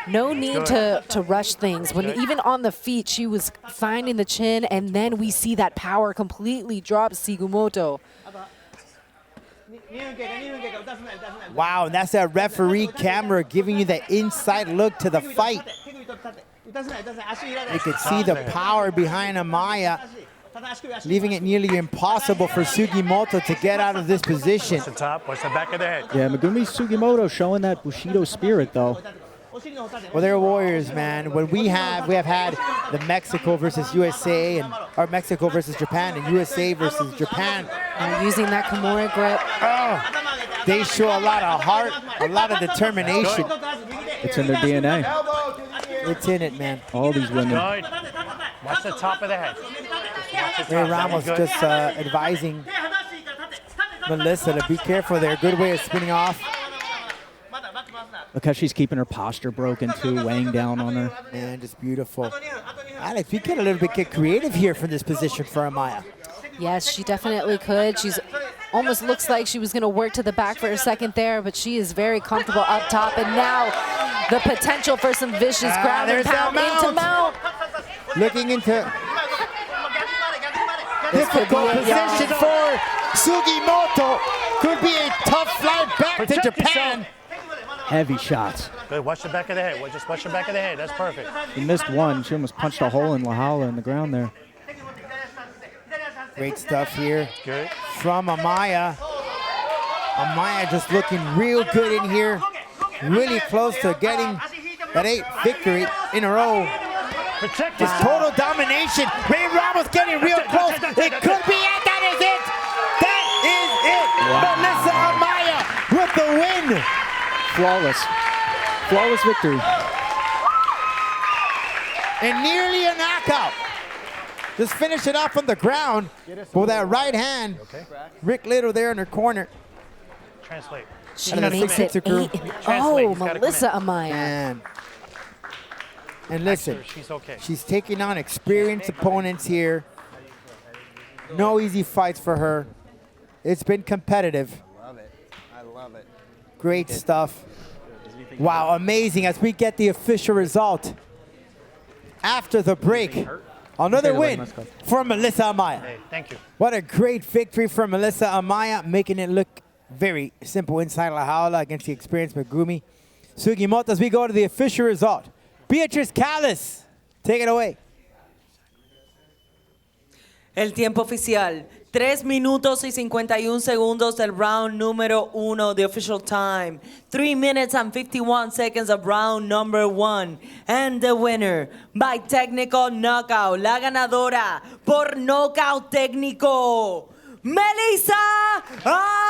No need to rush things. When even on the feet, she was finding the chin, and then we see that power completely drop Sugimoto. Wow, and that's that referee camera giving you the inside look to the fight. You can see the power behind Amaya, leaving it nearly impossible for Sugimoto to get out of this position. Watch the top, watch the back of the head. Yeah, Megumi Sugimoto showing that Bushido spirit, though. Well, they're warriors, man. When we have had the Mexico versus USA, or Mexico versus Japan, and USA versus Japan. And using that Kimura grip. They show a lot of heart, a lot of determination. It's in their DNA. It's in it, man. All these women. Good. Watch the top of the head. Ray Ramos just advising Melissa to be careful there. Good way of spinning off. Look how she's keeping her posture broken, too, weighing down on her. Man, just beautiful. Alex, we could a little bit get creative here from this position for Amaya. Yes, she definitely could. She's almost looks like she was going to work to the back for a second there, but she is very comfortable up top. And now the potential for some vicious ground and pound into mount. Looking into difficult position for Sugimoto. Could be a tough flight back to Japan. Heavy shots. Good, watch the back of the head. Just watch the back of the head, that's perfect. She missed one. She almost punched a hole in Lahala in the ground there. Great stuff here Good. from Amaya. Amaya just looking real good in here. Really close to getting that 8th victory in a row. Just total domination. Ray Ramos getting real close. It could be it. That is it. That is it. Melissa Amaya with the win. Flawless. Flawless victory. And nearly a knockout. Just finish it off on the ground with that right hand. Rick Little there in her corner. Translate. She makes it 8. Oh, Melissa Amaya. Man. And listen, she's okay. She's taking on experienced opponents here. No easy fights for her. It's been competitive. Love it. I love it. Great stuff. Wow, amazing as we get the official result. After the break, another win for Melissa Amaya. Hey, thank you. What a great victory for Melissa Amaya, making it look very simple inside La Jaula against the experienced Megumi Sugimoto. As we go to the official result, Beatrice Callis, take it away. El tiempo oficial, 3 minutos y 51 segundos del round número 1, the official time. 3 minutes and 51 seconds of round number 1. And the winner by technical knockout, la ganadora por knockout técnico, Melissa Amaya.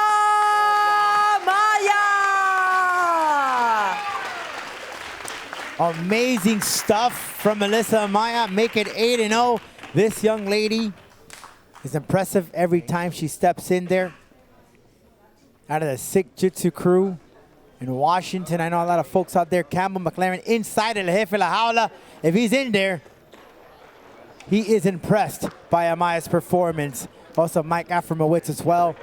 Amazing stuff from Melissa Amaya. Make it 8-0. This young lady is impressive every time she steps in there. Out of the Sick Jitsu crew in Washington. I know a lot of folks out there. Campbell McLaren inside El Jefe La Jaula. If he's in there, he is impressed by Amaya's performance. Also Mike Afromowitz as well.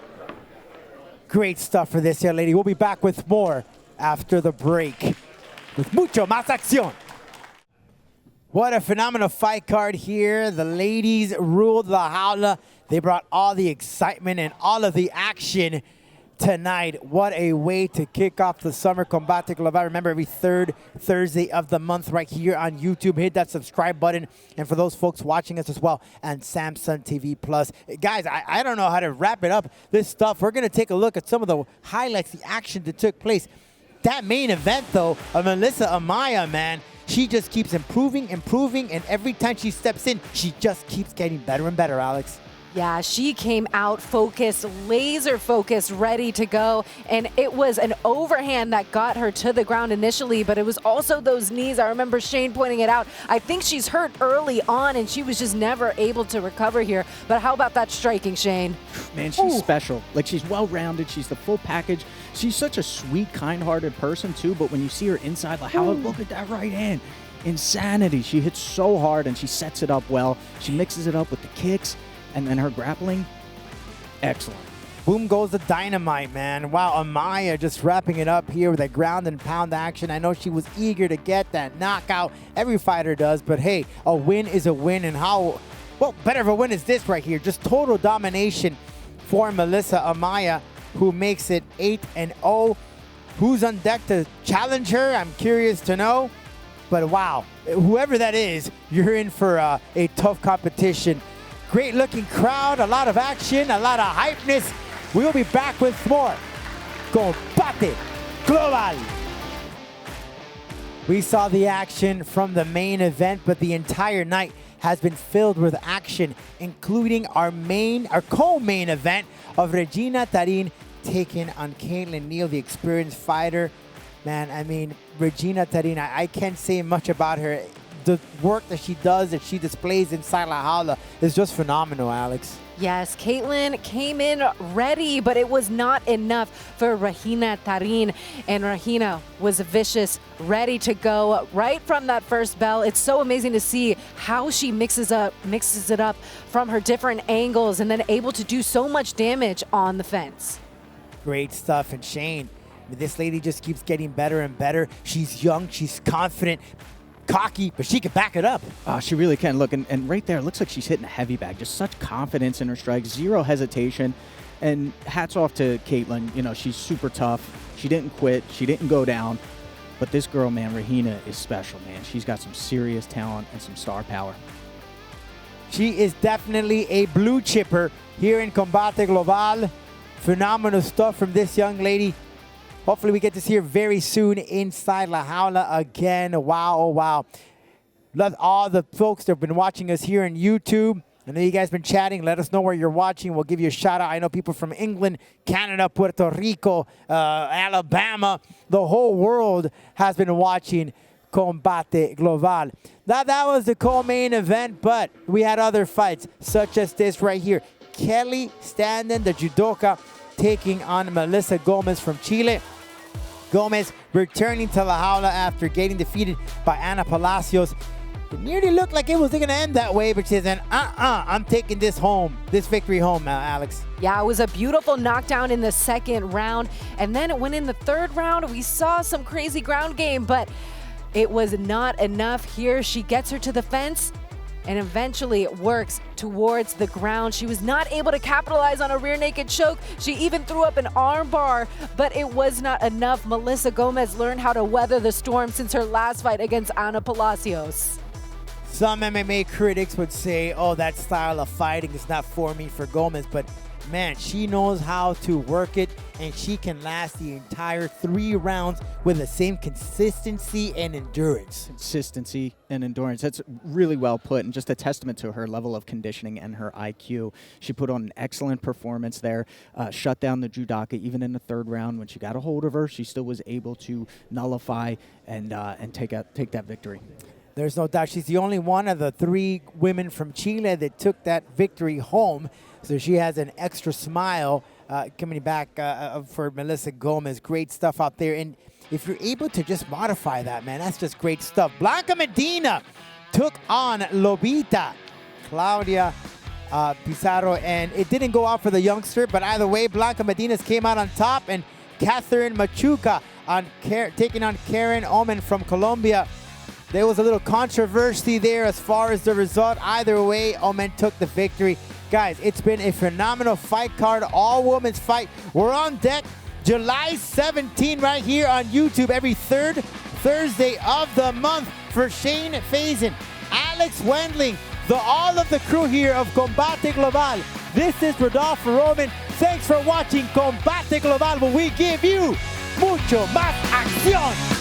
Great stuff for this young lady. We'll be back with more after the break with mucho más acción. What a phenomenal fight card here. The ladies ruled La Jaula. They brought all the excitement and all of the action tonight. What a way to kick off the summer Combate Global. Remember, every third Thursday of the month right here on YouTube. Hit that subscribe button. And for those folks watching us as well on Samsung TV Plus. Guys, I don't know how to wrap it up, this stuff. We're going to take a look at some of the highlights, the action that took place. That main event, though, of Melissa Amaya, man, she just keeps improving, and every time she steps in, she just keeps getting better and better, Alex. Yeah, she came out focused, laser focused, ready to go. And it was an overhand that got her to the ground initially, but it was also those knees. I remember Shane pointing it out. I think she's hurt early on, and she was just never able to recover here. But how about that striking, Shane? Man, she's special. Like, she's well-rounded. She's the full package. She's such a sweet, kind-hearted person, too. But when you see her inside, like, look at that right hand. Insanity. She hits so hard, and she sets it up well. She mixes it up with the kicks. And then her grappling, excellent. Boom goes the dynamite, man. Wow, Amaya just wrapping it up here with a ground and pound action. I know she was eager to get that knockout. Every fighter does, but hey, a win is a win. And how, well, better of a win is this right here. Just total domination for Melissa Amaya, who makes it 8-0. Who's on deck to challenge her? I'm curious to know. But wow, whoever that is, you're in for a tough competition. Great looking crowd, a lot of action, a lot of hypeness. We'll be back with more Combate Global. We saw the action from the main event, but the entire night has been filled with action, including our co-main event of Regina Tarin taking on Caitlin Neal, the experienced fighter. Man, I mean, Regina Tarin, I can't say much about her. The work that she does, that she displays inside La Jaula is just phenomenal, Alex. Yes, Caitlin came in ready, but it was not enough for Regina Tarin. And Regina was vicious, ready to go right from that first bell. It's so amazing to see how she mixes it up from her different angles and then able to do so much damage on the fence. Great stuff. And Shane, this lady just keeps getting better and better. She's young, she's confident, cocky, but she can back it up. Oh, she really can. Look, and right there, it looks like she's hitting a heavy bag. Just such confidence in her strikes, zero hesitation. And hats off to Caitlin. You know, she's super tough. She didn't quit. She didn't go down. But this girl, man, Regina, is special, man. She's got some serious talent and some star power. She is definitely a blue chipper here in Combate Global. Phenomenal stuff from this young lady. Hopefully we get to see her very soon inside La Jaula again. Wow, oh wow. Love all the folks that have been watching us here on YouTube. I know you guys have been chatting. Let us know where you're watching. We'll give you a shout out. I know people from England, Canada, Puerto Rico, Alabama. The whole world has been watching Combate Global. That was the co-main event, but we had other fights, such as this right here. Kelly Standen, the judoka, taking on Melissa Gomez from Chile. Gomez returning to La Jaula after getting defeated by Ana Palacios. It nearly looked like it was going to end that way, but she said, I'm taking this victory home, Alex. Yeah, it was a beautiful knockdown in the second round. And then when in the third round, we saw some crazy ground game, but it was not enough here. She gets her to the fence and eventually works towards the ground. She was not able to capitalize on a rear naked choke. She even threw up an arm bar, but it was not enough. Melissa Gomez learned how to weather the storm since her last fight against Ana Palacios. Some MMA critics would say, oh, that style of fighting is not for me for Gomez, but man, she knows how to work it, and she can last the entire 3 rounds with the same consistency and endurance. Consistency and endurance. That's really well put, and just a testament to her level of conditioning and her IQ. She put on an excellent performance there, shut down the judoka even in the 3rd round. When she got a hold of her, she still was able to nullify and take that victory. There's no doubt she's the only one of the 3 women from Chile that took that victory home. So she has an extra smile coming back for Melissa Gomez. Great stuff out there. And if you're able to just modify that, man, that's just great stuff. Blanca Medina took on Lobita, Claudia Pizarro, and it didn't go out for the youngster, but either way, Blanca Medina's came out on top, and Catherine Machuca taking on Karen Omen from Colombia. There was a little controversy there as far as the result. Either way, Omen took the victory. Guys, it's been a phenomenal fight card, all women's fight. We're on deck July 17 right here on YouTube every 3rd Thursday of the month. For Shane Faison, Alex Wendling, all of the crew here of Combate Global, this is Rodolfo Roman. Thanks for watching Combate Global, where we give you mucho más acción.